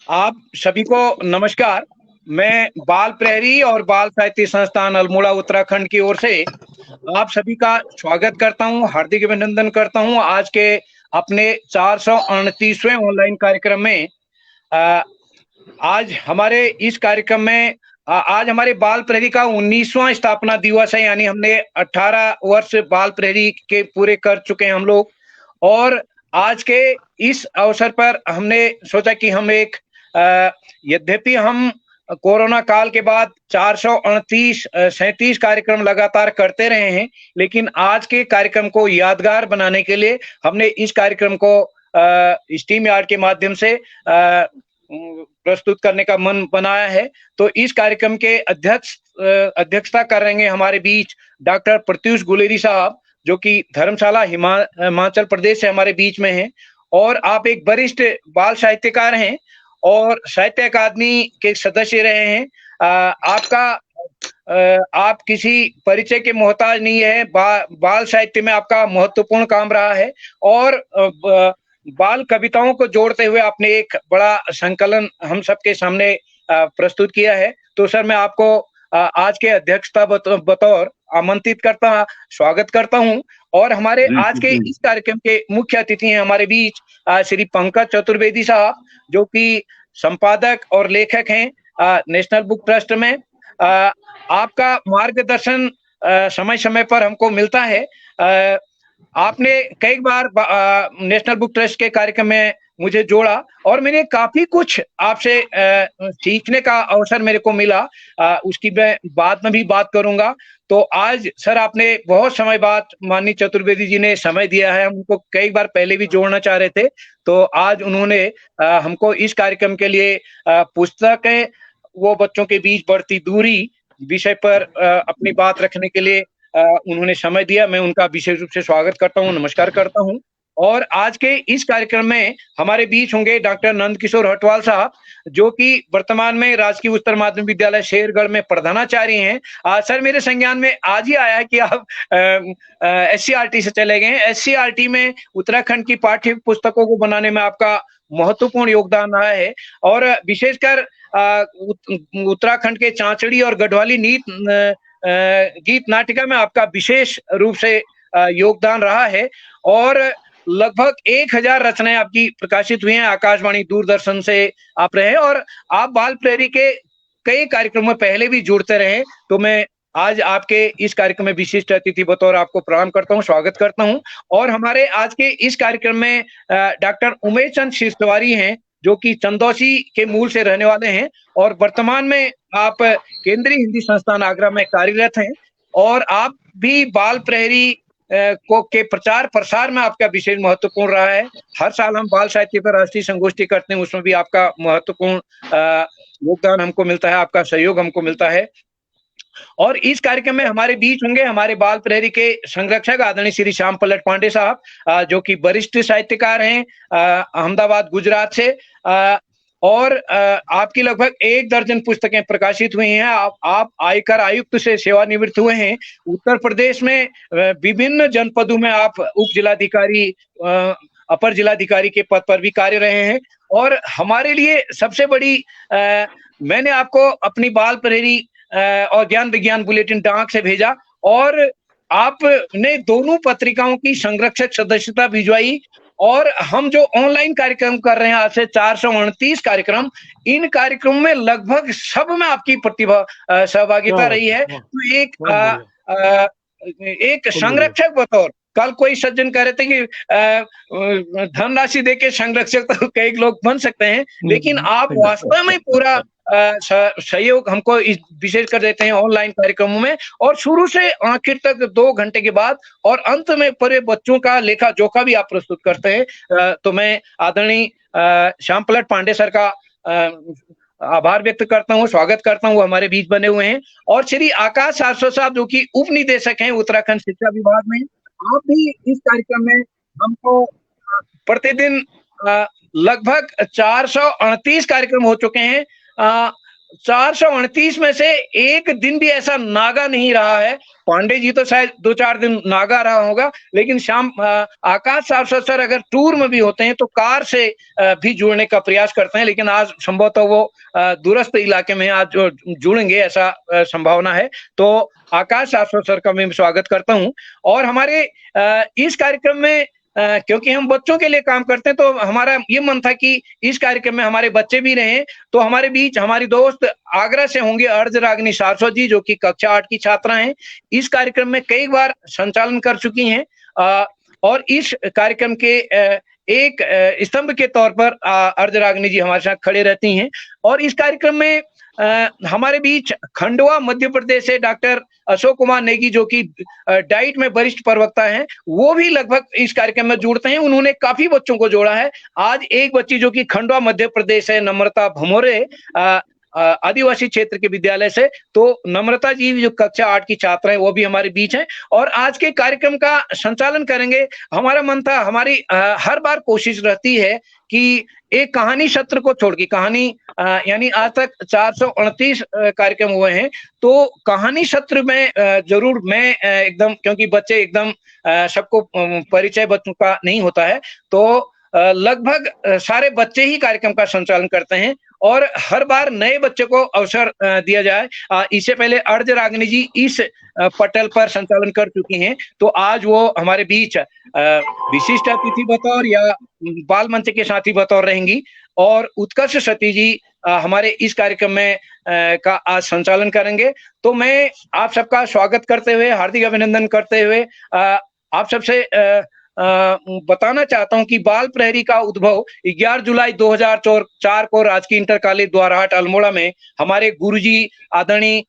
आप सभी को नमस्कार। मैं बाल प्रहरी और बाल साहित्य संस्थान अल्मोड़ा उत्तराखंड की ओर से आप सभी का स्वागत करता हूं, हार्दिक अभिनंदन करता हूं आज के अपने 429वें ऑनलाइन कार्यक्रम में। अ, आज हमारे इस कार्यक्रम में आज हमारे बाल प्रहरी का 19वां स्थापना दिवस है, यानी हमने 18 वर्ष बाल प्रहरी के पूरे कर चुके हैं हम लोग। और आज के इस अवसर पर हमने सोचा कि हम एक यद्यपि हम कोरोना काल के बाद 438 37 कार्यक्रम लगातार करते रहे हैं, लेकिन आज के कार्यक्रम को यादगार बनाने के लिए हमने इस कार्यक्रम को स्ट्रीम यार्ड के माध्यम से प्रस्तुत करने का मन बनाया है। तो इस कार्यक्रम के अध्यक्षता कर रहे हैं हमारे बीच डॉक्टर प्रत्युष गुलेरी साहब, जो कि धर्मशाला हिमाचल प्रदेश से हमारे बीच में हैं। और आप एक वरिष्ठ बाल साहित्यकार हैं और साहित्य अकादमी के सदस्य रहे हैं। आपका आप किसी परिचय के मोहताज नहीं है। बाल साहित्य में आपका महत्वपूर्ण काम रहा है और बाल कविताओं को जोड़ते हुए आपने एक बड़ा संकलन हम सबके सामने प्रस्तुत किया है। तो सर, मैं आपको आज के अध्यक्षता बतौर आमंत्रित करता स्वागत करता हूं। और हमारे आज के इस कार्यक्रम के मुख्य अतिथि हैं हमारे बीच श्री पंकज चतुर्वेदी साहब, जो कि संपादक और लेखक हैं नेशनल बुक ट्रस्ट में। आपका मार्गदर्शन समय समय पर हमको मिलता है। आपने कई बार नेशनल बुक ट्रस्ट के कार्यक्रम में मुझे जोड़ा और मैंने काफी कुछ आपसे सीखने का अवसर मेरे को मिला। उसकी मैं बाद में भी बात करूंगा। तो आज सर, आपने बहुत समय बाद माननीय चतुर्वेदी जी ने समय दिया है। हम उनको कई बार पहले भी जोड़ना चाह रहे थे, तो आज उन्होंने हमको इस कार्यक्रम के लिए पुस्तकें वो बच्चों के बीच बढ़ती दूरी विषय पर अपनी बात रखने के लिए उन्होंने समय दिया। मैं उनका विशेष रूप से स्वागत करता हूं, नमस्कार करता हूं। और आज के इस कार्यक्रम में हमारे बीच होंगे डॉक्टर नंद किशोर हटवाल साहब, जो कि वर्तमान में राजकीय उच्चतर माध्यमिक विद्यालय शेरगढ़ में प्रधानाचार्य हैं। सर, मेरे संज्ञान में आज ही आया है कि आप एससीईआरटी से चले गए हैं। एससीईआरटी में उत्तराखंड की पाठ्य पुस्तकों को बनाने में आपका महत्वपूर्ण योगदान रहा है और विशेषकर उत्तराखंड के चांचड़ी और गढ़वाली गीत नाटिका में आपका विशेष रूप से योगदान रहा है। और लगभग 1000 रचनाएं आपकी प्रकाशित हुई हैं। आकाशवाणी, दूरदर्शन से आप रहे और आप बाल प्रहरी के कई कार्यक्रमों में पहले भी जुड़ते रहे। तो मैं आज आपके इस कार्यक्रम में विशिष्ट अतिथि बतौर आपको प्रणाम करता हूं, स्वागत करता हूं। और हमारे आज के इस कार्यक्रम में डॉक्टर उमेश चंद शिस्तवारी हैं, जो कि चंदौसी के मूल से रहने वाले हैं और वर्तमान में आप केंद्रीय हिंदी संस्थान आगरा में कार्यरत हैं। और आप भी बाल प्रहरी को के प्रचार प्रसार में आपका विशेष महत्वपूर्ण रहा है। हर साल हम बाल साहित्य पर राष्ट्रीय संगोष्ठी करते हैं, उसमें भी आपका महत्वपूर्ण योगदान हमको मिलता है, आपका सहयोग हमको मिलता है। और इस कार्यक्रम में हमारे बीच होंगे हमारे बाल प्रहरी के संरक्षक आदरणीय श्री श्याम पल्लट पांडे साहब, जो कि वरिष्ठ साहित्यकार हैं अहमदाबाद गुजरात से। और आपकी लगभग 1 दर्जन पुस्तकें प्रकाशित हुई हैं। आप आयकर आयुक्त से सेवानिवृत्त हुए हैं। उत्तर प्रदेश में विभिन्न जनपदों में आप उप जिलाधिकारी, अपर जिलाधिकारी के पद पर भी कार्य रहे हैं। और हमारे लिए सबसे बड़ी मैंने आपको अपनी बाल प्रहरी और ज्ञान विज्ञान बुलेटिन डाक से भेजा और आपने दोनों पत्रिकाओं की संरक्षक सदस्यता भिजवाई। और हम जो ऑनलाइन कार्यक्रम कर रहे हैं आज से 429 कार्यक्रम, इन कार्यक्रमों में लगभग सब में आपकी प्रतिभा सहभागिता रही है। तो एक संरक्षक बतौर, कल कोई सज्जन कह रहे थे कि धनराशि देके संरक्षक तो कई लोग बन सकते हैं, लेकिन आप वास्तव में पूरा सहयोग हमको विशेष कर देते हैं ऑनलाइन कार्यक्रमों में। और शुरू से आखिर तक 2 घंटे के बाद और अंत में पूरे बच्चों का लेखा जोखा भी आप प्रस्तुत करते हैं। तो मैं आदरणीय श्याम पल्लट पांडे सर का आभार व्यक्त करता हूँ, स्वागत करता हूँ, हमारे बीच बने हुए हैं। और श्री आकाश सारस्वत साहब, जो कि उप निदेशक हैं उत्तराखंड शिक्षा विभाग में, आप भी इस कार्यक्रम में हमको प्रतिदिन लगभग 438 कार्यक्रम हो चुके हैं। 438 में से एक दिन भी ऐसा नागा नहीं रहा है। पांडे जी तो शायद 2-4 दिन नागा रहा होगा, लेकिन आकाश सारस्वत सर अगर टूर में भी होते हैं तो कार से भी जुड़ने का प्रयास करते हैं, लेकिन आज संभवतः वो दूरस्थ इलाके में आज जुड़ेंगे, ऐसा संभावना है। तो आकाश सारस्वत सर का मैं स्वागत करता हूं। और हमारे इस कार्यक्रम में क्योंकि हम बच्चों के लिए काम करते हैं, तो हमारा ये मन था कि इस कार्यक्रम में हमारे बच्चे भी रहें। तो हमारे बीच हमारी दोस्त आगरा से होंगे अर्धरागिनी सारस्वत जी, जो कि कक्षा 8 की छात्रा हैं। इस कार्यक्रम में कई बार संचालन कर चुकी हैं और इस कार्यक्रम के एक स्तंभ के तौर पर अर्धरागिनी जी हमारे साथ खड़े रहती हैं। और इस कार्यक्रम में हमारे बीच खंडवा मध्य प्रदेश से डॉक्टर अशोक कुमार नेगी, जो कि डाइट में वरिष्ठ प्रवक्ता हैं, वो भी लगभग इस कार्यक्रम में जुड़ते हैं। उन्होंने काफी बच्चों को जोड़ा है। आज एक बच्ची जो कि खंडवा मध्य प्रदेश है, नम्रता भमोरे, आदिवासी क्षेत्र के विद्यालय से, तो नम्रता जी जो कक्षा 8 की छात्रा है वो भी हमारे बीच हैं और आज के कार्यक्रम का संचालन करेंगे। हमारा मन था, हमारी हर बार कोशिश रहती है कि एक कहानी सत्र को छोड़ के कहानी यानी आज तक 438 कार्यक्रम हुए हैं, तो कहानी सत्र में जरूर मैं एकदम, क्योंकि बच्चे एकदम सबको परिचय बच्चों का नहीं होता है, तो लगभग सारे बच्चे ही कार्यक्रम का संचालन करते हैं और हर बार नए बच्चे को अवसर दिया जाए। इससे पहले अर्धरागिनी जी इस पटल पर संचालन कर चुकी हैं, तो आज वो हमारे बीच विशिष्ट अतिथि बतौर या बाल मंच के साथी बतौर रहेंगी और उत्कर्ष सती जी हमारे इस कार्यक्रम में का आज संचालन करेंगे। तो मैं आप सबका स्वागत करते हुए, हार्दिक अभिनंदन करते हुए आप सबसे बताना चाहता हूं कि बाल प्रहरी का उद्भव 11 जुलाई 2004 को राजकीय इंटर कॉलेज द्वाराहाट अल्मोड़ा में हमारे गुरुजी आदरणीय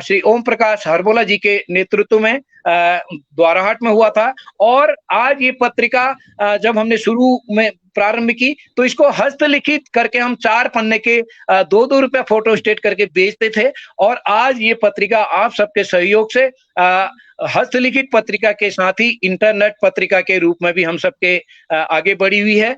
श्री ओम प्रकाश हरबोला जी के नेतृत्व में द्वाराहाट में हुआ था। और आज ये पत्रिका जब हमने शुरू में प्रारंभ की तो इसको हस्तलिखित करके हम 4 पन्ने के 2-2 रुपए फोटो स्टेट करके बेचते थे और आज ये पत्रिका आप सबके सहयोग से हस्तलिखित पत्रिका के साथ ही इंटरनेट पत्रिका के रूप में भी हम सबके आगे बढ़ी हुई है।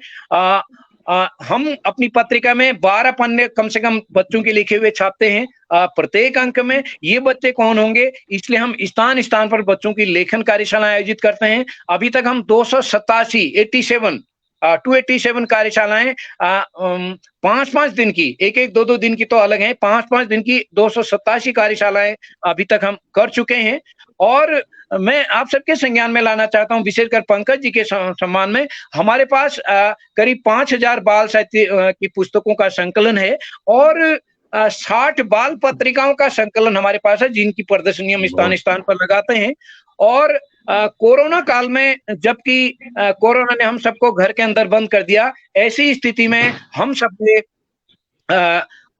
हम अपनी पत्रिका में 12 पन्ने कम से कम बच्चों के लिखे हुए छापते हैं। प्रत्येक अंक में ये बच्चे कौन होंगे, इसलिए हम स्थान स्थान पर बच्चों की लेखन कार्यशाला आयोजित करते हैं। अभी तक हम 287 कार्यशालाएं 5-5 दिन की, 1-1, 2-2 दिन की तो अलग है, 5-5 दिन की 287 कार्यशालाएं अभी तक हम कर चुके हैं। और मैं आप सबके संज्ञान में लाना चाहता हूं, विशेषकर पंकज जी के सम्मान में, हमारे पास करीब 5000 बाल साहित्य की पुस्तकों का संकलन है और 60 बाल पत्रिकाओं का संकलन हमारे पास है, जिनकी प्रदर्शनी हम स्थान स्थान पर लगाते हैं। और कोरोना काल में, जबकि कोरोना ने हम सबको घर के अंदर बंद कर दिया, ऐसी स्थिति में हम सबने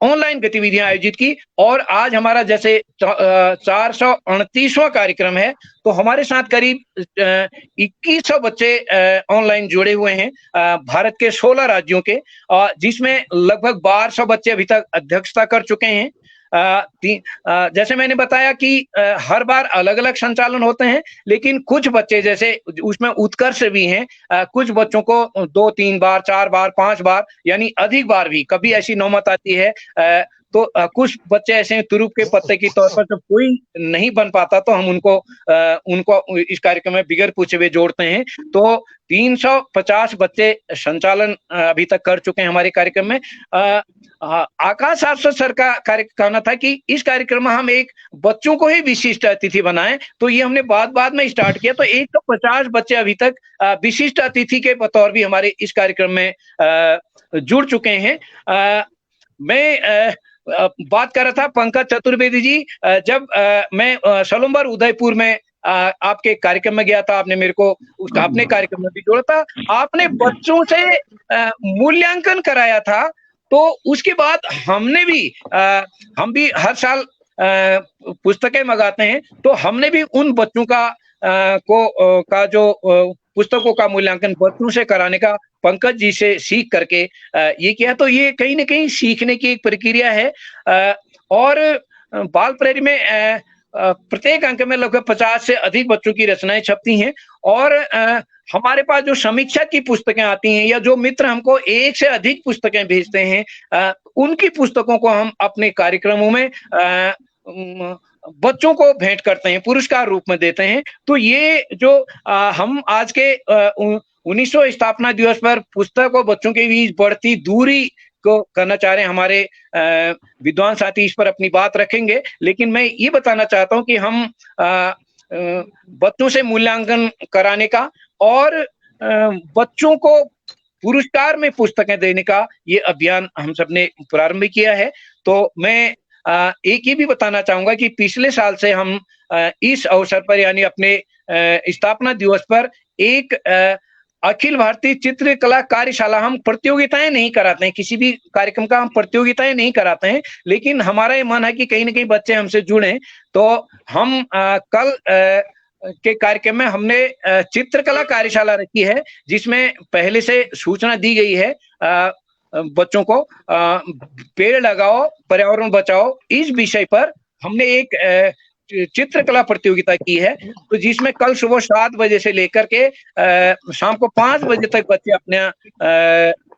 ऑनलाइन गतिविधियां आयोजित की और आज हमारा जैसे 438वां कार्यक्रम है, तो हमारे साथ करीब 2100 बच्चे ऑनलाइन जुड़े हुए हैं भारत के 16 राज्यों के, जिसमें लगभग 1200 बच्चे अभी तक अध्यक्षता कर चुके हैं। जैसे मैंने बताया कि हर बार अलग अलग संचालन होते हैं, लेकिन कुछ बच्चे जैसे उसमें उत्कर्ष भी हैं, कुछ बच्चों को 2-3 बार, 4 बार, 5 बार यानी अधिक बार भी कभी ऐसी नौबत आती है, तो कुछ बच्चे ऐसे हैं तुरुप के पत्ते की तौर पर, जब कोई नहीं बन पाता तो हम उनको इस कार्यक्रम में बिगर पूछे हुए जोड़ते हैं। तो 350 बच्चे संचालन अभी तक कर चुके हैं हमारे कार्यक्रम में। आकाश सारस्वत सर का कहना था कि इस कार्यक्रम में हम एक बच्चों को ही विशिष्ट अतिथि बनाएं, तो ये हमने बाद में स्टार्ट किया। तो 150 बच्चे अभी तक विशिष्ट अतिथि के बतौर भी हमारे इस कार्यक्रम में जुड़ चुके हैं। मैं बात कर रहा था पंकज चतुर्वेदी जी, जब मैं सलूम्बर उदयपुर में आपके कार्यक्रम में गया था, आपने मेरे को अपने कार्यक्रम में भी जोड़ा था, आपने बच्चों से मूल्यांकन कराया था, तो उसके बाद हम भी हर साल पुस्तकें मंगाते हैं, तो हमने भी उन बच्चों का जो पुस्तकों का मूल्यांकन बच्चों से कराने का पंकज जी से सीख करके ये किया। तो ये कहीं ना कहीं सीखने की एक प्रक्रिया है। और बाल प्रहरी में प्रत्येक अंक में लगभग 50 से अधिक बच्चों की रचनाएं छपती हैं और हमारे पास जो समीक्षा की पुस्तकें आती हैं या जो मित्र हमको एक से अधिक पुस्तकें भेजते हैं, उनकी पुस्तकों को हम अपने कार्यक्रमों में बच्चों को भेंट करते हैं, पुरस्कार रूप में देते हैं। तो ये जो हम आज के 1900 स्थापना दिवस पर पुस्तक और बच्चों के बीच बढ़ती दूरी को करना चाह रहे हैं हमारे विद्वान साथी, इस पर अपनी बात रखेंगे। लेकिन मैं ये बताना चाहता हूँ कि हम बच्चों से मूल्यांकन कराने का और बच्चों को पुरस्कार में पुस्तकें देने का ये अभियान हम सबने प्रारंभ किया है। तो मैं एक ये भी बताना चाहूंगा कि पिछले साल से हम इस अवसर पर यानी अपने स्थापना दिवस पर एक अखिल भारतीय चित्रकला कार्यशाला, हम प्रतियोगिताएं नहीं कराते हैं, किसी भी कार्यक्रम का हम प्रतियोगिताएं नहीं कराते हैं, लेकिन हमारा ये मन है कि कहीं ना कहीं बच्चे हमसे जुड़े। तो हम कल के कार्यक्रम में हमने चित्रकला कार्यशाला रखी है, जिसमें पहले से सूचना दी गई है बच्चों को, पेड़ लगाओ पर्यावरण बचाओ, इस विषय पर हमने एक चित्रकला प्रतियोगिता की है। तो जिसमें कल सुबह 7 बजे से लेकर के शाम को 5 बजे तक बच्चे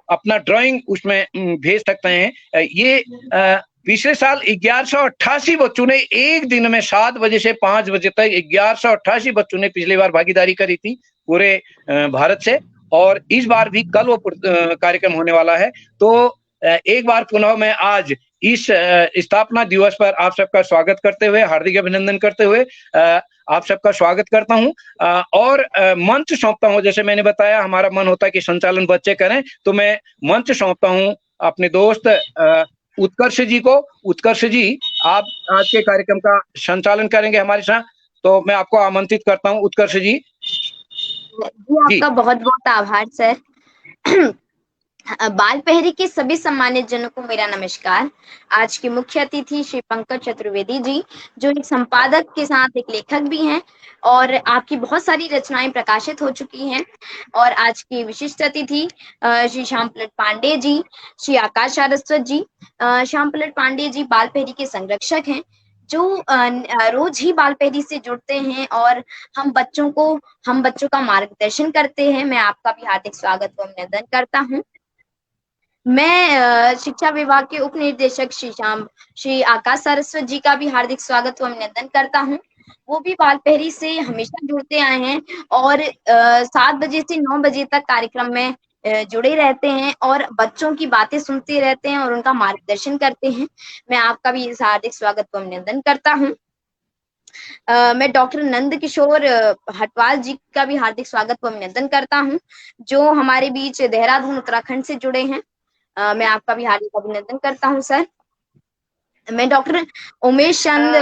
अपना ड्राइंग उसमें भेज सकते हैं। ये पिछले साल 1188 बच्चों ने एक दिन में 7 बजे से 5 बजे तक 1188 बच्चों ने पिछली बार भागीदारी करी थी पूरे भारत से, और इस बार भी कल वो कार्यक्रम होने वाला है। तो एक बार पुनः मैं आज इस स्थापना दिवस पर आप सबका स्वागत करते हुए, हार्दिक अभिनंदन करते हुए आप सबका स्वागत करता हूं और मंच सौंपता हूं। जैसे मैंने बताया, हमारा मन होता है कि संचालन बच्चे करें, तो मैं मंच सौंपता हूं अपने दोस्त उत्कर्ष जी को। उत्कर्ष जी, आप आज के कार्यक्रम का संचालन करेंगे हमारे साथ, तो मैं आपको आमंत्रित करता हूं उत्कर्ष जी। आपका बहुत बहुत आभार सर। बाल पहरी के सभी सम्मानित जनों को मेरा नमस्कार। आज के मुख्य अतिथि श्री पंकज चतुर्वेदी जी, जो एक संपादक के साथ एक लेखक भी हैं और आपकी बहुत सारी रचनाएं प्रकाशित हो चुकी हैं। और आज के विशिष्ट अतिथि श्री श्यामपलट पांडे जी, श्री आकाश सारस्वत जी। श्यामपलट पांडे जी बाल पहरी के संरक्षक हैं, जो रोज ही बाल पहरी से जुड़ते हैं और हम बच्चों का मार्गदर्शन करते हैं। मैं आपका भी हार्दिक स्वागत व अभिनंदन करता हूं। मैं शिक्षा विभाग के उप निर्देशक श्री आकाश सारस्वत जी का भी हार्दिक स्वागत व अभिनंदन करता हूं। वो भी बाल पहरी से हमेशा जुड़ते आए हैं और 7 बजे से 9 बजे तक कार्यक्रम में जुड़े रहते हैं और बच्चों की बातें सुनते रहते हैं और उनका मार्गदर्शन करते हैं। मैं आपका भी हार्दिक स्वागत व अभिनंदन करता हूं। मैं डॉक्टर नंद किशोर हटवाल जी का भी हार्दिक स्वागत व अभिनंदन करता हूं, जो हमारे बीच देहरादून उत्तराखंड से जुड़े हैं। मैं आपका भी हार्दिक अभिनंदन करता हूं सर। मैं डॉक्टर उमेश चंद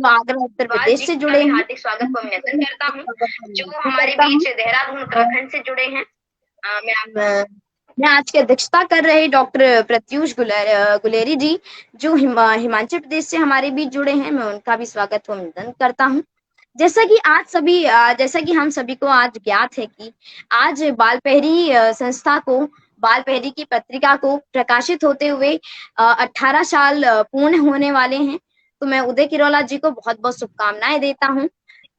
आगरा उत्तर प्रदेश से जुड़े हैं, हार्दिक स्वागत व अभिनंदन करता हूं, जो हमारे बीच देहरादून उत्तराखंड से जुड़े हैं। मैं आज की अध्यक्षता कर रहे डॉक्टर प्रत्युष गुलेरी जी, जो हिमाचल प्रदेश से हमारे बीच जुड़े हैं। मैं उनका भी स्वागत व अभिनंदन करता हूं। जैसा कि हम सभी को आज ज्ञात है कि आज बाल पहरी संस्था को, बाल पहरी की पत्रिका को प्रकाशित होते हुए 18 साल पूर्ण होने वाले हैं। तो मैं उदय किरोला जी को बहुत बहुत शुभकामनाएं देता हूं,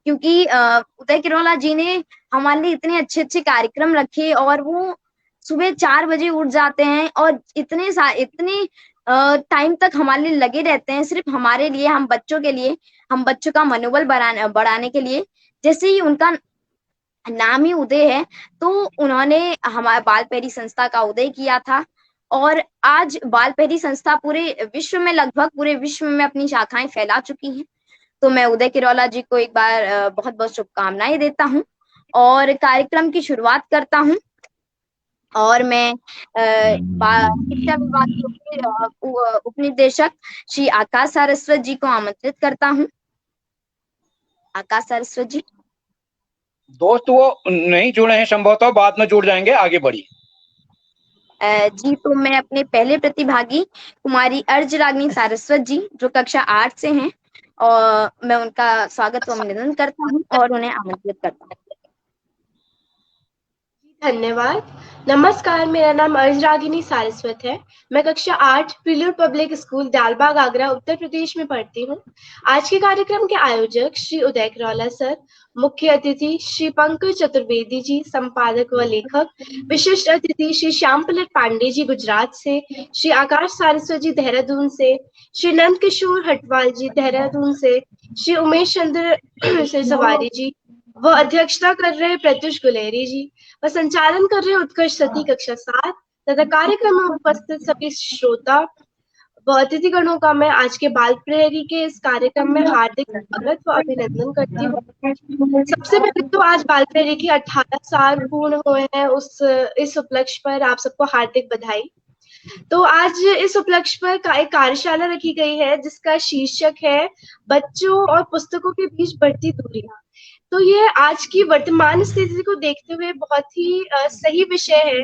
क्योंकि उदय किरोला जी ने हमारे लिए इतने अच्छे अच्छे कार्यक्रम रखे और वो सुबह 4 बजे उठ जाते हैं और इतने टाइम तक हमारे लिए लगे रहते हैं, सिर्फ हमारे लिए, हम बच्चों के लिए, हम बच्चों का मनोबल बढ़ाने के लिए। जैसे ही उनका नाम ही उदय है, तो उन्होंने हमारे बाल पहरी संस्था का उदय किया था और आज बाल पहरी संस्था पूरे विश्व में अपनी शाखाएं फैला चुकी हैं। तो मैं उदय किरोला जी को एक बार बहुत बहुत शुभकामनाएं देता हूं और कार्यक्रम की शुरुआत करता हूं। और मैं शिक्षा विभाग के उप निदेशक श्री आकाश सारस्वत जी को आमंत्रित करता हूं। आकाश सारस्वत जी। दोस्त वो नहीं जुड़े हैं, संभवतः बाद में जुड़ जाएंगे, आगे बढ़िए। जी, तो मैं अपने पहले प्रतिभागी कुमारी अर्ज रागनी सारस्वत जी, जो कक्षा 8 से हैं, और मैं उनका स्वागत व अभिनंदन करता हूं और उन्हें आमंत्रित करता हूं। धन्यवाद। नमस्कार, मेरा नाम अर्जरागिनी सारस्वत है। मैं कक्षा 8 prelude public school दालबाग Agra Uttar Pradesh में पढ़ती हूँ। आज के कार्यक्रम के आयोजक श्री उदय करौला सर, मुख्य अतिथि श्री पंकज चतुर्वेदी जी, संपादक व लेखक, विशिष्ट अतिथि श्री श्याम पलट पांडे जी गुजरात से, श्री आकाश सारस्वत जी देहरादून से, श्री नंद किशोर हटवाल जी देहरादून से, श्री उमेश चंद्र सवारी जी व अध्यक्षता कर रहे प्रत्युष गुलेरी जी व संचालन कर रहे उत्कर्ष सती कक्षा 7 तथा कार्यक्रम में उपस्थित सभी श्रोता व अतिथिगणों का मैं आज के बाल प्रहरी के इस कार्यक्रम में हार्दिक स्वागत व अभिनंदन करती हूँ। सबसे पहले तो आज बाल प्रहरी के 18 साल पूर्ण हुए हैं, इस उपलक्ष्य पर आप सबको हार्दिक बधाई। तो आज इस उपलक्ष्य पर एक कार्यशाला रखी गई है जिसका शीर्षक है बच्चों और पुस्तकों के बीच बढ़ती दूरियां। तो ये आज की वर्तमान स्थिति को देखते हुए बहुत ही सही विषय है।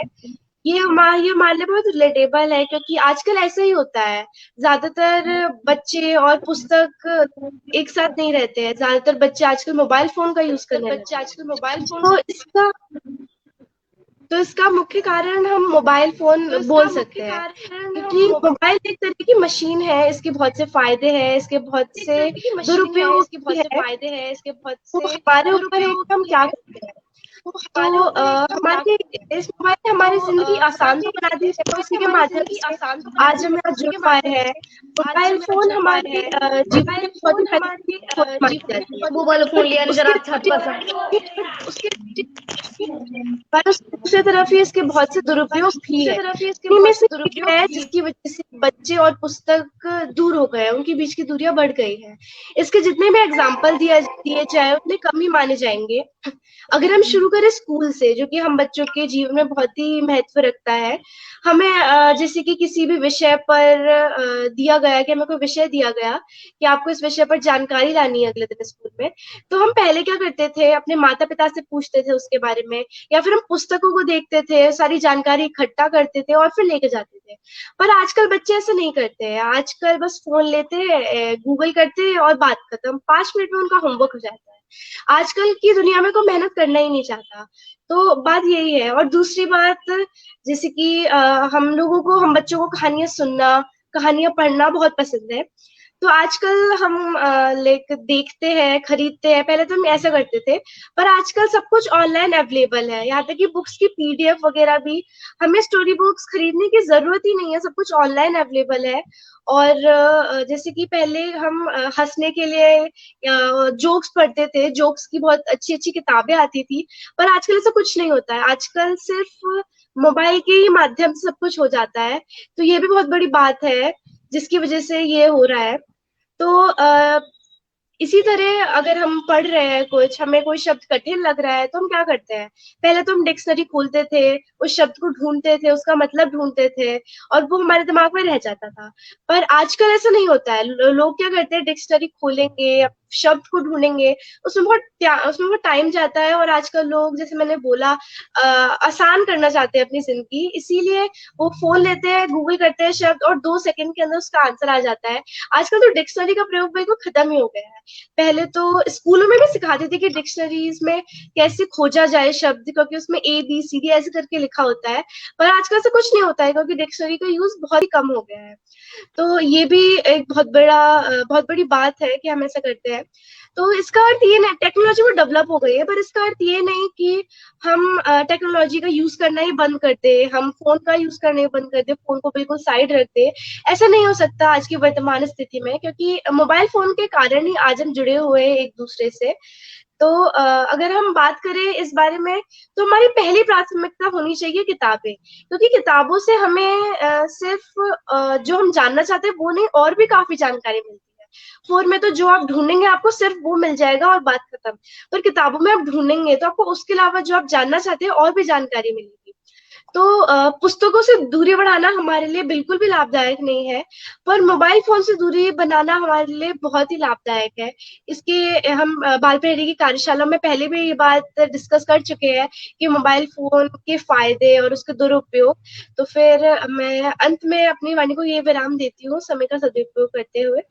ये हमारे लिए बहुत रिलेटेबल है, क्योंकि आजकल ऐसा ही होता है। ज्यादातर बच्चे और पुस्तक एक साथ नहीं रहते हैं। ज्यादातर बच्चे आजकल मोबाइल फोन का यूज करने लगते हैं। तो इसका मुख्य कारण हम मोबाइल फोन बोल सकते हैं, क्योंकि मोबाइल एक तरह की मशीन है। इसके बहुत से फायदे हैं, इसके बहुत से दुरुपयोग है। तो हमारे ऊपर है कि हम क्या करते हैं। तो हमारे इस मोबाइल ने हमारी जिंदगी आसान तो बना दी है, उसी के माध्यम से आज हम यहाँ जुड़ पाए हैं। मोबाइल फोन हमारे जीवन में बहुत ही महत्वपूर्ण मानी जाती है। मोबाइल फोन लिया नहीं जरा छत पर पर दूसरी तरफ ये इसके बहुत से दुरुपयोग भी है। इनमें से एक है जिसकी वजह से बच्चे और पुस्तक दूर हो गए, उनके बीच की दूरियां बढ़ गई है। इसके जितने भी एग्जाम्पल दिए जाए उतने कम ही माने जाएंगे। अगर हम शुरू करें स्कूल से, जो कि हम बच्चों के जीवन में बहुत ही महत्व रखता है। हमें जैसे कि किसी भी विषय पर दिया गया कि हमें कोई विषय दिया गया कि आपको इस विषय पर जानकारी लानी है अगले दिन स्कूल में, तो हम पहले क्या करते थे, अपने माता पिता से पूछते थे उसके बारे में, या फिर हम पुस्तकों को देखते थे, सारी जानकारी इकट्ठा करते थे और फिर लेके जाते थे। पर आजकल बच्चे ऐसा नहीं करते हैं। आजकल बस फोन लेते हैं, गूगल करते हैं और बात खत्म। 5 मिनट में उनका होमवर्क हो जाता है। आजकल की दुनिया में कोई मेहनत करना ही नहीं चाहता। तो बात यही है। और दूसरी बात, जैसे कि हम बच्चों को कहानियां सुनना, कहानियां पढ़ना बहुत पसंद है। तो आजकल हम देखते हैं, खरीदते हैं। पहले तो हम ऐसा करते थे, पर आजकल सब कुछ ऑनलाइन अवेलेबल है। यहाँ तक कि बुक्स की पीडीएफ वगैरह भी, हमें स्टोरी बुक्स खरीदने की जरूरत ही नहीं है, सब कुछ ऑनलाइन अवेलेबल है। और जैसे कि पहले हम हंसने के लिए जोक्स पढ़ते थे, जोक्स की बहुत अच्छी अच्छी किताबें आती थी। पर आजकल ऐसा कुछ नहीं होता है। आजकल सिर्फ मोबाइल के ही माध्यम से सब कुछ हो जाता है। तो ये भी बहुत बड़ी बात है जिसकी वजह से ये हो रहा है। तो इसी तरह अगर हम पढ़ रहे हैं कुछ, हमें कोई शब्द कठिन लग रहा है, तो हम क्या करते हैं, पहले तो हम डिक्शनरी खोलते थे, उस शब्द को ढूंढते थे, उसका मतलब ढूंढते थे और वो हमारे दिमाग में रह जाता था। पर आजकल ऐसा नहीं होता है। लोग क्या करते हैं, डिक्शनरी खोलेंगे, शब्द को ढूंढेंगे, उसमें बहुत टाइम जाता है। और आजकल लोग, जैसे मैंने बोला, आसान करना चाहते हैं अपनी जिंदगी, इसीलिए वो फोन लेते हैं, गूगल करते हैं शब्द और 2 सेकंड के अंदर उसका आंसर आ जाता है। आजकल तो डिक्शनरी का प्रयोग बिल्कुल खत्म ही हो गया है। पहले तो स्कूलों में भी सिखाते थे कि डिक्शनरीज में कैसे खोजा जाए शब्द, क्योंकि उसमें ABCD ऐसे करके लिखा होता है। पर आजकल से कुछ नहीं होता है, क्योंकि डिक्शनरी का यूज बहुत ही कम हो गया है। तो ये भी एक बहुत बड़ी बात है कि हम ऐसा करते हैं। तो इसका अर्थ ये नहीं, टेक्नोलॉजी वो डेवलप हो गई है, पर इसका अर्थ ये नहीं कि हम टेक्नोलॉजी का यूज करना ही बंद कर दे, हम फोन का यूज करना ही बंद कर दे, फोन को बिल्कुल साइड रख दे। ऐसा नहीं हो सकता आज की वर्तमान स्थिति में, क्योंकि मोबाइल फोन के कारण ही आज हम जुड़े हुए हैं एक दूसरे से। तो अगर हम बात करें इस बारे में, तो हमारी पहली प्राथमिकता होनी चाहिए किताबें, क्योंकि किताबों से हमें सिर्फ जो हम जानना चाहते हैं वो नहीं, और भी काफी जानकारी मिलती है। फोन में तो जो आप ढूंढेंगे आपको सिर्फ वो मिल जाएगा और बात खत्म। पर किताबों में आप ढूंढेंगे तो आपको उसके अलावा जो आप जानना चाहते हैं और भी जानकारी मिलेगी। तो पुस्तकों से दूरी बढ़ाना हमारे लिए बिल्कुल भी लाभदायक नहीं है, पर मोबाइल फोन से दूरी बनाना हमारे लिए बहुत ही लाभदायक है। इसके हम बाल प्रहरी की कार्यशाला में पहले भी ये बात डिस्कस कर चुके हैं कि मोबाइल फोन के फायदे और उसके दुरुपयोग। तो फिर मैं अंत में अपनी वाणी को ये विराम देती हूँ समय का सदुपयोग करते हुए,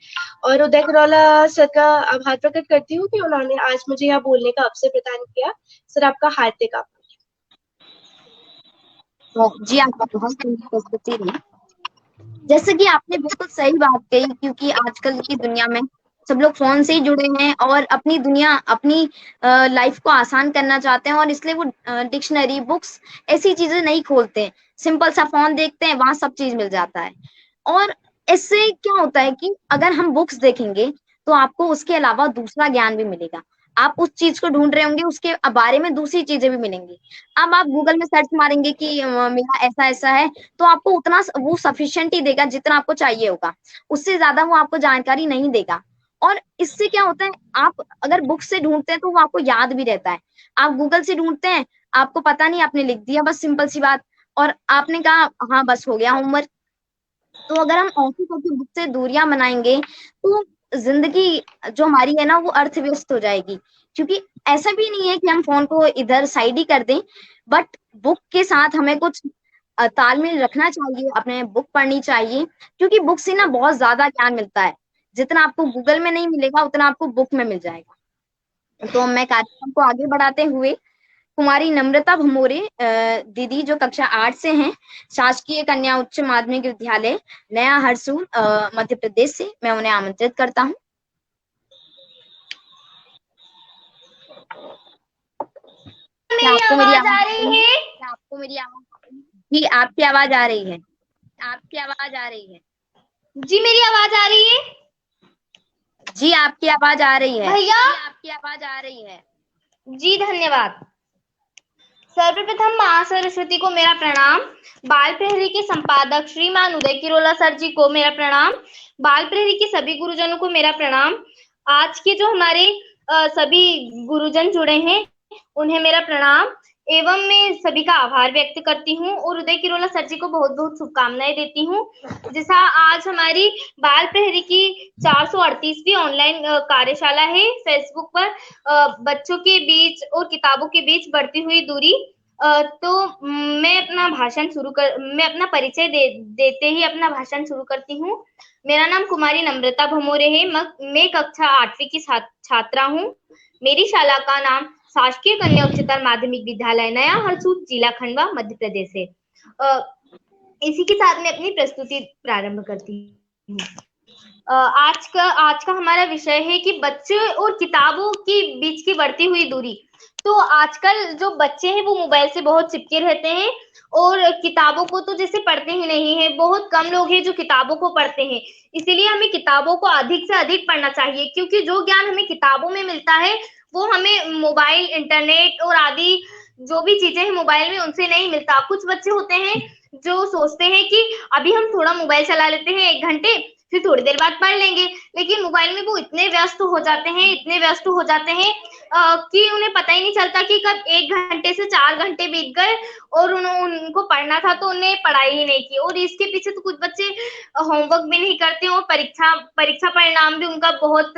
और उदय करौला सर का आभार प्रकट करती हूँ कि उन्होंने आज मुझे यहाँ बोलने का अवसर प्रदान किया। सर, आपका हार्दिक आभार। तो जी आपका बहुत सही प्रस्तुति रही। जैसे कि आपने बिल्कुल सही बात कही, क्योंकि आजकल की दुनिया में सब लोग फोन से ही जुड़े हैं और अपनी दुनिया, अपनी लाइफ को आसान करना चाहते हैं, और इसलिए वो डिक्शनरी, बुक्स, ऐसी चीजें नहीं खोलते हैं। सिंपल सा फोन देखते हैं, वहां सब चीज मिल जाता है। और इससे क्या होता है कि अगर हम बुक्स देखेंगे तो आपको उसके अलावा दूसरा ज्ञान भी मिलेगा। आप उस चीज को ढूंढ रहे होंगे, उसके बारे में दूसरी चीजें भी मिलेंगी। अब आप गूगल में सर्च मारेंगे कि मेरा ऐसा ऐसा है, तो आपको उतना वो सफिशिएंट ही देगा जितना आपको चाहिए होगा, उससे ज्यादा वो आपको जानकारी नहीं देगा। और इससे क्या होता है, आप अगर बुक से ढूंढते हैं तो वो आपको याद भी रहता है। आप गूगल से ढूंढते हैं, आपको पता नहीं, आपने लिख दिया बस, सिंपल सी बात, और आपने कहा हाँ बस हो गया होमवर्क। तो अगर हम ऐसी करके बुक से दूरियां बनाएंगे तो जिंदगी जो हमारी है ना, वो अर्थव्यस्त हो जाएगी। क्योंकि ऐसा भी नहीं है कि हम फोन को इधर साइड ही कर दें, बट बुक के साथ हमें कुछ तालमेल रखना चाहिए, अपने बुक पढ़नी चाहिए, क्योंकि बुक से ना बहुत ज्यादा ज्ञान मिलता है। जितना आपको गूगल में नहीं मिलेगा उतना आपको बुक में मिल जाएगा। तो मैं कार्यक्रम को आगे बढ़ाते हुए कुमारी नम्रता भमोरे दीदी, जो कक्षा 8 से हैं, शासकीय कन्या उच्च माध्यमिक विद्यालय नया हरसूल मध्य प्रदेश से, मैं उन्हें आमंत्रित करता हूँ। क्या आपको मेरी आवाज आ रही है? क्या आपको मेरी आवाज आ रही है? जी आपकी आवाज आ रही है, आपकी आवाज आ रही है। जी मेरी आवाज आ रही है? जी आपकी आवाज आ रही है भैया, आपकी आवाज आ रही है। जी धन्यवाद। सर्वप्रथम माँ सरस्वती को मेरा प्रणाम। बाल प्रहरी के संपादक श्रीमान उदय किरोला सर जी को मेरा प्रणाम। बाल प्रहरी के सभी गुरुजनों को मेरा प्रणाम। आज के जो हमारे सभी गुरुजन जुड़े हैं उन्हें मेरा प्रणाम एवं मैं सभी का आभार व्यक्त करती हूँ और उदय किरोला सर जी को बहुत बहुत शुभकामनाएं देती हूँ। जैसा आज हमारी बाल प्रहरी की 438वीं ऑनलाइन कार्यशाला है फेसबुक पर, बच्चों के बीच और किताबों के बीच बढ़ती हुई दूरी। तो मैं अपना परिचय देते ही अपना भाषण शुरू करती हूँ। मेरा नाम कुमारी नम्रता भमोरे है। मैं कक्षा 8वीं की छात्रा हूँ। मेरी शाला का नाम शासकीय कन्या उच्चतर माध्यमिक विद्यालय नया हरसूद, जिला खंडवा, मध्य प्रदेश है। इसी के साथ मैं अपनी प्रस्तुति प्रारंभ करती हूँ। आज का हमारा विषय है कि बच्चे और किताबों के बीच की बढ़ती हुई दूरी। तो आजकल जो बच्चे हैं वो मोबाइल से बहुत चिपके रहते हैं और किताबों को तो जैसे पढ़ते ही नहीं है। बहुत कम लोग हैं जो किताबों को पढ़ते हैं। इसीलिए हमें किताबों को अधिक से अधिक पढ़ना चाहिए, क्योंकि जो ज्ञान हमें किताबों में मिलता है वो हमें मोबाइल, इंटरनेट और आदि जो भी चीजें हैं मोबाइल में उनसे नहीं मिलता। कुछ बच्चे होते हैं जो सोचते हैं कि अभी हम थोड़ा मोबाइल चला लेते हैं 1 घंटे, फिर थोड़ी देर बाद पढ़ लेंगे, लेकिन मोबाइल में वो इतने व्यस्त हो जाते हैं कि उन्हें पता ही नहीं चलता कि कब 1 घंटे से 4 घंटे बीत गए और उनको पढ़ना था तो उन्हें पढ़ाई ही नहीं की। और इसके पीछे तो कुछ बच्चे होमवर्क भी नहीं करते और परीक्षा परिणाम भी उनका बहुत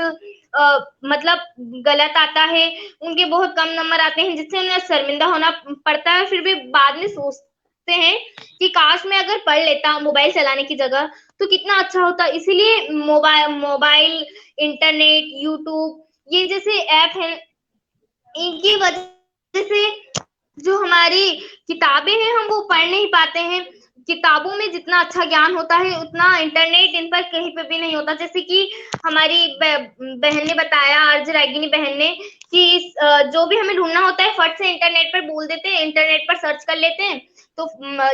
मतलब गलत आता है। उनके बहुत कम नंबर आते हैं जिससे उन्हें शर्मिंदा होना पड़ता है। फिर भी बाद में सोचते हैं कि काश मैं अगर पढ़ लेता मोबाइल चलाने की जगह तो कितना अच्छा होता। इसीलिए मोबाइल, इंटरनेट, यूट्यूब ये जैसे ऐप हैं, इनकी वजह से जो हमारी किताबें हैं हम वो पढ़ नहीं पाते हैं। किताबों में जितना अच्छा ज्ञान होता है उतना इंटरनेट इन पर कहीं पे भी नहीं होता। जैसे कि हमारी बहन ने बताया, आरज रागिनी बहन ने, कि जो भी हमें ढूंढना होता है फट से इंटरनेट पर बोल देते हैं, इंटरनेट पर सर्च कर लेते हैं तो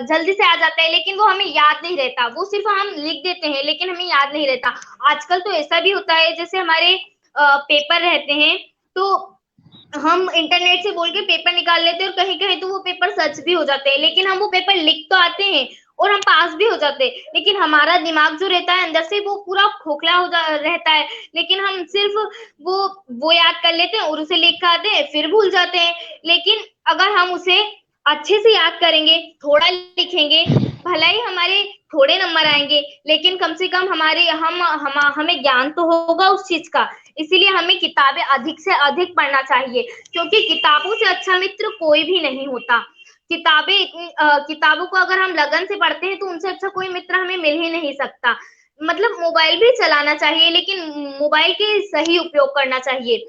जल्दी से आ जाता है, लेकिन वो हमें याद नहीं रहता। वो सिर्फ हम लिख देते हैं लेकिन हमें याद नहीं रहता। आजकल तो ऐसा भी होता है जैसे हमारे पेपर रहते हैं तो हम इंटरनेट से बोल के पेपर निकाल लेते हैं और कहीं कहीं तो वो पेपर सच भी हो जाते हैं, लेकिन हम वो पेपर लिख तो आते हैं और हम पास भी हो जाते हैं, लेकिन हमारा दिमाग जो रहता है अंदर से वो पूरा खोखला रहता है। लेकिन हम सिर्फ वो याद कर लेते हैं और उसे लिख आते हैं, फिर भूल जाते हैं। लेकिन अगर हम उसे अच्छे से याद करेंगे, थोड़ा लिखेंगे, भला ही हमारे थोड़े नंबर आएंगे, लेकिन कम से कम हमें ज्ञान तो होगा उस चीज का। इसीलिए हमें किताबें अधिक से अधिक पढ़ना चाहिए, क्योंकि किताबों से अच्छा मित्र कोई भी नहीं होता। किताबों को अगर हम लगन से पढ़ते हैं तो उनसे अच्छा कोई मित्र हमें मिल ही नहीं सकता। मतलब मोबाइल भी चलाना चाहिए लेकिन मोबाइल के सही उपयोग करना चाहिए।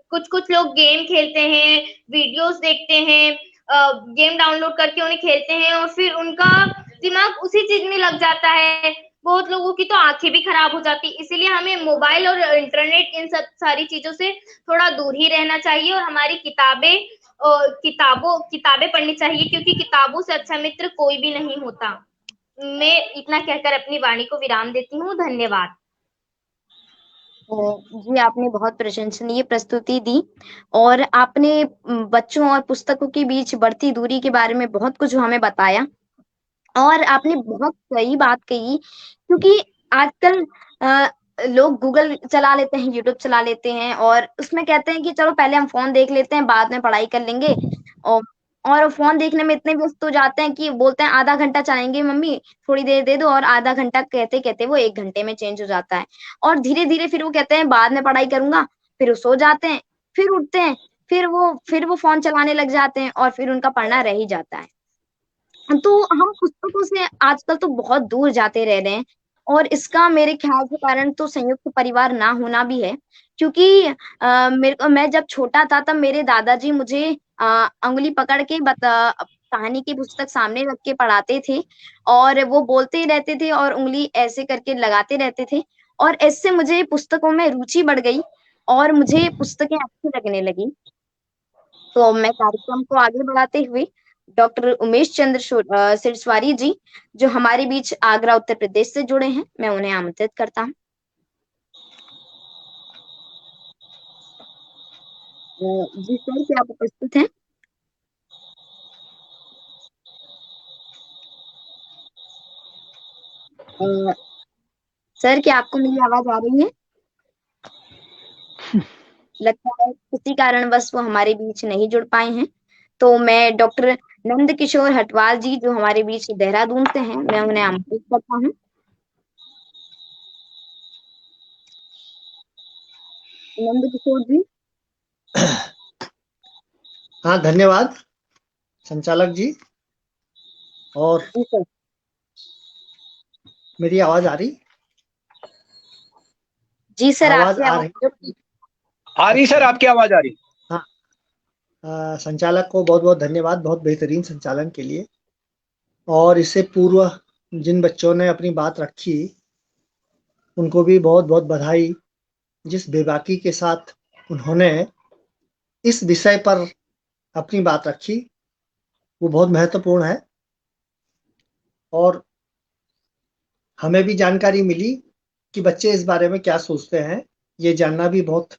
कुछ लोग गेम खेलते हैं, वीडियोस देखते हैं गेम डाउनलोड करके उन्हें खेलते हैं और फिर उनका दिमाग उसी चीज में लग जाता है। बहुत लोगों की तो आंखें भी खराब हो जाती, इसीलिए हमें मोबाइल और इंटरनेट इन सब सारी चीजों से थोड़ा दूर ही रहना चाहिए और हमारी किताबें पढ़नी चाहिए, क्योंकि किताबों से अच्छा मित्र कोई भी नहीं होता। मैं इतना कहकर अपनी वाणी को विराम देती हूँ। धन्यवाद। जी, आपने बहुत प्रशंसनीय प्रस्तुति दी और आपने बच्चों और पुस्तकों के बीच बढ़ती दूरी के बारे में बहुत कुछ हमें बताया और आपने बहुत सही बात कही, क्योंकि आजकल लोग गूगल चला लेते हैं, यूट्यूब चला लेते हैं और उसमें कहते हैं कि चलो पहले हम फोन देख लेते हैं, बाद में पढ़ाई कर लेंगे। और और फोन देखने में इतने व्यस्त हो जाते हैं कि बोलते हैं आधा घंटा चलाएंगे मम्मी, थोड़ी देर दे दो, और आधा घंटा कहते कहते वो 1 घंटे में चेंज हो जाता है। और धीरे धीरे फिर वो कहते हैं बाद में पढ़ाई करूंगा, फिर वो सो जाते हैं, फिर उठते हैं, फिर वो फोन चलाने लग जाते हैं और फिर उनका पढ़ना रह ही जाता है। तो हम पुस्तकों से आजकल तो बहुत दूर जाते रह रहे हैं और इसका मेरे ख्याल से कारण तो संयुक्त परिवार ना होना भी है, क्योंकि मैं जब छोटा था तब मेरे दादाजी मुझे अंगुली पकड़ के कहानी की पुस्तक सामने रख के पढ़ाते थे और वो बोलते ही रहते थे और उंगली ऐसे करके लगाते रहते थे और इससे मुझे पुस्तकों में रुचि बढ़ गई और मुझे पुस्तकें अच्छी लगने लगी। तो मैं कार्यक्रम को आगे बढ़ाते हुए डॉक्टर उमेश चंद्र सिरस्वारी जी, जो हमारे बीच आगरा उत्तर प्रदेश से जुड़े हैं, मैं उन्हें आमंत्रित करता हूँ। जी सर, क्या आप उपस्थित हैं? सर, क्या आपको मेरी आवाज आ रही है? लगता है किसी कारणवश वो हमारे बीच नहीं जुड़ पाए हैं। तो मैं डॉक्टर नंद किशोर हटवाल जी, जो हमारे बीच देहरादून से हैं, मैं उन्हें आमंत्रित करता हूँ। नंद किशोर जी। हाँ, धन्यवाद संचालक जी। और जी सर। मेरी आवाज आ रही? जी सर, आवाज आपकी आ आवाज रही? आ रही सर, आपकी आवाज आ रही। हाँ, संचालक को बहुत बहुत धन्यवाद, बहुत बेहतरीन संचालन के लिए। और इससे पूर्व जिन बच्चों ने अपनी बात रखी उनको भी बहुत बहुत बधाई। जिस बेबाकी के साथ उन्होंने इस विषय पर अपनी बात रखी वो बहुत महत्वपूर्ण है और हमें भी जानकारी मिली कि बच्चे इस बारे में क्या सोचते हैं। ये जानना भी बहुत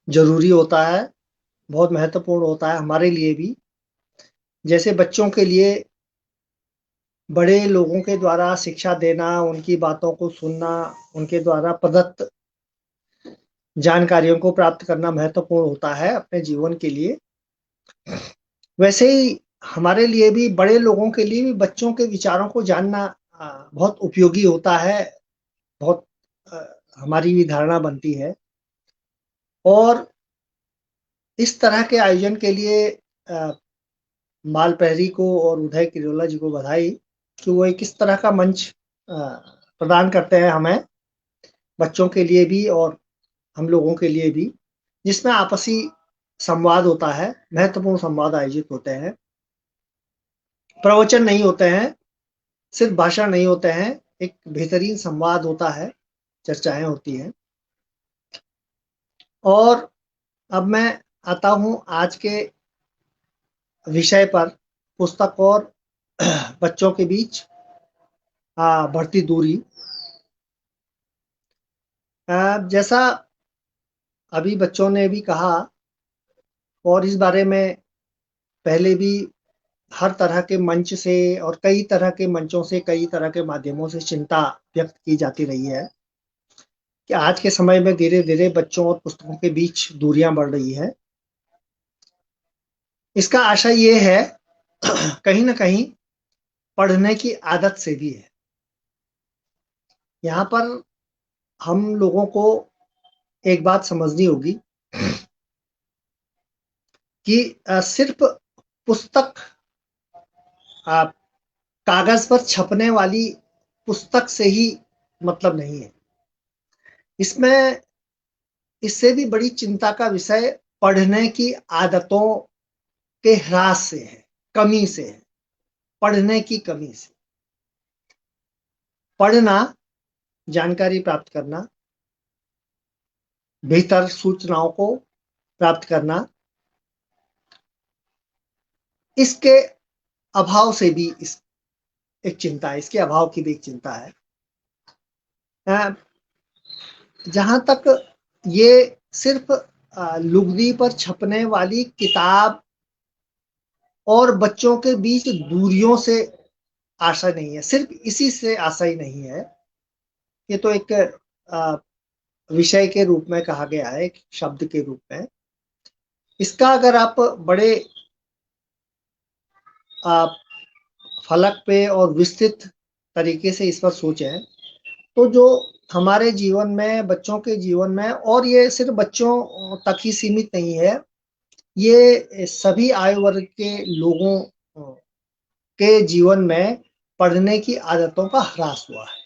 जरूरी होता है, बहुत महत्वपूर्ण होता है हमारे लिए भी। जैसे बच्चों के लिए बड़े लोगों के द्वारा शिक्षा देना, उनकी बातों को सुनना, उनके द्वारा प्रदत्त जानकारियों को प्राप्त करना महत्वपूर्ण होता है अपने जीवन के लिए। वैसे ही हमारे लिए भी, बड़े लोगों के लिए भी बच्चों के विचारों को जानना बहुत उपयोगी होता है, बहुत हमारी भी धारणा बनती है। और इस तरह के आयोजन के लिए बाल प्रहरी को और उदय किरोला जी को बधाई कि वो एक इस तरह का मंच प्रदान करते हैं हमें, बच्चों के लिए भी और हम लोगों के लिए भी, जिसमें आपसी संवाद होता है, महत्वपूर्ण संवाद आयोजित होते हैं। प्रवचन नहीं होते हैं, सिर्फ भाषण नहीं होते हैं, एक बेहतरीन संवाद होता है, चर्चाएं होती हैं। और अब मैं आता हूं आज के विषय पर, पुस्तक और बच्चों के बीच बढ़ती दूरी। जैसा अभी बच्चों ने भी कहा और इस बारे में पहले भी हर तरह के मंच से और कई तरह के मंचों से, कई तरह के माध्यमों से चिंता व्यक्त की जाती रही है कि आज के समय में धीरे धीरे बच्चों और पुस्तकों के बीच दूरियां बढ़ रही है। इसका आशय ये है कहीं ना कहीं पढ़ने की आदत से भी है। यहाँ पर हम लोगों को एक बात समझनी होगी कि सिर्फ पुस्तक, कागज पर छपने वाली पुस्तक से ही मतलब नहीं है। इसमें इससे भी बड़ी चिंता का विषय पढ़ने की आदतों के ह्रास से है, कमी से है, पढ़ने की कमी से। पढ़ना, जानकारी प्राप्त करना, बेहतर सूचनाओं को प्राप्त करना, इसके अभाव से भी एक चिंता है, इसके अभाव की भी एक चिंता है। जहां तक ये सिर्फ लुगदी पर छपने वाली किताब और बच्चों के बीच दूरियों से आशा नहीं है, सिर्फ इसी से आशा ही नहीं है। ये तो एक विषय के रूप में कहा गया है, एक शब्द के रूप में। इसका अगर आप बड़े फलक पे और विस्तृत तरीके से इस पर सोचें तो जो हमारे जीवन में, बच्चों के जीवन में, और ये सिर्फ बच्चों तक ही सीमित नहीं है, ये सभी आयु वर्ग के लोगों के जीवन में पढ़ने की आदतों का ह्रास हुआ है।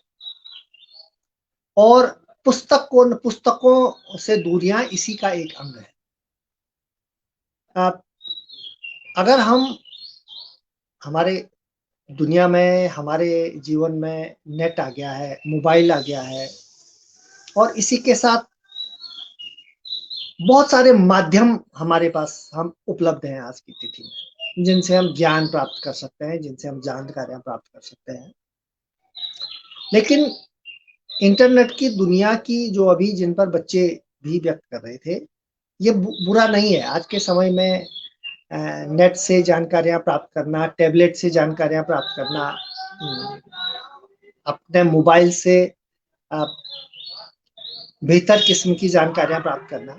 और पुस्तकों से दूरियां इसी का एक अंग है। अगर हम हमारे दुनिया में, हमारे जीवन में नेट आ गया है, मोबाइल आ गया है, और इसी के साथ बहुत सारे माध्यम हमारे पास हम उपलब्ध हैं आज की तिथि में, जिनसे हम ज्ञान प्राप्त कर सकते हैं, जिनसे हम जानकारियां प्राप्त कर सकते हैं। लेकिन इंटरनेट की दुनिया की जो अभी जिन पर बच्चे भी व्यक्त कर रहे थे, ये बुरा नहीं है। आज के समय में नेट से जानकारियां प्राप्त करना, टैबलेट से जानकारियां प्राप्त करना, अपने मोबाइल से बेहतर किस्म की जानकारियां प्राप्त करना,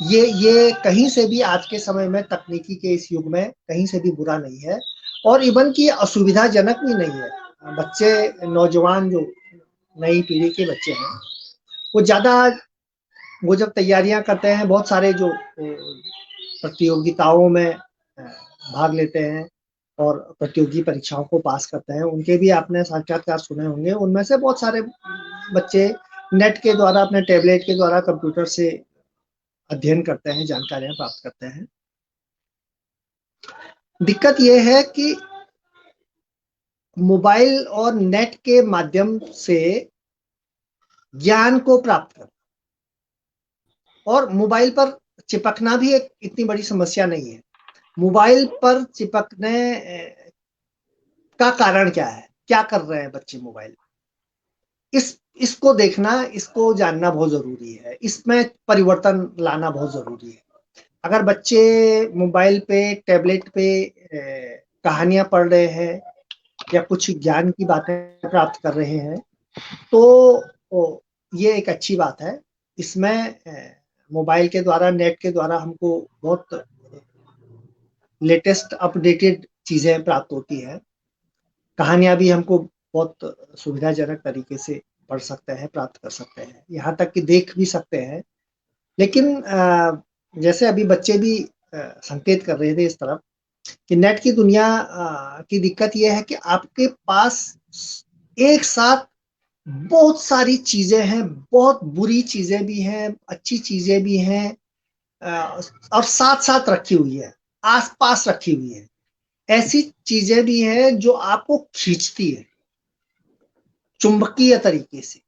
ये कहीं से भी आज के समय में, तकनीकी के इस युग में कहीं से भी बुरा नहीं है, और इवन की असुविधाजनक भी नहीं है। बच्चे, नौजवान जो नई पीढ़ी के बच्चे हैं, वो जब तैयारियां करते हैं, बहुत सारे जो प्रतियोगिताओं में भाग लेते हैं और प्रतियोगी परीक्षाओं को पास करते हैं, उनके भी आपने साक्षात्कार सुने होंगे। उनमें से बहुत सारे बच्चे नेट के द्वारा, अपने टैबलेट के द्वारा, कंप्यूटर से अध्ययन करते हैं, जानकारियां प्राप्त करते हैं। दिक्कत यह है कि मोबाइल और नेट के माध्यम से ज्ञान को प्राप्त करना और मोबाइल पर चिपकना भी एक इतनी बड़ी समस्या नहीं है। मोबाइल पर चिपकने का कारण क्या है, क्या कर रहे हैं बच्चे मोबाइल? इसको देखना, इसको जानना बहुत जरूरी है। इसमें परिवर्तन लाना बहुत जरूरी है। अगर बच्चे मोबाइल पे, टैबलेट पे कहानियां पढ़ रहे हैं या कुछ ज्ञान की बातें प्राप्त कर रहे हैं, तो ये एक अच्छी बात है। इसमें मोबाइल के द्वारा, नेट के द्वारा हमको बहुत लेटेस्ट, अपडेटेड चीजें प्राप्त होती है। कहानियां भी हमको बहुत सुविधाजनक तरीके से पढ़ सकते हैं, प्राप्त कर सकते हैं, यहाँ तक कि देख भी सकते हैं। लेकिन जैसे अभी बच्चे भी संकेत कर रहे थे इस तरफ कि नेट की दुनिया की दिक्कत यह है कि आपके पास एक साथ बहुत सारी चीजें हैं, बहुत बुरी चीजें भी हैं, अच्छी चीजें भी हैं, और साथ साथ रखी हुई है, आसपास रखी हुई है। ऐसी चीजें भी हैं जो आपको खींचती है चुंबकीय तरीके से,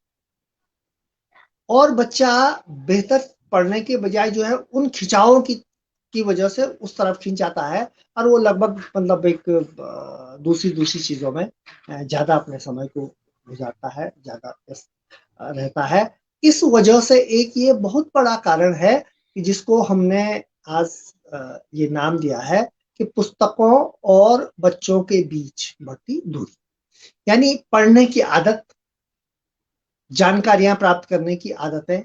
और बच्चा बेहतर पढ़ने के बजाय जो है उन खिंचावों की वजह से उस तरफ खींच जाता है, और वो लगभग मतलब एक दूसरी चीजों में ज्यादा अपने समय को गुजारता है, ज्यादा रहता है। इस वजह से एक ये बहुत बड़ा कारण है कि जिसको हमने आज ये नाम दिया है कि पुस्तकों और बच्चों के बीच बढ़ती दूरी, यानी पढ़ने की आदत, जानकारियां प्राप्त करने की आदतें,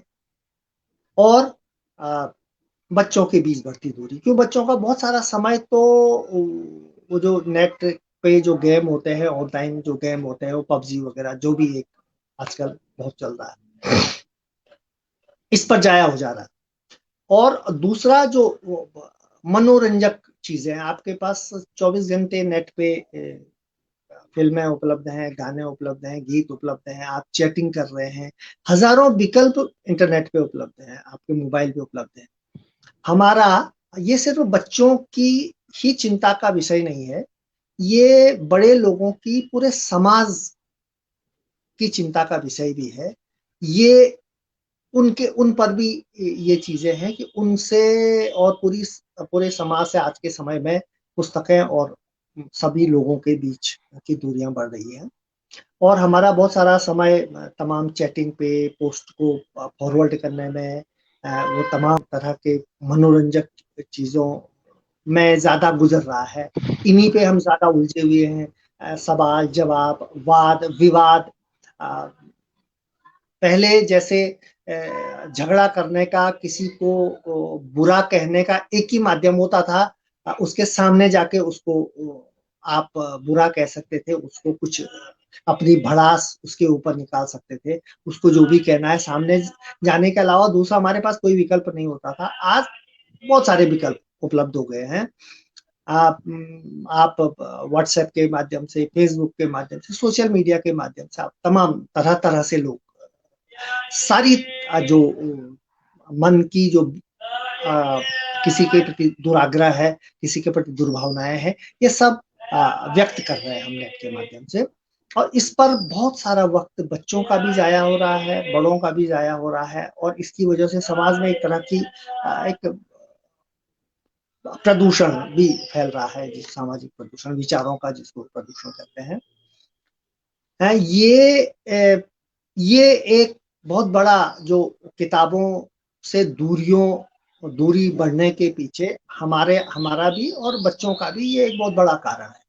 और बच्चों के बीच बढ़ती दूरी। क्यों? बच्चों का बहुत सारा समय तो वो जो नेट पे जो गेम होते हैं, ऑनलाइन जो गेम होते हैं, वो पबजी वगैरह जो भी एक आजकल बहुत चल रहा है, इस पर जाया हो जा रहा है। और दूसरा जो मनोरंजक चीजें, आपके पास 24 घंटे नेट पे फिल्में उपलब्ध हैं, गाने उपलब्ध हैं, गीत उपलब्ध हैं, आप चैटिंग कर रहे हैं, हजारों विकल्प इंटरनेट पे उपलब्ध हैं, आपके मोबाइल पे उपलब्ध हैं। हमारा ये सिर्फ बच्चों की ही चिंता का विषय नहीं है, ये बड़े लोगों की, पूरे समाज की चिंता का विषय भी है। ये उन पर भी ये चीजें हैं कि उनसे और पूरे समाज से आज के समय में पुस्तकें और सभी लोगों के बीच की दूरियां बढ़ रही हैं, और हमारा बहुत सारा समय तमाम चैटिंग पे, पोस्ट को फॉरवर्ड करने में, वो तमाम तरह के मनोरंजक चीजों में ज्यादा गुजर रहा है। इन्हीं पे हम ज्यादा उलझे हुए हैं। सवाल जवाब, वाद विवाद, पहले जैसे झगड़ा करने का, किसी को बुरा कहने का एक ही माध्यम होता था, उसके सामने जाके उसको आप बुरा कह सकते थे, उसको कुछ अपनी भड़ास उसके ऊपर निकाल सकते थे, उसको जो भी कहना है सामने जाने के अलावा दूसरा हमारे पास कोई विकल्प नहीं होता था। आज बहुत सारे विकल्प उपलब्ध हो गए हैं। आप व्हाट्सएप के माध्यम से, फेसबुक के माध्यम से, सोशल मीडिया के माध्यम से आप तमाम तरह तरह से लोग सारी जो मन की जो किसी के प्रति दुराग्रह है, किसी के प्रति दुर्भावनाएं हैं, ये सब व्यक्त कर रहे हैं हम नेट के माध्यम से। और इस पर बहुत सारा वक्त बच्चों का भी जाया हो रहा है, बड़ों का भी जाया हो रहा है, और इसकी वजह से समाज में एक तरह की एक प्रदूषण भी फैल रहा है, जिस सामाजिक प्रदूषण, विचारों का जिसको प्रदूषण कहते हैं। ये एक बहुत बड़ा जो किताबों से दूरी बढ़ने के पीछे हमारा भी और बच्चों का भी ये एक बहुत बड़ा कारण है।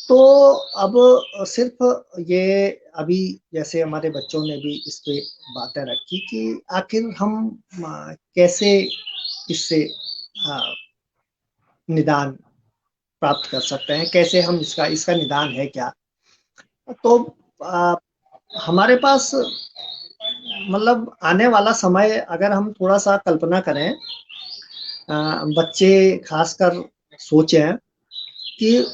तो अब सिर्फ ये अभी जैसे हमारे बच्चों ने भी इस पे बातें रखी कि आखिर हम कैसे इससे निदान प्राप्त कर सकते हैं, कैसे हम इसका निदान है क्या। तो हमारे पास मतलब आने वाला समय अगर हम थोड़ा सा कल्पना करें, बच्चे खासकर सोचें कि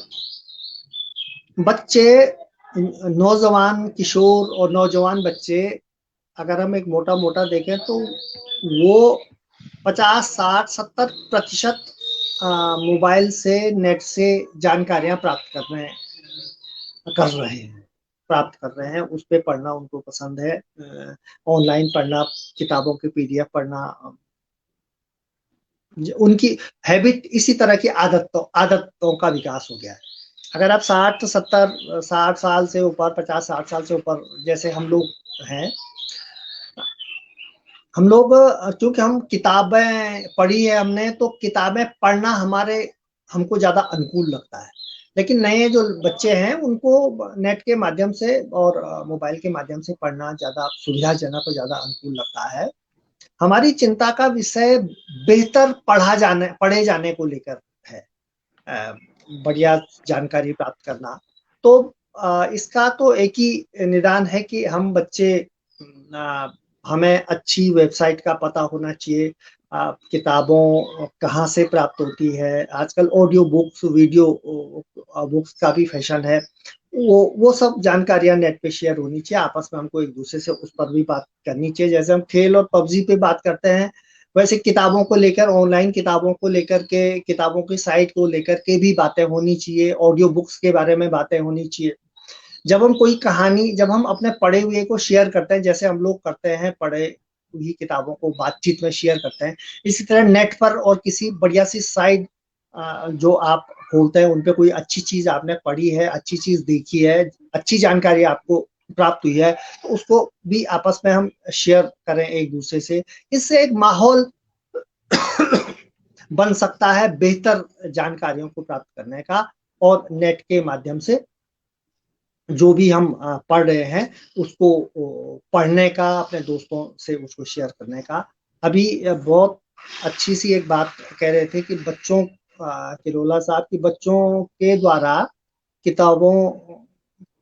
बच्चे, नौजवान, किशोर और नौजवान बच्चे, अगर हम एक मोटा देखें तो वो 50-60-70% मोबाइल से, नेट से जानकारियां प्राप्त कर रहे हैं। उस पे पढ़ना उनको पसंद है, ऑनलाइन पढ़ना, किताबों के पीडीएफ पढ़ना, उनकी हैबिट, इसी तरह की आदतों का विकास हो गया है। अगर आप 60 साल से ऊपर, 50-60 साल से ऊपर जैसे हम लोग हैं, हम लोग क्योंकि हम किताबें पढ़ी है हमने, तो किताबें पढ़ना हमको ज्यादा अनुकूल लगता है। लेकिन नए जो बच्चे हैं उनको नेट के माध्यम से और मोबाइल के माध्यम से पढ़ना ज्यादा सुविधाजनक और ज्यादा अनुकूल लगता है। हमारी चिंता का विषय बेहतर पढ़े जाने को लेकर है, बढ़िया जानकारी प्राप्त करना। तो इसका तो एक ही निदान है कि हम बच्चे, हमें अच्छी वेबसाइट का पता होना चाहिए, किताबों कहाँ से प्राप्त होती है। आजकल ऑडियो बुक्स, वीडियो बुक्स का भी फैशन है, वो सब जानकारियां नेट पे शेयर होनी चाहिए। आपस में हमको एक दूसरे से उस पर भी बात करनी चाहिए। जैसे हम खेल और पबजी पे बात करते हैं, वैसे किताबों को लेकर, ऑनलाइन किताबों को लेकर के, किताबों की साइट को लेकर के भी बातें होनी चाहिए, ऑडियो बुक्स के बारे में बातें होनी चाहिए। जब हम कोई कहानी, जब हम अपने पढ़े हुए को शेयर करते हैं, जैसे हम लोग करते हैं, पढ़े हुई किताबों को बातचीत में शेयर करते हैं, इसी तरह नेट पर और किसी बढ़िया सी साइट जो आप खोलते हैं, उनपे कोई अच्छी चीज आपने पढ़ी है, अच्छी चीज देखी है, अच्छी जानकारी आपको प्राप्त हुई है, तो उसको भी आपस में हम शेयर करें एक दूसरे से। इससे एक माहौल बन सकता है बेहतर जानकारियों को प्राप्त करने का, और नेट के माध्यम से जो भी हम पढ़ रहे हैं उसको पढ़ने का, अपने दोस्तों से उसको शेयर करने का। अभी बहुत अच्छी सी एक बात कह रहे थे कि बच्चों, किरोला साहब, की बच्चों के द्वारा किताबों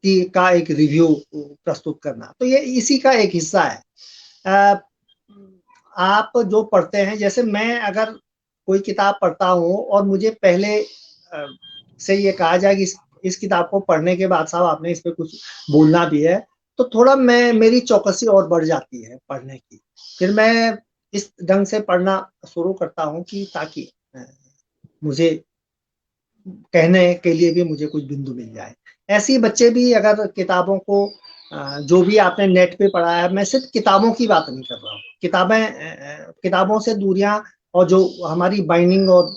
का एक रिव्यू प्रस्तुत करना, तो ये इसी का एक हिस्सा है। आप जो पढ़ते हैं, जैसे मैं अगर कोई किताब पढ़ता हूँ और मुझे पहले से ये कहा जाए कि इस किताब को पढ़ने के बाद साहब आपने इस पे कुछ बोलना भी है, तो थोड़ा मेरी चौकसी और बढ़ जाती है पढ़ने की। फिर मैं इस ढंग से पढ़ना शुरू करता हूँ कि ताकि मुझे कहने के लिए भी मुझे कुछ बिंदु मिल जाए। ऐसे ही बच्चे भी अगर किताबों को जो भी आपने नेट पे पढ़ा है, मैं सिर्फ किताबों की बात नहीं कर रहा हूँ, किताबों से दूरियां, और जो हमारी बाइंडिंग और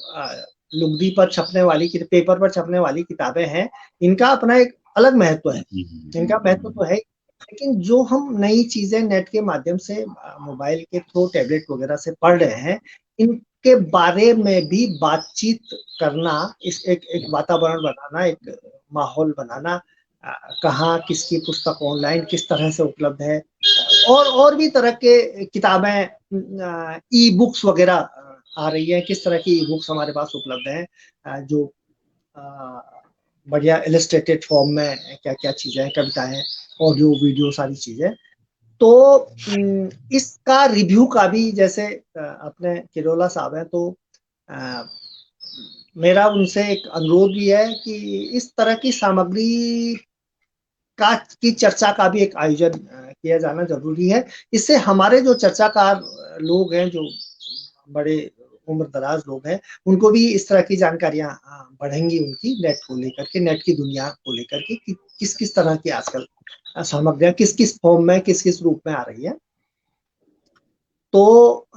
लुगदी पर छपने वाली, पेपर पर छपने वाली किताबें हैं, इनका अपना एक अलग महत्व है, इनका महत्व तो है, लेकिन जो हम नई चीजें नेट के माध्यम से, मोबाइल के थ्रू, टैबलेट वगैरह से पढ़ रहे हैं, इनके बारे में भी बातचीत करना, इस एक वातावरण बनाना, एक माहौल बनाना, कहाँ किसकी पुस्तक ऑनलाइन किस तरह से उपलब्ध है, और भी तरह के किताबें, ई बुक्स वगैरह आ रही है, किस तरह की ई बुक्स हमारे पास उपलब्ध हैं, जो बढ़िया इलस्ट्रेटेड फॉर्म में क्या क्या चीजें, कविताएं, ऑडियो वीडियो, सारी चीजें। तो इसका रिव्यू का भी, जैसे अपने किरोला साहब हैं, तो मेरा उनसे एक अनुरोध भी है कि इस तरह की सामग्री की चर्चा का भी एक आयोजन किया जाना जरूरी है। इससे हमारे जो चर्चाकार लोग हैं, जो बड़े उम्र दराज लोग हैं, उनको भी इस तरह की जानकारियां बढ़ेंगी, उनकी नेट को लेकर के, नेट की दुनिया को लेकर के, कि किस किस तरह की आजकल सामग्रियां किस किस फॉर्म में, किस किस रूप में आ रही है। तो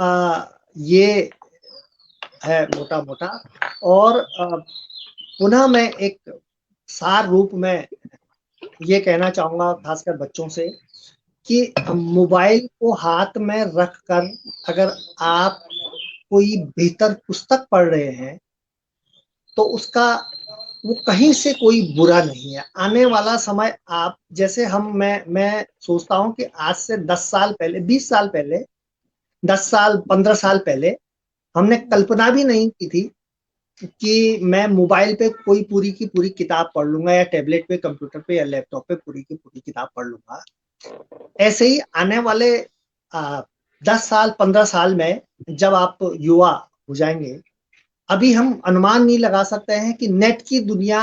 ये है मोटा मोटा। और पुनः मैं एक सार रूप में ये कहना चाहूंगा, खासकर बच्चों से, कि मोबाइल को हाथ में रखकर अगर आप कोई बेहतर पुस्तक पढ़ रहे हैं, तो उसका वो कहीं से कोई बुरा नहीं है। आने वाला समय, आप जैसे मैं सोचता हूं कि आज से 10 साल पहले, 20 साल पहले, 10 साल 15 साल पहले हमने कल्पना भी नहीं की थी कि मैं मोबाइल पे कोई पूरी की पूरी किताब पढ़ लूंगा, या टैबलेट पे, कंप्यूटर पे, या लैपटॉप पे पूरी की पूरी किताब पढ़ लूंगा। ऐसे ही आने वाले 10 साल 15 साल में जब आप युवा हो जाएंगे, अभी हम अनुमान नहीं लगा सकते हैं कि नेट की दुनिया,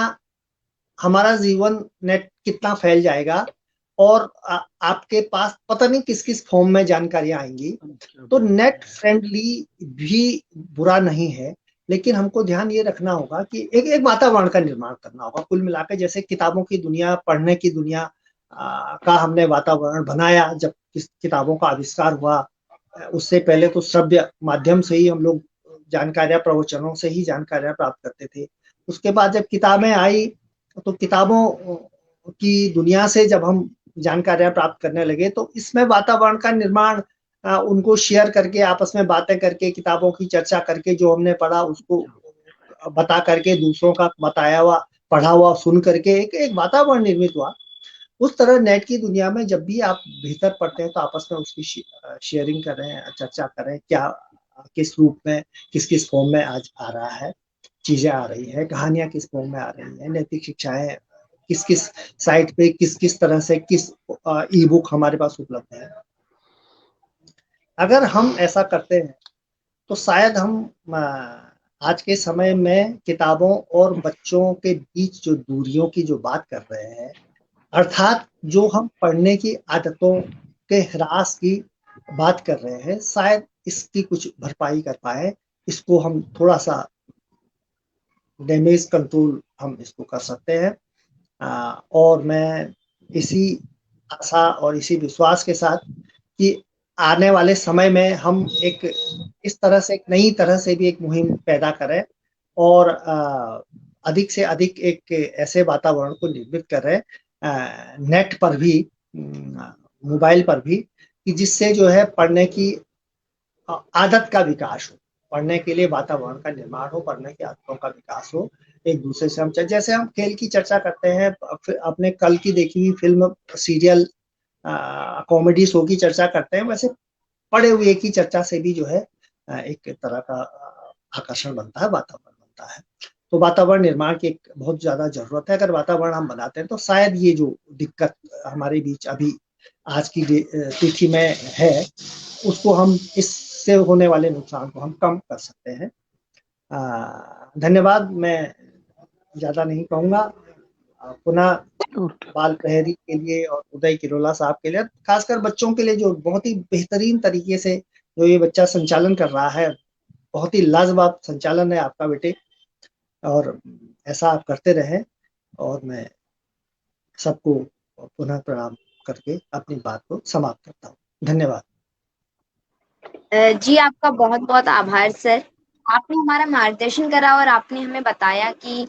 हमारा जीवन नेट कितना फैल जाएगा, और आपके पास पता नहीं किस किस फॉर्म में जानकारियां आएंगी। तो नेट फ्रेंडली भी बुरा नहीं है, लेकिन हमको ध्यान ये रखना होगा कि एक वातावरण का निर्माण करना होगा। कुल मिलाकर, जैसे किताबों की दुनिया, पढ़ने की दुनिया का हमने वातावरण बनाया, जब किताबों का आविष्कार हुआ, उससे पहले तो श्रव्य माध्यम से ही हम लोग जानकारियां, प्रवचनों से ही जानकारियां प्राप्त करते थे। उसके बाद जब किताबें आई, तो किताबों की दुनिया से जब हम जानकारियां प्राप्त करने लगे, तो इसमें वातावरण का निर्माण, उनको शेयर करके, आपस में बातें करके, किताबों की चर्चा करके, जो हमने पढ़ा उसको बता करके, दूसरों का बताया हुआ, पढ़ा हुआ सुन करके एक वातावरण निर्मित हुआ। उस तरह नेट की दुनिया में जब भी आप बेहतर पढ़ते हैं, तो आपस में उसकी शेयरिंग करें, चर्चा करें, क्या किस रूप में, किस किस फॉर्म में आज आ रहा है, चीजें आ रही है, कहानियां किस फॉर्म में आ रही है, नैतिक शिक्षाएं किस किस साइट पे, किस किस तरह से, किस ई बुक हमारे पास उपलब्ध है। अगर हम ऐसा करते हैं, तो शायद हम आज के समय में किताबों और बच्चों के बीच जो दूरियों की जो बात कर रहे हैं, अर्थात जो हम पढ़ने की आदतों के ह्रास की बात कर रहे हैं, शायद इसकी कुछ भरपाई कर पाए। इसको हम थोड़ा सा डैमेज कंट्रोल हम इसको कर सकते हैं। और मैं इसी आशा और इसी विश्वास के साथ कि आने वाले समय में हम एक इस तरह से, एक नई तरह से भी एक मुहिम पैदा करें, और अधिक से अधिक एक ऐसे वातावरण को निर्मित करें, नेट पर भी, मोबाइल पर भी, कि जिससे जो है पढ़ने की आदत का विकास हो, पढ़ने के लिए वातावरण का निर्माण हो, पढ़ने की आदतों का विकास हो। एक दूसरे से हम, जैसे हम खेल की चर्चा करते हैं, अपने कल की देखी हुई फिल्म, सीरियल, कॉमेडी शो की चर्चा करते हैं, वैसे पढ़े हुए की चर्चा से भी जो है एक तरह का आकर्षण बनता है, वातावरण बनता है। तो वातावरण निर्माण की एक बहुत ज्यादा जरूरत है। अगर वातावरण हम बनाते हैं, तो शायद ये जो दिक्कत हमारे बीच अभी आज की तिथि में है, उसको हम, इससे होने वाले नुकसान को हम कम कर सकते हैं। धन्यवाद। मैं ज्यादा नहीं कहूंगा। पुनः बाल प्रहरी के लिए और उदय किरोला साहब के लिए, खासकर बच्चों के लिए, जो बहुत ही बेहतरीन तरीके से जो ये बच्चा संचालन कर रहा है, बहुत ही लाजवाब संचालन है आपका बेटे। और ऐसा आप करते रहें। और मैं सबको पुनः प्रणाम करके अपनी बात को समाप्त करता हूँ। धन्यवाद। जी आपका बहुत बहुत आभार सर। आपने हमारा मार्गदर्शन करा और आपने हमें बताया कि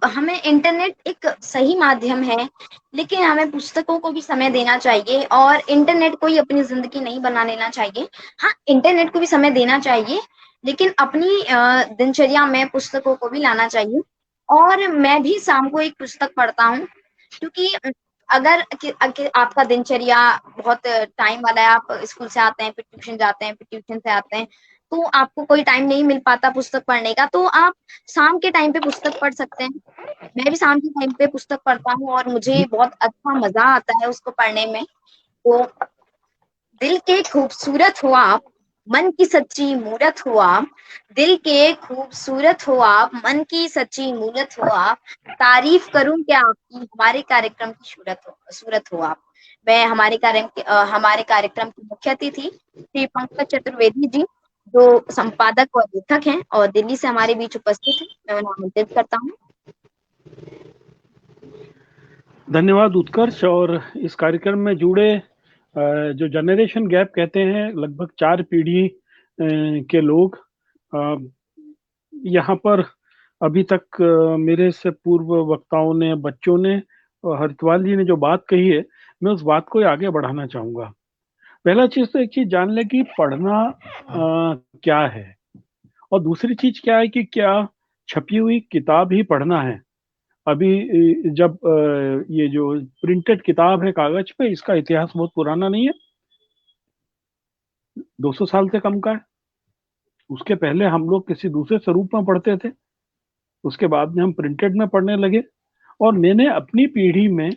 हमें इंटरनेट एक सही माध्यम है, लेकिन हमें पुस्तकों को भी समय देना चाहिए और इंटरनेट को ही अपनी जिंदगी नहीं बना लेना चाहिए। हाँ, इंटरनेट को भी समय देना चाहिए, लेकिन अपनी दिनचर्या में पुस्तकों को भी लाना चाहिए। और मैं भी शाम को एक पुस्तक पढ़ता हूँ, क्योंकि अगर आपका दिनचर्या बहुत टाइम वाला है, आप स्कूल से आते हैं, फिर ट्यूशन जाते हैं, फिर ट्यूशन से आते हैं, तो आपको कोई टाइम नहीं मिल पाता पुस्तक पढ़ने का, तो आप शाम के टाइम पे पुस्तक पढ़ सकते हैं। मैं भी शाम के टाइम पे पुस्तक पढ़ता हूँ और मुझे बहुत अच्छा मजा आता है उसको पढ़ने में। तो दिल के खूबसूरत हो आप, मन की सच्ची मूरत हो आप, दिल के खूबसूरत हो आप, मन की सच्ची मूरत हो आप, तारीफ करूं क्या आपकी, हमारे कार्यक्रम की सूरत हो आप। मैं हमारे कार्यक्रम की मुख्य अतिथि श्री पंकज चतुर्वेदी जी, जो संपादक और लेखक हैं और दिल्ली से हमारे बीच उपस्थित हैं, मैं उन्हें आमंत्रित करता हूँ। धन्यवाद उत्कर्ष। और इस कार्यक्रम में जुड़े जो जनरेशन गैप कहते हैं, लगभग 4 पीढ़ी के लोग यहाँ पर अभी तक मेरे से पूर्व वक्ताओं ने, बच्चों ने, हरिद्वार जी ने जो बात कही है, मैं उस बात को आगे बढ़ाना चाहूंगा। पहला चीज तो एक चीज जान ले कि पढ़ना क्या है, और दूसरी चीज क्या है कि क्या छपी हुई किताब ही पढ़ना है। अभी जब ये जो प्रिंटेड किताब है कागज पे, इसका इतिहास बहुत पुराना नहीं है, 200 साल से कम का है। उसके पहले हम लोग किसी दूसरे स्वरूप में पढ़ते थे, उसके बाद में हम प्रिंटेड में पढ़ने लगे। और मैंने अपनी पीढ़ी में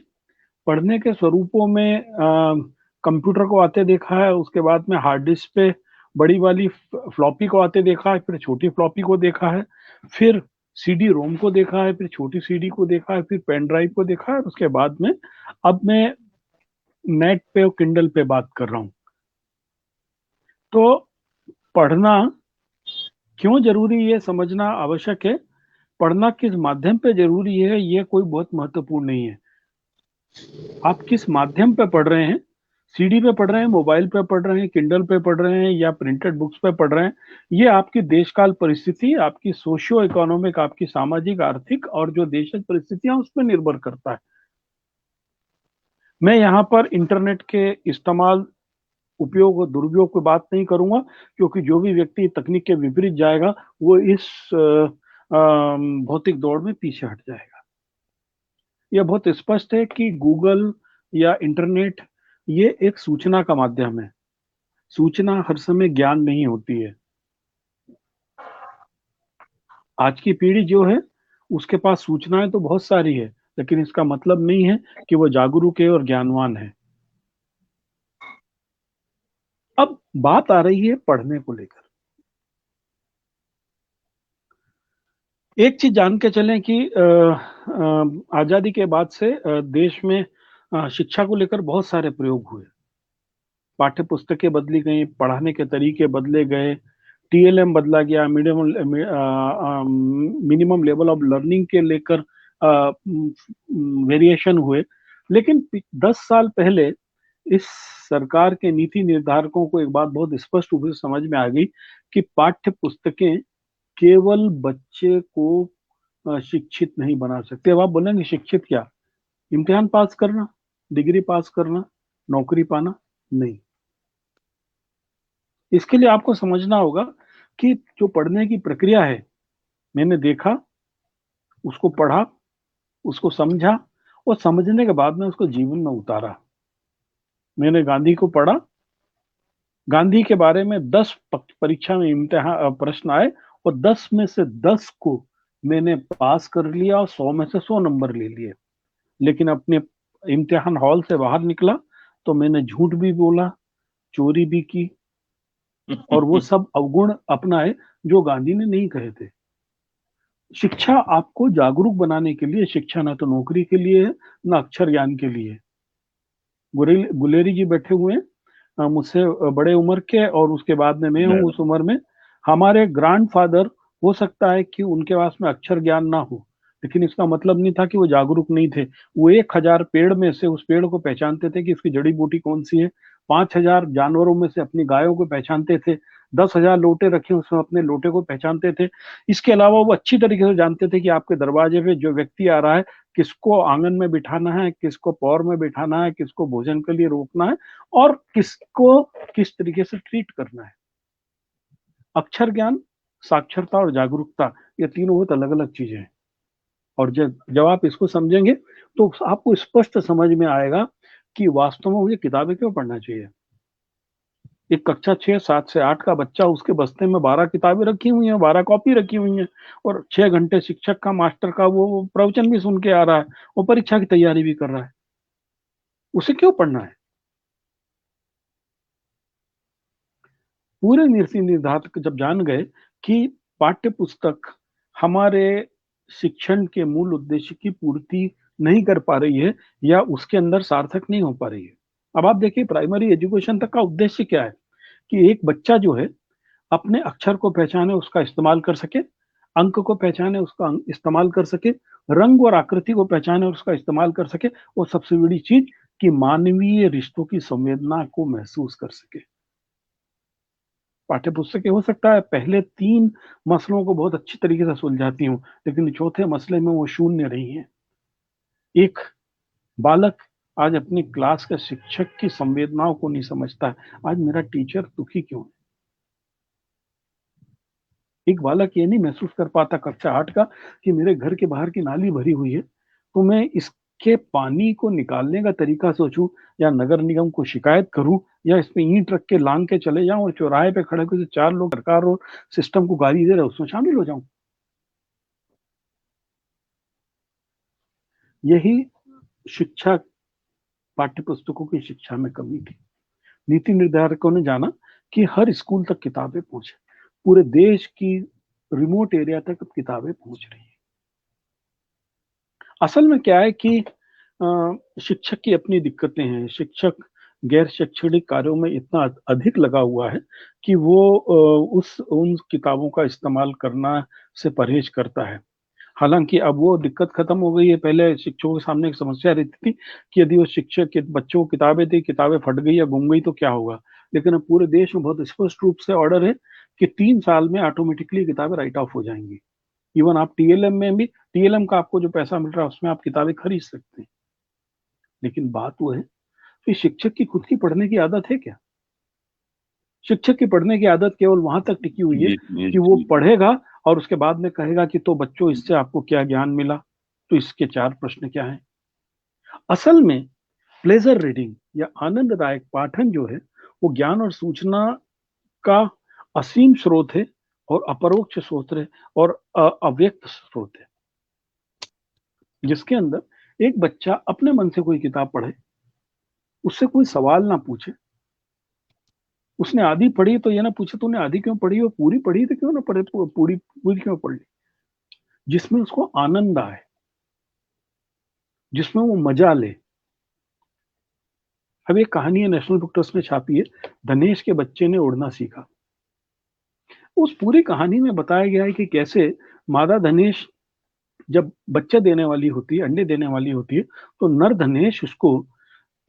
पढ़ने के स्वरूपों में कंप्यूटर को आते देखा है, उसके बाद में हार्ड डिस्क पे बड़ी वाली फ्लॉपी को आते देखा है, फिर छोटी फ्लॉपी को देखा है, फिर सीडी रोम को देखा है, फिर छोटी सीडी को देखा है, फिर पेन ड्राइव को देखा है, और उसके बाद में अब मैं नेट पे और किंडल पे बात कर रहा हूं। तो पढ़ना क्यों जरूरी है, समझना आवश्यक है। पढ़ना किस माध्यम पे जरूरी है, ये कोई बहुत महत्वपूर्ण नहीं है। आप किस माध्यम पे पढ़ रहे हैं, सीडी पे पढ़ रहे हैं, मोबाइल पे पढ़ रहे हैं, किंडल पे पढ़ रहे हैं, या प्रिंटेड बुक्स पे पढ़ रहे हैं, ये आपकी देशकाल परिस्थिति, आपकी सोशियो इकोनॉमिक, आपकी सामाजिक, आर्थिक और जो देशज परिस्थितियां, उस पर निर्भर करता है। मैं यहाँ पर इंटरनेट के इस्तेमाल, उपयोग और दुरुपयोग की बात नहीं करूंगा, क्योंकि जो भी व्यक्ति तकनीक के विपरीत जाएगा वो इस भौतिक दौड़ में पीछे हट जाएगा। यह बहुत स्पष्ट है कि गूगल या इंटरनेट ये एक सूचना का माध्यम है। सूचना हर समय ज्ञान नहीं होती है। आज की पीढ़ी जो है उसके पास सूचनाएं तो बहुत सारी है, लेकिन इसका मतलब नहीं है कि वो जागरूक है और ज्ञानवान है। अब बात आ रही है पढ़ने को लेकर। एक चीज जान के चलें कि आजादी के बाद से देश में शिक्षा को लेकर बहुत सारे प्रयोग हुए। पाठ्य पुस्तकें बदली गई, पढ़ाने के तरीके बदले गए, टीएलएम बदला गया, मिनिमम लेवल ऑफ लर्निंग के लेकर वेरिएशन हुए। लेकिन 10 साल पहले इस सरकार के नीति निर्धारकों को एक बात बहुत स्पष्ट रूप से समझ में आ गई कि पाठ्य पुस्तकें केवल बच्चे को शिक्षित नहीं बना सकते। अब आप बोलेंगे शिक्षित क्या, इम्तिहान पास करना, डिग्री पास करना, नौकरी पाना? नहीं। इसके लिए आपको समझना होगा कि जो पढ़ने की प्रक्रिया है, मैंने देखा, उसको पढ़ा, उसको समझा, और समझने के बाद में उसको जीवन में उतारा। मैंने गांधी को पढ़ा, गांधी के बारे में 10 परीक्षा में इम्तिहान प्रश्न आए, और 10 में से 10 को मैंने पास कर लिया और 100 में से 100 नंबर ले लिए। लेकिन अपने इम्तिहान हॉल से बाहर निकला तो मैंने झूठ भी बोला, चोरी भी की, और वो सब अवगुण अपनाए जो गांधी ने नहीं कहे थे। शिक्षा आपको जागरूक बनाने के लिए, शिक्षा ना तो नौकरी के लिए है, ना अक्षर ज्ञान के लिए। गुलेरी जी बैठे हुए हैं, मुझसे बड़े उम्र के, और उसके बाद में मैं हूँ उस उम्र में। हमारे ग्रैंडफादर हो सकता है कि उनके पास में अक्षर ज्ञान ना हो, लेकिन इसका मतलब नहीं था कि वो जागरूक नहीं थे। वो 1000 पेड़ में से उस पेड़ को पहचानते थे कि इसकी जड़ी बूटी कौन सी है। 5000 जानवरों में से अपनी गायों को पहचानते थे। 10,000 लोटे रखे उसमें अपने लोटे को पहचानते थे। इसके अलावा वो अच्छी तरीके से जानते थे कि आपके दरवाजे पे जो व्यक्ति आ रहा है, किसको आंगन में बिठाना है, किसको पौर में बिठाना है, किसको भोजन के लिए रोकना है और किसको किस तरीके से ट्रीट करना है। अक्षर ज्ञान, साक्षरता और जागरूकता, ये तीनों बहुत अलग अलग चीजें हैं। और जब आप इसको समझेंगे तो आपको स्पष्ट समझ में आएगा कि वास्तव में मुझे किताबें क्यों पढ़ना चाहिए। एक कक्षा 6, 7 से 8 का बच्चा, उसके बस्ते में 12 किताबें रखी हुई हैं, 12 कॉपी रखी हुई हैं और 6 घंटे शिक्षक का, मास्टर का वो प्रवचन भी सुन के आ रहा है, वो परीक्षा की तैयारी भी कर रहा है। उसे क्यों पढ़ना है? पूरे नीति निर्धारक जब जान गए कि पाठ्य पुस्तक हमारे शिक्षण के मूल उद्देश्य की पूर्ति नहीं कर पा रही है या उसके अंदर सार्थक नहीं हो पा रही है। अब आप देखिए प्राइमरी एजुकेशन तक का उद्देश्य क्या है कि एक बच्चा जो है अपने अक्षर को पहचाने, उसका इस्तेमाल कर सके, अंक को पहचाने, उसका इस्तेमाल कर सके, रंग और आकृति को पहचाने और उसका इस्तेमाल कर सके, और सबसे बड़ी चीज कि मानवीय रिश्तों की संवेदना को महसूस कर सके। पाठ्य पुस्तकें हो सकता है पहले 3 मसलों को बहुत अच्छी तरीके से सुलझाती हूँ, लेकिन चौथे मसले में वो शून्य रही है। एक बालक आज अपनी क्लास के शिक्षक की संवेदनाओं को नहीं समझता है, आज मेरा टीचर दुखी क्यों है। एक बालक ये नहीं महसूस कर पाता कक्षा 8 का कि मेरे घर के बाहर की नाली भरी हुई है, तो मैं इसके पानी को निकालने का तरीका सोचूं या नगर निगम को शिकायत करूं या इस पे ईंट रख के लांग के चले जाऊं और चौराहे पे खड़े होकर 4 लोग सरकार और सिस्टम को गाली दे रहे उसमें शामिल हो जाऊं। यही शिक्षा, पाठ्य पुस्तकों की शिक्षा में कमी थी। नीति निर्धारकों ने जाना कि हर स्कूल तक किताबें पहुंचे, पूरे देश की रिमोट एरिया तक अब किताबें पहुंच रही हैं। असल में क्या है कि शिक्षक की अपनी दिक्कतें हैं। शिक्षक गैर शैक्षणिक कार्यों में इतना अधिक लगा हुआ है कि वो उन किताबों का इस्तेमाल करना से परहेज करता है। हालांकि अब वो दिक्कत खत्म हो गई है। पहले शिक्षकों के सामने एक समस्या रहती थी कि यदि वो शिक्षक के बच्चों को किताबें दी, किताबें फट गई या गुम गई तो क्या होगा। लेकिन अब पूरे देश में बहुत स्पष्ट रूप से ऑर्डर है कि 3 साल में ऑटोमेटिकली किताबें राइट ऑफ हो जाएंगी। इवन आप टीएलएम में भी, टीएलएम का आपको जो पैसा मिल रहा है उसमें आप किताबें खरीद सकते हैं। लेकिन बात वो है कि शिक्षक की खुद की पढ़ने की आदत है क्या? शिक्षक की पढ़ने की आदत केवल वहां तक टिकी हुई है कि वो पढ़ेगा और उसके बाद में कहेगा कि तो बच्चों इससे आपको क्या ज्ञान मिला, तो इसके 4 प्रश्न क्या हैं। असल में प्लेजर रीडिंग या आनंददायक पाठन जो है वो ज्ञान और सूचना का असीम स्रोत है और अपरोक्ष स्रोत है और अव्यक्त स्रोत है, जिसके अंदर एक बच्चा अपने मन से कोई किताब पढ़े, उससे कोई सवाल ना पूछे। उसने आधी पढ़ी तो ये ना पूछे तूने आधी क्यों पढ़ी, और पूरी पढ़ी तो क्यों ना पढ़े, पूरी पूरी क्यों पढ़ ली। जिसमें उसको आनंद आए, जिसमें वो मजा ले। अब एक कहानी है, नेशनल बुक ट्रस्ट ने छापी है, धनेश के बच्चे ने उड़ना सीखा। उस पूरी कहानी में बताया गया है कि कैसे मादा धनेश जब बच्चा देने वाली होती है, अंडे देने वाली होती है, तो नर धनेश उसको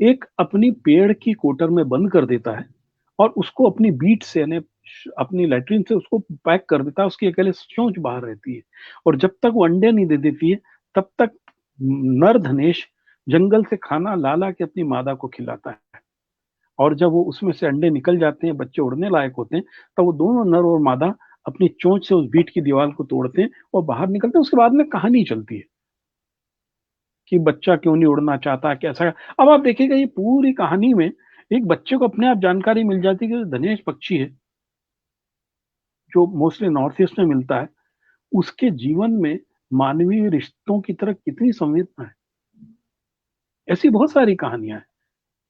एक अपनी पेड़ की कोटर में बंद कर देता है और उसको अपनी बीट से यानी अपनी लैट्रिन से उसको पैक कर देता है। उसकी अकेले चोंच बाहर रहती है और जब तक वो अंडे नहीं दे देती है तब तक नर धनेश जंगल से खाना ला ला के अपनी मादा को खिलाता है। और जब वो उसमें से अंडे निकल जाते हैं, बच्चे उड़ने लायक होते हैं, तब वो दोनों नर और मादा अपनी चोंच से उस बीट की दीवार को तोड़ते हैं और बाहर निकलते हैं। उसके बाद में कहानी चलती है कि बच्चा क्यों नहीं उड़ना चाहता, कैसा। अब आप देखिएगा ये पूरी कहानी में एक बच्चे को अपने आप जानकारी मिल जाती है कि धनेश पक्षी है जो मोस्टली नॉर्थ ईस्ट में मिलता है, उसके जीवन में मानवीय रिश्तों की तरह कितनी संवेदना है। ऐसी बहुत सारी कहानियां हैं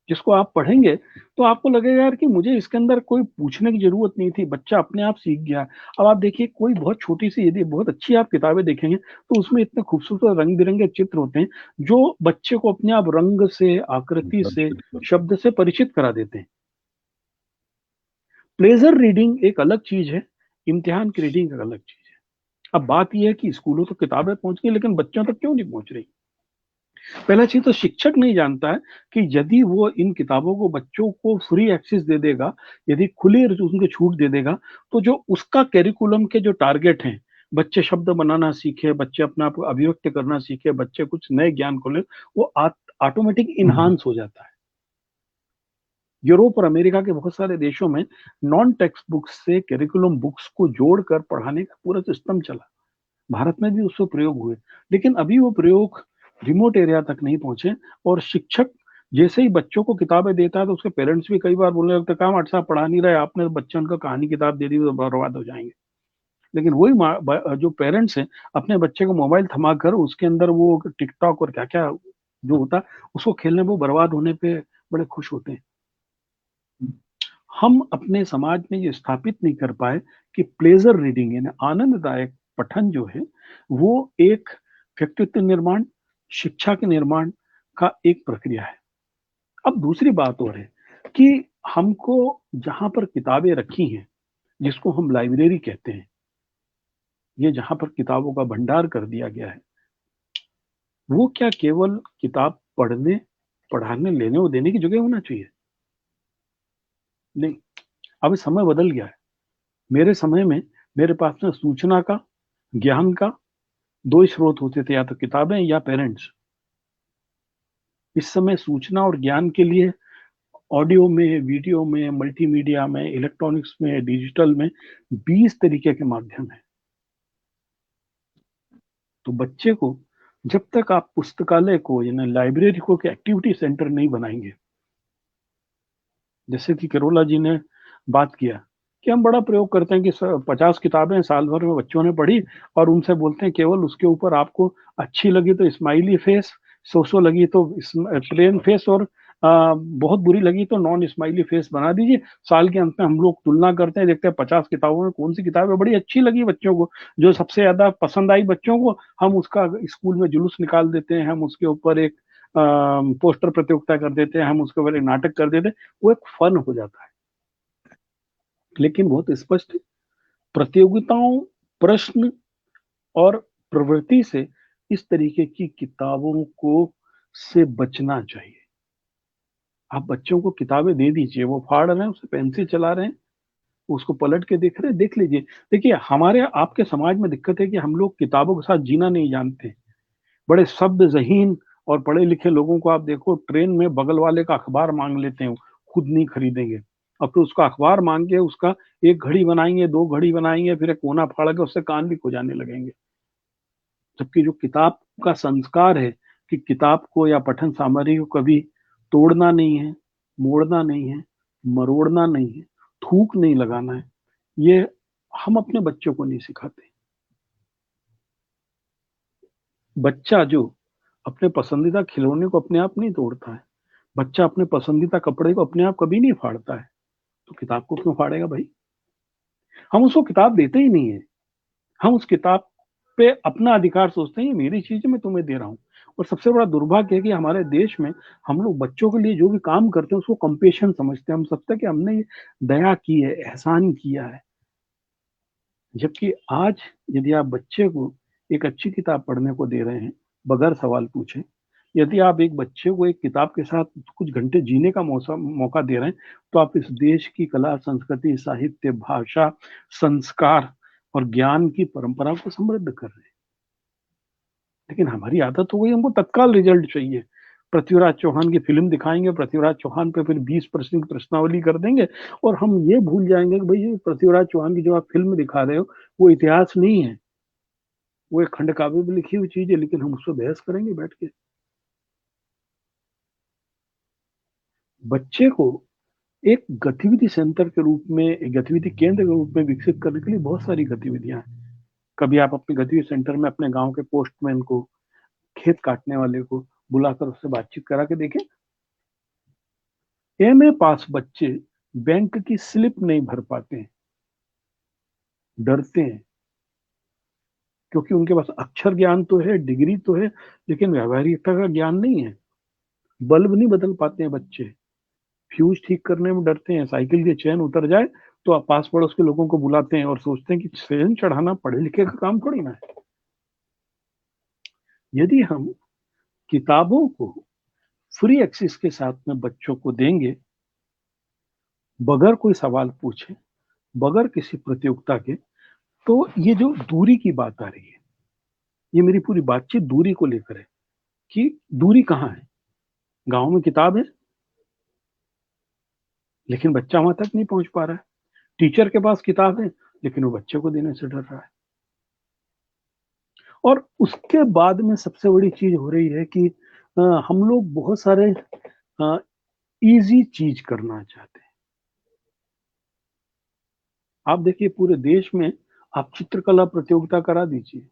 जिसको आप पढ़ेंगे तो आपको लगेगा यार कि मुझे इसके अंदर कोई पूछने की जरूरत नहीं थी, बच्चा अपने आप सीख गया। अब आप देखिए कोई बहुत छोटी सी, यदि बहुत अच्छी आप किताबें देखेंगे तो उसमें इतने खूबसूरत रंग बिरंगे चित्र होते हैं जो बच्चे को अपने आप रंग से, आकृति से, शब्द से परिचित करा देते हैं। प्लेजर रीडिंग एक अलग चीज है, इम्तिहान की रीडिंग एक अलग चीज है। अब बात यह है कि स्कूलों तक किताबें पहुंच गई, लेकिन बच्चों तक क्यों नहीं पहुंच रही? पहला चीज तो शिक्षक नहीं जानता है कि यदि वो इन किताबों को बच्चों को फ्री एक्सेस दे देगा, यदि खुली उनको छूट दे देगा, तो जो उसका कैरिकुलम के जो टारगेट हैं, बच्चे शब्द बनाना सीखे, बच्चे अपने आप को अभिव्यक्त करना सीखे, बच्चे कुछ नए ज्ञान को ले, वो ऑटोमेटिक इन्हांस हो जाता है। यूरोप और अमेरिका के बहुत सारे देशों में नॉन टेक्स्ट बुक्स से कैरिकुलम बुक्स को जोड़कर पढ़ाने का पूरा सिस्टम चला। भारत में भी उससे प्रयोग हुए, लेकिन अभी वो प्रयोग रिमोट एरिया तक नहीं पहुंचे। और शिक्षक जैसे ही बच्चों को किताबें देता है तो उसके पेरेंट्स भी कई बार बोलने लगते, काम अच्छा पढ़ा नहीं रहे आपने, बच्चे उनका कहानी किताब दे दी तो बर्बाद हो जाएंगे। लेकिन वही जो पेरेंट्स हैं अपने बच्चे को मोबाइल थमा कर उसके अंदर वो टिकटॉक और क्या क्या जो होता है उसको खेलने में, वो बर्बाद होने पे बड़े खुश होते हैं। हम अपने समाज में ये स्थापित नहीं कर पाए कि प्लेजर रीडिंग यानी आनंददायक पठन जो है वो एक व्यक्तित्व निर्माण, शिक्षा के निर्माण का एक प्रक्रिया है। अब दूसरी बात और है कि हमको जहां पर किताबें रखी हैं, जिसको हम लाइब्रेरी कहते हैं, ये जहां पर किताबों का भंडार कर दिया गया है, वो क्या केवल किताब पढ़ने, पढ़ाने, लेने और देने की जगह होना चाहिए? नहीं, अब समय बदल गया है। मेरे समय में मेरे पास में सूचना का, ज्ञान का दो ही स्रोत होते थे, या तो किताबें या पेरेंट्स। इस समय सूचना और ज्ञान के लिए ऑडियो में, वीडियो में, मल्टीमीडिया में, इलेक्ट्रॉनिक्स में, डिजिटल में 20 तरीके के माध्यम है। तो बच्चे को जब तक आप पुस्तकालय को यानी लाइब्रेरी को के एक्टिविटी सेंटर नहीं बनाएंगे, जैसे कि करोला जी ने बात किया कि हम बड़ा प्रयोग करते हैं कि 50 किताबें साल भर में बच्चों ने पढ़ी और उनसे बोलते हैं केवल उसके ऊपर आपको अच्छी लगी तो स्माइली फेस, सो लगी तो प्लेन फेस और बहुत बुरी लगी तो नॉन स्माइली फेस बना दीजिए। साल के अंत में हम लोग तुलना करते हैं, देखते हैं 50 किताबों में कौन सी किताबें बड़ी अच्छी लगी बच्चों को, जो सबसे ज्यादा पसंद आई बच्चों को, हम उसका स्कूल में जुलूस निकाल देते हैं, हम उसके ऊपर एक पोस्टर प्रतियोगिता कर देते हैं, हम उसके ऊपर एक नाटक कर देते हैं, वो एक फन हो जाता है। लेकिन बहुत स्पष्ट प्रतियोगिताओं, प्रश्न और प्रवृत्ति से इस तरीके की किताबों को से बचना चाहिए। आप बच्चों को किताबें दे दीजिए, वो फाड़ रहे हैं, उसे पेंसिल चला रहे हैं, उसको पलट के देख रहे हैं, देख लीजिए। देखिए हमारे आपके समाज में दिक्कत है कि हम लोग किताबों के साथ जीना नहीं जानते। बड़े शब्द ज़हीन और पढ़े लिखे लोगों को आप देखो, ट्रेन में बगल वाले का अखबार मांग लेते हैं, खुद नहीं खरीदेंगे। अब तो उसका अखबार मांग के उसका एक घड़ी बनाएंगे, 2 घड़ी बनाएंगे, फिर एक कोना फाड़ के उससे कान भी खुजाने लगेंगे। जबकि जो किताब का संस्कार है कि किताब को या पठन सामग्री को कभी तोड़ना नहीं है, मोड़ना नहीं है, मरोड़ना नहीं है, थूक नहीं लगाना है, ये हम अपने बच्चों को नहीं सिखाते। बच्चा जो अपने पसंदीदा खिलौने को अपने आप नहीं तोड़ता है, बच्चा अपने पसंदीदा कपड़े को अपने आप कभी नहीं फाड़ता है, तो किताब को क्यों फाड़ेगा भाई? हम उसको किताब देते ही नहीं है। हम उस किताब पे अपना अधिकार सोचते हैं, ये मेरी चीज है, मैं तुम्हें दे रहा हूँ। और सबसे बड़ा दुर्भाग्य है कि हमारे देश में हम लोग बच्चों के लिए जो भी काम करते हैं उसको कंपेशन समझते हैं। हम समझते हैं कि हमने ये दया की है, एहसान किया है। जबकि आज यदि आप बच्चे को एक अच्छी किताब पढ़ने को दे रहे हैं बगैर सवाल पूछे, यदि आप एक बच्चे को एक किताब के साथ कुछ घंटे जीने का मौका दे रहे हैं, तो आप इस देश की कला, संस्कृति, साहित्य, भाषा, संस्कार और ज्ञान की परंपरा को समृद्ध कर रहे हैं। लेकिन हमारी आदत हो गई, हमको तत्काल रिजल्ट चाहिए। पृथ्वीराज चौहान की फिल्म दिखाएंगे, पृथ्वीराज चौहान पे फिर 20 प्रश्न की प्रश्नावली कर देंगे और हम ये भूल जाएंगे कि भाई पृथ्वीराज चौहान की जो आप फिल्म दिखा रहे हो वो इतिहास नहीं है, वो एक खंड काव्य में लिखी हुई चीज है, लेकिन हम उस पर बहस करेंगे बैठ के। बच्चे को एक गतिविधि सेंटर के रूप में, एक गतिविधि केंद्र के रूप में विकसित करने के लिए बहुत सारी गतिविधियां हैं। कभी आप अपने गतिविधि सेंटर में अपने गांव के पोस्टमैन को, खेत काटने वाले को बुलाकर उससे बातचीत करा के देखें। एमए पास बच्चे बैंक की स्लिप नहीं भर पाते हैं, डरते हैं, क्योंकि उनके पास अक्षर ज्ञान तो है, डिग्री तो है, लेकिन व्यावहारिकता का ज्ञान नहीं है। बल्ब नहीं बदल पाते हैं बच्चे, फ्यूज ठीक करने में डरते हैं, साइकिल की चेन उतर जाए तो आप पास पड़ोस के लोगों को बुलाते हैं और सोचते हैं कि सेजन चढ़ाना पढ़े लिखे का काम थोड़ी ना है। यदि हम किताबों को फ्री एक्सेस के साथ में बच्चों को देंगे, बगैर कोई सवाल पूछे, बगैर किसी प्रतियोगिता के, तो ये जो दूरी की बात आ रही है, ये मेरी पूरी बातचीत दूरी को लेकर है कि दूरी कहाँ है। गांव में किताब है, लेकिन बच्चा वहां तक नहीं पहुंच पा रहा है। टीचर के पास किताब है, लेकिन वो बच्चे को देने से डर रहा है। और उसके बाद में सबसे बड़ी चीज हो रही है कि हम लोग बहुत सारे इजी चीज करना चाहते हैं। आप देखिए पूरे देश में आप चित्रकला प्रतियोगिता करा दीजिए,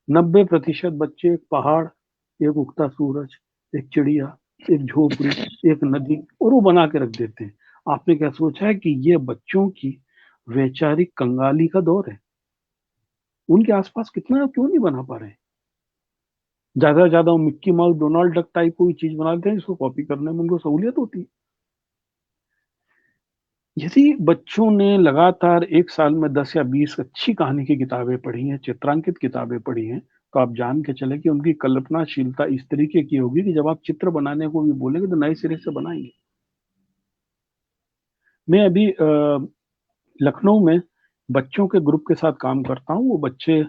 90% बच्चे एक पहाड़, एक उगता सूरज, एक चिड़िया, एक झोपड़ी, एक नदी, और वो बना के रख देते हैं। आपने क्या सोचा है कि ये बच्चों की वैचारिक कंगाली का दौर है? उनके आसपास कितना क्यों नहीं बना पा रहे हैं? ज्यादा से ज्यादा Mickey mouse, Donald duck type कोई चीज बना देते हैं जिसको कॉपी करने में उनको सहूलियत होती है। यदि बच्चों ने लगातार एक साल में 10 या 20 अच्छी कहानी की किताबें पढ़ी हैं, चित्रांकित किताबें पढ़ी हैं, तो आप जान के चले कि उनकी कल्पनाशीलता इस तरीके की होगी कि जब आप चित्र बनाने को भी बोलेंगे तो नए सिरे से बनाएंगे। मैं अभी लखनऊ में बच्चों के ग्रुप के साथ काम करता हूँ। वो बच्चे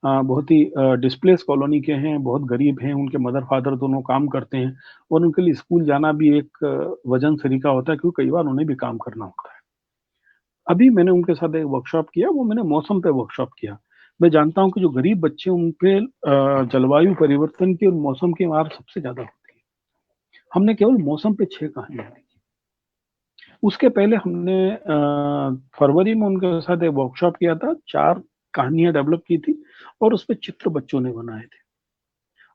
बहुत ही डिस्प्लेस कॉलोनी के हैं, बहुत गरीब हैं, उनके मदर फादर दोनों काम करते हैं और उनके लिए स्कूल जाना भी एक वजन सरीका होता है, क्योंकि कई बार उन्हें भी काम करना होता है। अभी मैंने उनके साथ एक वर्कशॉप किया, वो मैंने मौसम पे वर्कशॉप किया। मैं जानता हूँ कि जो गरीब बच्चे उन पे जलवायु परिवर्तन की और मौसम की मार सबसे ज्यादा होती है। हमने केवल मौसम पे 6 कहानियां लिखी। उसके पहले हमने फरवरी में उनके साथ एक वर्कशॉप किया था, 4 कहानियां डेवलप की थी और उस पर चित्र बच्चों ने बनाए थे।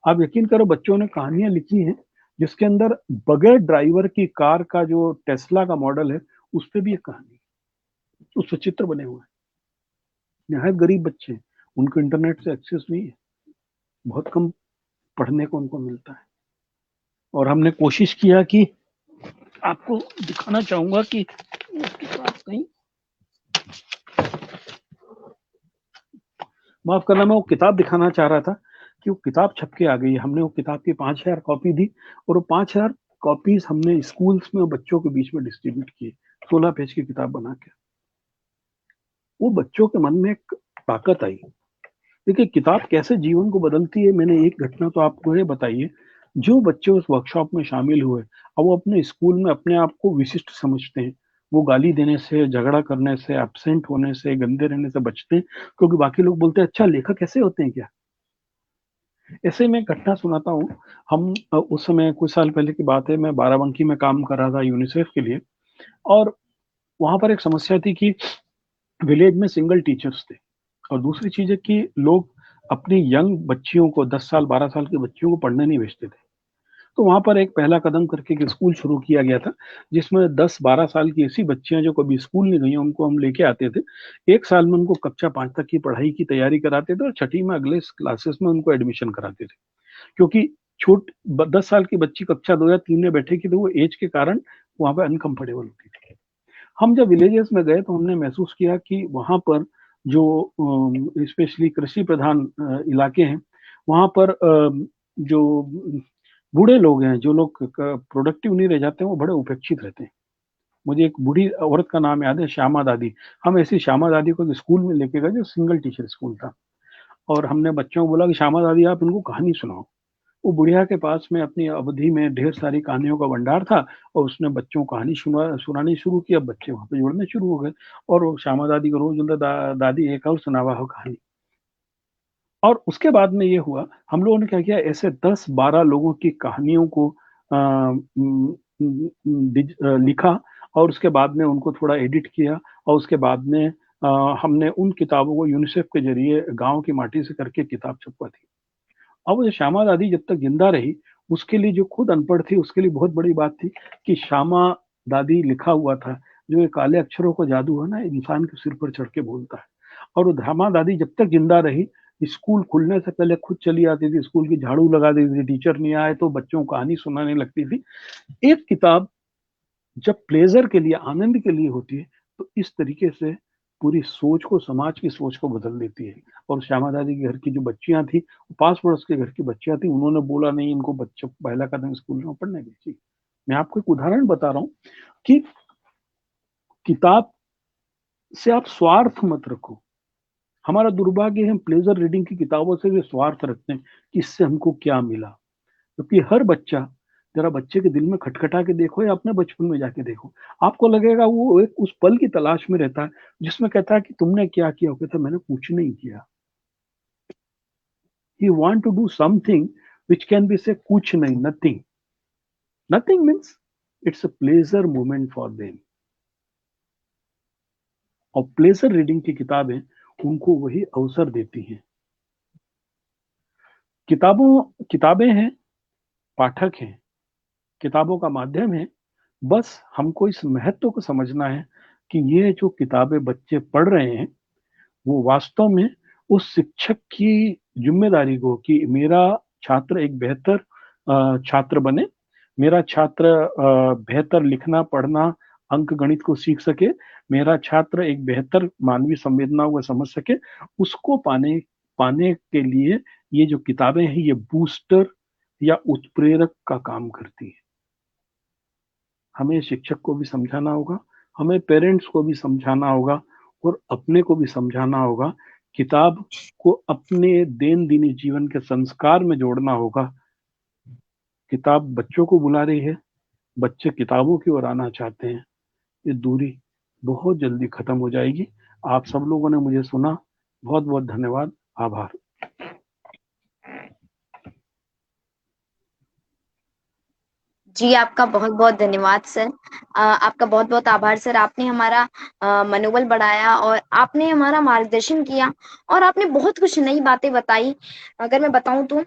आप यकीन करो, बच्चों ने कहानियां लिखी हैं जिसके अंदर बगैर ड्राइवर की कार का जो टेस्ला का मॉडल है उस पर भी एक कहानी, उस पर चित्र बने हुए हैं। निहायत गरीब बच्चे हैं, उनको इंटरनेट से एक्सेस नहीं है, बहुत कम पढ़ने को उनको मिलता है। और हमने कोशिश किया कि आपको दिखाना चाहूंगा कि उसके पास कहीं, माफ करना, मैं वो किताब दिखाना चाह रहा था कि वो किताब छप के आ गई है। हमने वो किताब की 5000 कॉपी दी और वो 5000 कॉपीज हमने स्कूल्स में बच्चों के बीच में डिस्ट्रीब्यूट किए, 16 पेज की किताब बना के। वो बच्चों के मन में एक ताकत आई। देखिए किताब कैसे जीवन को बदलती है, मैंने एक घटना तो आपको ये बताइए। जो बच्चे उस वर्कशॉप में शामिल हुए, अब वो अपने स्कूल में अपने आप को विशिष्ट समझते हैं। वो गाली देने से, झगड़ा करने से, एब्सेंट होने से, गंदे रहने से बचते हैं, क्योंकि बाकी लोग बोलते हैं अच्छा लेखक ऐसे होते हैं क्या। ऐसे में घटना सुनाता हूँ। हम उस समय कुछ साल पहले की बात है, मैं बाराबंकी में काम कर रहा था यूनिसेफ के लिए, और वहां पर एक समस्या थी कि विलेज में सिंगल टीचर्स थे, और दूसरी चीज है कि लोग अपनी यंग बच्चियों को, 10 साल 12 साल की बच्चियों को पढ़ने नहीं भेजते थे। तो वहां पर एक पहला कदम करके एक स्कूल शुरू किया गया था, जिसमें 10-12 साल की ऐसी बच्चियां जो कभी स्कूल नहीं गई, उनको हम लेके आते थे। एक साल में उनको कक्षा 5 तक की पढ़ाई की तैयारी कराते थे और छठी में अगले क्लासेस में उनको एडमिशन कराते थे। क्योंकि 10 साल की बच्ची कक्षा 2 या 3 में बैठेगी तो वो एज के कारण वहां पर अनकंफर्टेबल होती थी। हम जब विलेजेस में गए तो हमने महसूस किया कि वहां पर जो स्पेशली कृषि प्रधान इलाके हैं, वहां पर जो बूढ़े लोग हैं, जो लोग प्रोडक्टिव नहीं रह जाते हैं, वो बड़े उपेक्षित रहते हैं। मुझे एक बूढ़ी औरत का नाम याद है, श्यामा दादी। हम ऐसी श्यामा दादी को स्कूल में लेके गए जो सिंगल टीचर स्कूल था, और हमने बच्चों को बोला कि श्यामा दादी आप इनको कहानी सुनाओ। वो बुढ़िया के पास में अपनी अवधि में ढेर सारी कहानियों का भंडार था, और उसने बच्चों को कहानी सुनानी शुरू की। अब बच्चे वहां पे जुड़ने शुरू हो गए, और वो श्यामा दादी को रोज बोलता, दादी एक और सुनावा हो कहानी। और उसके बाद में ये हुआ, हम लोगों ने क्या किया, ऐसे 10-12 लोगों की कहानियों को लिखा, और उसके बाद में उनको थोड़ा एडिट किया, और उसके बाद में हमने उन किताबों को यूनिसेफ के जरिए गांव की माटी से करके किताब छपवा दी। अब वो श्यामा दादी जब तक जिंदा रही, उसके लिए, जो खुद अनपढ़ थी, उसके लिए बहुत बड़ी बात थी कि श्यामा दादी लिखा हुआ था। जो ये काले अक्षरों का जादू है ना, इंसान के सिर पर चढ़ के बोलता है। और वो श्यामा दादी जब तक जिंदा रही, स्कूल खुलने से पहले खुद चली आती थी, स्कूल की झाड़ू लगा देती थी, टीचर नहीं आए तो बच्चों को कहानी सुनाने लगती थी। एक किताब जब प्लेजर के लिए, आनंद के लिए होती है, तो इस तरीके से पूरी सोच को, समाज की सोच को बदल देती है। और श्यामा दादी के घर की जो बच्चियां थी, 5 वर्ष के घर की बच्चियां थी, उन्होंने बोला नहीं, इनको बच्चों को पहला कदम स्कूल में पढ़ने दीजिए। मैं आपको एक उदाहरण बता रहा हूँ कि किताब से आप स्वार्थ मत रखो। हमारा दुर्भाग्य है, हम प्लेजर रीडिंग की किताबों से भी स्वार्थ रखते हैं कि इससे हमको क्या मिला। क्योंकि हर बच्चा, जरा बच्चे के दिल में खटखटा के देखो या अपने बचपन में जाके देखो, आपको लगेगा वो एक उस पल की तलाश में रहता है जिसमें कहता है कि तुमने क्या किया। वो कहता है मैंने कुछ नहीं किया। He want to do something which can be से कुछ नहीं, nothing. Nothing means it's a pleasure moment for them. और प्लेजर रीडिंग की किताबें उनको वही अवसर देती हैं। किताबें हैं, पाठक हैं, किताबों का माध्यम है। बस हमको इस महत्व को समझना है कि ये जो किताबें बच्चे पढ़ रहे हैं वो वास्तव में उस शिक्षक की जिम्मेदारी को, कि मेरा छात्र एक बेहतर छात्र बने, मेरा छात्र बेहतर लिखना पढ़ना अंक गणित को सीख सके, मेरा छात्र एक बेहतर मानवीय संवेदनाओं को समझ सके, उसको पाने के लिए ये जो किताबें हैं ये बूस्टर या उत्प्रेरक का काम करती है। हमें शिक्षक को भी समझाना होगा, हमें पेरेंट्स को भी समझाना होगा और अपने को भी समझाना होगा। किताब को अपने दैनंदिन जीवन के संस्कार में जोड़ना होगा। किताब बच्चों को बुला रही है, बच्चे किताबों की ओर आना चाहते हैं। ये दूरी बहुत जल्दी खत्म हो जाएगी। आप सब लोगों ने मुझे सुना, बहुत बहुत धन्यवाद, आभार। जी, आपका बहुत बहुत धन्यवाद सर। आपका बहुत बहुत आभार सर। आपने हमारा मनोबल बढ़ाया और आपने हमारा मार्गदर्शन किया और आपने बहुत कुछ नई बातें बताई। अगर मैं बताऊं तो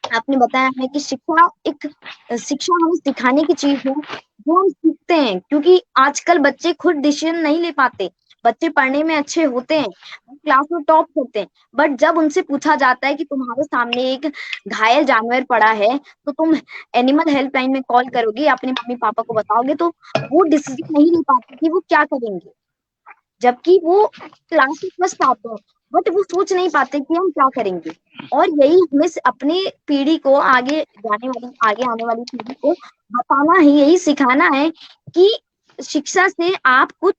आपने बताया हमें कि शिक्षा हमें सिखाने की चीज है जो हम सीखते हैं, क्योंकि आजकल बच्चे खुद डिसीजन नहीं ले पाते। बच्चे पढ़ने में अच्छे होते हैं, क्लास में टॉप करते हैं, बट जब उनसे पूछा जाता है कि तुम्हारे सामने एक घायल जानवर पड़ा है तो तुम एनिमल हेल्पलाइन में कॉल करोगे, अपने मम्मी पापा को बताओगे, तो वो डिसीजन नहीं ले पाते कि वो क्या करेंगे। जबकि वो क्लास में फर्स्ट आते हैं, बट वो सोच नहीं पाते कि हम क्या करेंगे। और यही हमें अपने पीढ़ी को, आगे आने वाली पीढ़ी को बताना है, यही सिखाना है कि शिक्षा से आप कुछ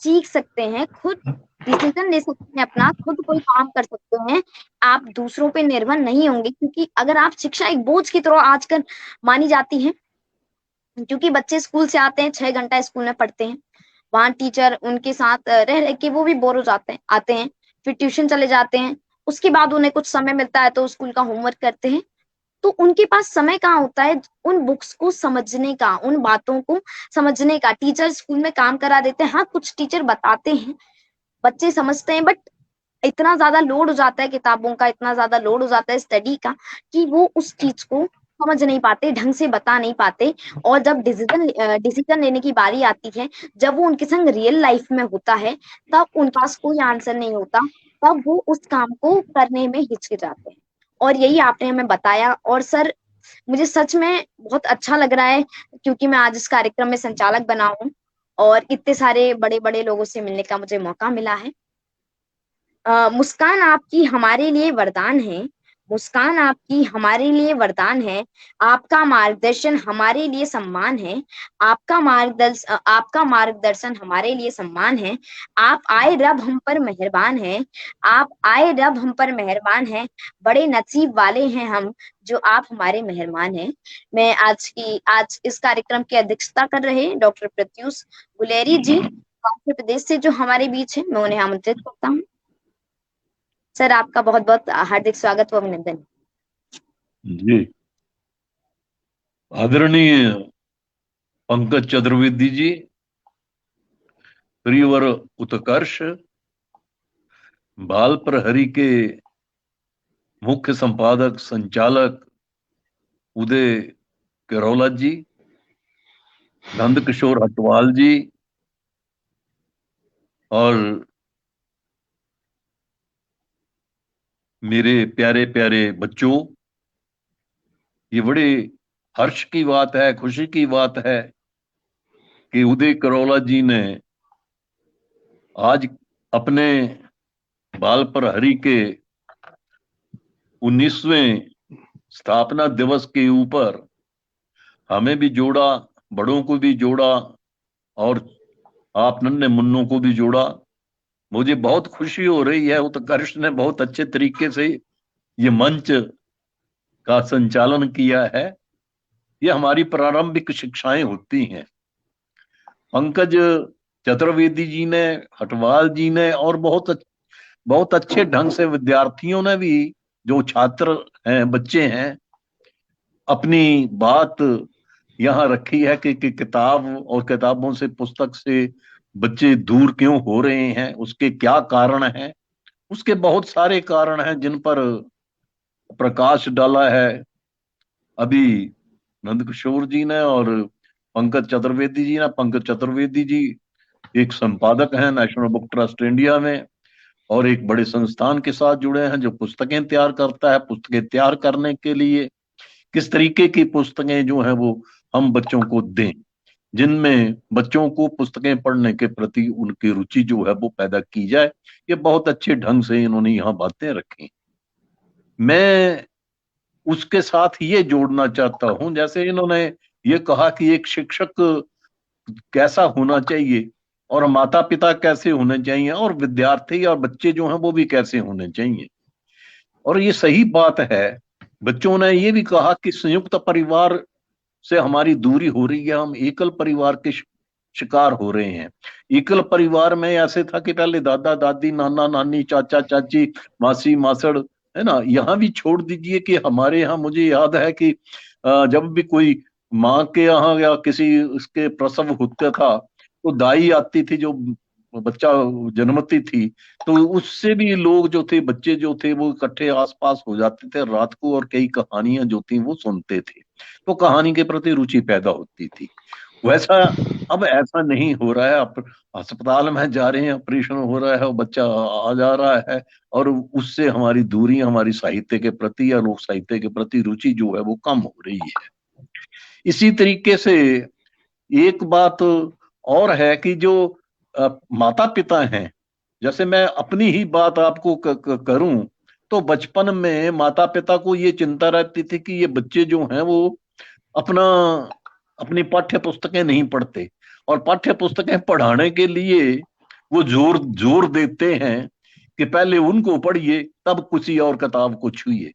सीख सकते हैं, खुद डिसीजन ले सकते हैं, अपना खुद कोई काम कर सकते हैं, आप दूसरों पे निर्भर नहीं होंगे। क्योंकि अगर आप शिक्षा एक बोझ की तरह आजकल मानी जाती है, क्योंकि बच्चे स्कूल से आते हैं, 6 घंटा स्कूल में पढ़ते हैं, वहां टीचर उनके साथ रह रह के वो भी बोर हो जाते हैं, आते हैं, फिर ट्यूशन चले जाते हैं, उसके बाद उन्हें कुछ समय मिलता है तो स्कूल का होमवर्क करते हैं। तो उनके पास समय कहाँ होता है उन बुक्स को समझने का, उन बातों को समझने का। टीचर स्कूल में काम करा देते हैं, हाँ कुछ टीचर बताते हैं, बच्चे समझते हैं, बट इतना ज्यादा लोड हो जाता है किताबों का, इतना ज्यादा लोड हो जाता है स्टडी का कि वो उस चीज को समझ नहीं पाते, ढंग से बता नहीं पाते। और जब डिसीजन लेने की बारी आती है, जब वो उनके संग रियल लाइफ में होता है, तब उनके पास कोई आंसर नहीं होता, तब वो उस काम को करने में हिचकिचाते हैं। और यही आपने हमें बताया। और सर, मुझे सच में बहुत अच्छा लग रहा है क्योंकि मैं आज इस कार्यक्रम में संचालक बना हूँ और इतने सारे बड़े बड़े लोगों से मिलने का मुझे मौका मिला है। मुस्कान आपकी हमारे लिए वरदान है, मुस्कान आपकी हमारे लिए वरदान है, आपका मार्गदर्शन हमारे लिए सम्मान है, आपका मार्गदर्शन हमारे लिए सम्मान है। आप आए रब हम पर मेहरबान है, आप आए रब हम पर मेहरबान है, बड़े नसीब वाले हैं हम जो आप हमारे मेहरबान हैं। मैं आज इस कार्यक्रम की अध्यक्षता कर रहे डॉक्टर प्रत्यूष गुलेरी जी मध्य प्रदेश से जो हमारे बीच है, मैं उन्हें आमंत्रित करता हूँ। सर, आपका बहुत बहुत हार्दिक स्वागत व अभिनंदन। जी, आदरणीय पंकज चतुर्वेदी जी, प्रियवर उत्कर्ष, बाल प्रहरी के मुख्य संपादक संचालक उदय किरोला जी, नंदकिशोर हटवाल जी और मेरे प्यारे प्यारे बच्चों, ये बड़े हर्ष की बात है, खुशी की बात है कि उदय किरोला जी ने आज अपने बाल प्रहरी के 19वें स्थापना दिवस के ऊपर हमें भी जोड़ा, बड़ों को भी जोड़ा और आप नन्हे मुन्नों को भी जोड़ा। मुझे बहुत खुशी हो रही है। उत्कर्ष ने बहुत अच्छे तरीके से ये मंच का संचालन किया है। ये हमारी प्रारंभिक शिक्षाएं होती हैं। पंकज चतुर्वेदी जी ने, हटवाल जी ने और बहुत अच्छे ढंग से विद्यार्थियों ने भी, जो छात्र हैं, बच्चे हैं, अपनी बात यहाँ रखी है कि किताब और किताबों से, पुस्तक से बच्चे दूर क्यों हो रहे हैं, उसके क्या कारण हैं। उसके बहुत सारे कारण हैं जिन पर प्रकाश डाला है अभी नंदकिशोर जी ने और पंकज चतुर्वेदी जी ने। पंकज चतुर्वेदी जी एक संपादक हैं नेशनल बुक ट्रस्ट इंडिया में और एक बड़े संस्थान के साथ जुड़े हैं जो पुस्तकें तैयार करता है। पुस्तकें तैयार करने के लिए किस तरीके की पुस्तकें जो है वो हम बच्चों को दें, जिनमें बच्चों को पुस्तकें पढ़ने के प्रति उनकी रुचि जो है वो पैदा की जाए, ये बहुत अच्छे ढंग से इन्होंने यहाँ बातें रखी। मैं उसके साथ ये जोड़ना चाहता हूं, जैसे इन्होंने ये कहा कि एक शिक्षक कैसा होना चाहिए और माता पिता कैसे होने चाहिए और विद्यार्थी और बच्चे जो हैं वो भी कैसे होने चाहिए। और ये सही बात है। बच्चों ने ये भी कहा कि संयुक्त परिवार से हमारी दूरी हो रही है, हम एकल परिवार के शिकार हो रहे हैं। एकल परिवार में ऐसे था कि पहले दादा दादी, नाना नानी, चाचा चाची, मासी मासड़, है ना। यहाँ भी छोड़ दीजिए कि हमारे यहाँ, मुझे याद है कि जब भी कोई माँ के यहाँ या किसी उसके प्रसव होता था तो दाई आती थी जो बच्चा जन्मती थी, तो उससे भी लोग जो थे, बच्चे जो थे, वो इकट्ठे आसपास हो जाते थे रात को और कई कहानियां जो थी वो सुनते थे, तो कहानी के प्रति रुचि पैदा होती थी। वैसा अब ऐसा नहीं हो रहा है। अब अस्पताल में जा रहे हैं, ऑपरेशन हो रहा है और बच्चा आ जा रहा है और उससे हमारी दूरी, हमारी साहित्य के प्रति या लोक साहित्य के प्रति रुचि जो है वो कम हो रही है। इसी तरीके से एक बात और है कि जो माता पिता हैं, जैसे मैं अपनी ही बात आपको करूं तो बचपन में माता पिता को ये चिंता रहती थी कि ये बच्चे जो हैं वो अपनी पाठ्य पुस्तकें नहीं पढ़ते, और पाठ्य पुस्तकें पढ़ाने के लिए वो जोर देते हैं कि पहले उनको पढ़िए तब किसी और किताब को छुइए।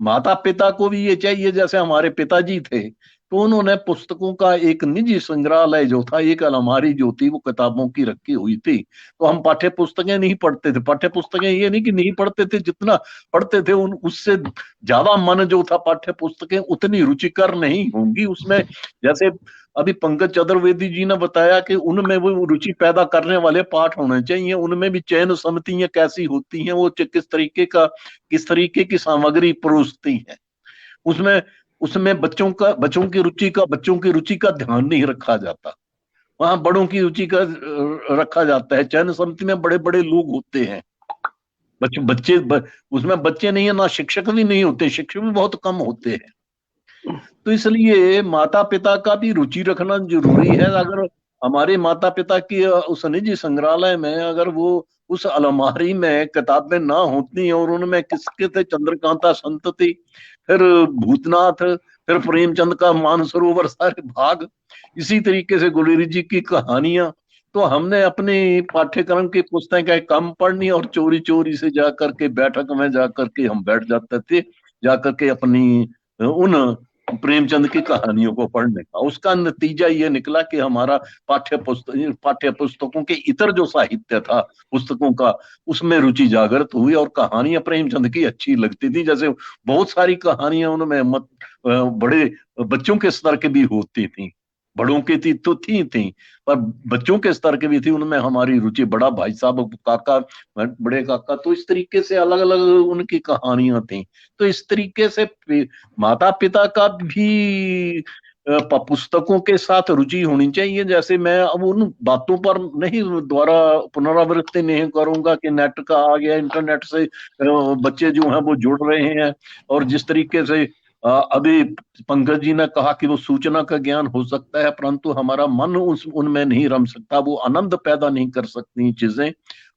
माता पिता को भी ये चाहिए, जैसे हमारे पिताजी थे तो उन्होंने पुस्तकों का एक निजी संग्रहालय जो था, एक अलमारी जो थी वो किताबों की रखी हुई थी। तो हम पाठ्य पुस्तकें नहीं पढ़ते थे। पाठ्य पुस्तकें ये नहीं कि नहीं पढ़ते थे, जितना पढ़ते थे उससे ज्यादा मन जो था पाठ्य पुस्तकें उतनी रुचिकर नहीं होंगी उसमें। जैसे अभी पंकज चतुर्वेदी जी ने बताया कि उनमें वो रुचि पैदा करने वाले पाठ होने चाहिए, उनमें भी चयन समितियां कैसी होती हैं, वो किस तरीके की सामग्री परोसती है, उसमें बच्चों की रुचि का ध्यान नहीं रखा जाता। वहां बड़ों की रुचि का रखा जाता है। चयन समिति में बड़े बड़े लोग होते हैं, बच्चे उसमें बच्चे नहीं है, ना शिक्षक भी नहीं होते, शिक्षक भी बहुत कम होते हैं। तो इसलिए माता पिता का भी रुचि रखना जरूरी है। अगर हमारे माता पिता की उस निजी संग्रहालय में अगर वो उस अलमारी में किताबें ना होती और उनमें किसके थे, चंद्रकांता संतति, फिर भूतनाथ, फिर प्रेमचंद का मानसरोवर, सारे भाग, इसी तरीके से गुलेरी जी की कहानियां, तो हमने अपने पाठ्यक्रम की पुस्तकें कम पढ़नी और चोरी चोरी से जाकर के बैठक में जाकर के हम बैठ जाते थे, जाकर के अपनी उन प्रेमचंद की कहानियों को पढ़ने का। उसका नतीजा ये निकला कि हमारा पाठ्य पुस्तकों के इतर जो साहित्य था पुस्तकों का, उसमें रुचि जागृत हुई और कहानियां प्रेमचंद की अच्छी लगती थी। जैसे बहुत सारी कहानियां उनमें बड़े बच्चों के स्तर के भी होती थी, बड़ों की थी पर बच्चों के स्तर के भी थी। उनमें हमारी रुचि, बड़ा भाई साहब, काका, बड़े काका, तो इस तरीके से अलग अलग उनकी कहानियां थी। तो इस तरीके से माता पिता का भी पुस्तकों के साथ रुचि होनी चाहिए। जैसे मैं अब उन बातों पर नहीं द्वारा पुनरावृत्ति नहीं करूंगा कि नेट का आ गया, इंटरनेट से बच्चे जो हैं वो जुड़ रहे हैं और जिस तरीके से अभी पंकज जी ने कहा कि वो सूचना का ज्ञान हो सकता है, परंतु हमारा मन उनमें नहीं रम सकता, वो आनंद पैदा नहीं कर सकती चीजें।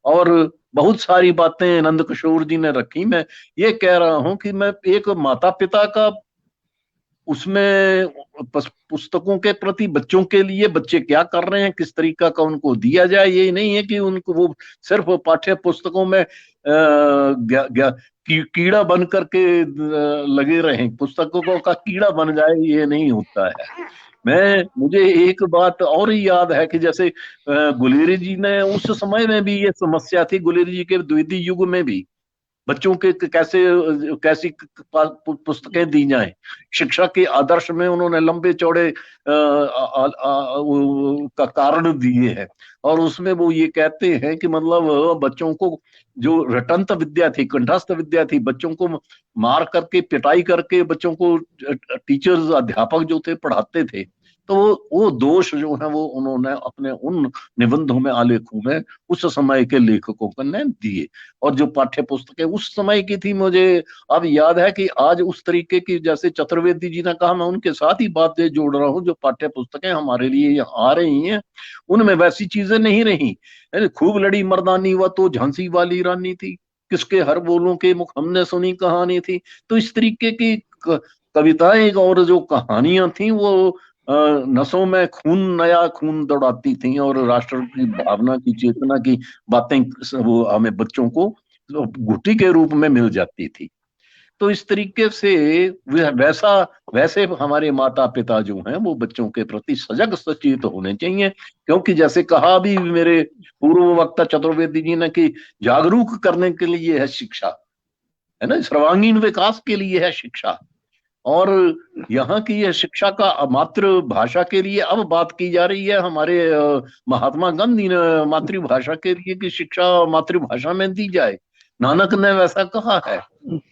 और बहुत सारी बातें नंद किशोर जी ने रखी। मैं ये कह रहा हूं कि मैं एक माता पिता का उसमें पुस्तकों के प्रति बच्चों के लिए बच्चे क्या कर रहे हैं, किस तरीका का उनको दिया जाए, ये नहीं है कि उनको वो सिर्फ पाठ्य पुस्तकों में कीड़ा बन करके लगे रहें, पुस्तकों का कीड़ा बन जाए, ये नहीं होता है। मुझे एक बात और ही याद है कि जैसे गुलेरी जी ने उस समय में भी ये समस्या थी, गुलेरी जी के द्वितीय युग में भी बच्चों के कैसी पुस्तकें दी जाएं। शिक्षा के आदर्श में उन्होंने लंबे चौड़े का कारण दिए हैं, और उसमें वो ये कहते हैं कि मतलब बच्चों को जो रटंत विद्या थी, कंठस्थ विद्या थी, बच्चों को मार करके पिटाई करके बच्चों को टीचर्स अध्यापक जो थे पढ़ाते थे, तो वो दोष जो है वो उन्होंने अपने उन निबंधों में, आलेखों में उस समय के लेखकों ने दिए। और जो पाठ्य पुस्तकें उस समय की थी, मुझे अब याद है कि आज उस तरीके की, जैसे चतुर्वेदी जी ने कहा, मैं उनके साथ ही बातें जोड़ रहा हूँ, जो पाठ्य पुस्तकें हमारे लिए यहाँ आ रही हैं उनमें वैसी चीजें नहीं रही। खूब लड़ी मर्दानी व तो झांसी वाली रानी थी, किसके हर बोलों के मुख हमने सुनी कहानी थी। तो इस तरीके की कविताएं और जो कहानियां थी वो नसों में नया खून दौड़ाती थी, और राष्ट्र की भावना की, चेतना की बातें वो हमें बच्चों को घुट्टी के रूप में मिल जाती थी। तो इस तरीके से वैसे हमारे माता पिता जो हैं वो बच्चों के प्रति सजग सचेत होने चाहिए, क्योंकि जैसे कहा भी मेरे पूर्व वक्ता चतुर्वेदी जी ने कि जागरूक करने के लिए है शिक्षा, है ना, सर्वांगीण विकास के लिए है शिक्षा। और यहाँ की यह शिक्षा का मातृभाषा के लिए अब बात की जा रही है। हमारे महात्मा गांधी ने मातृभाषा के लिए कि शिक्षा मातृभाषा में दी जाए, नानक ने वैसा कहा है।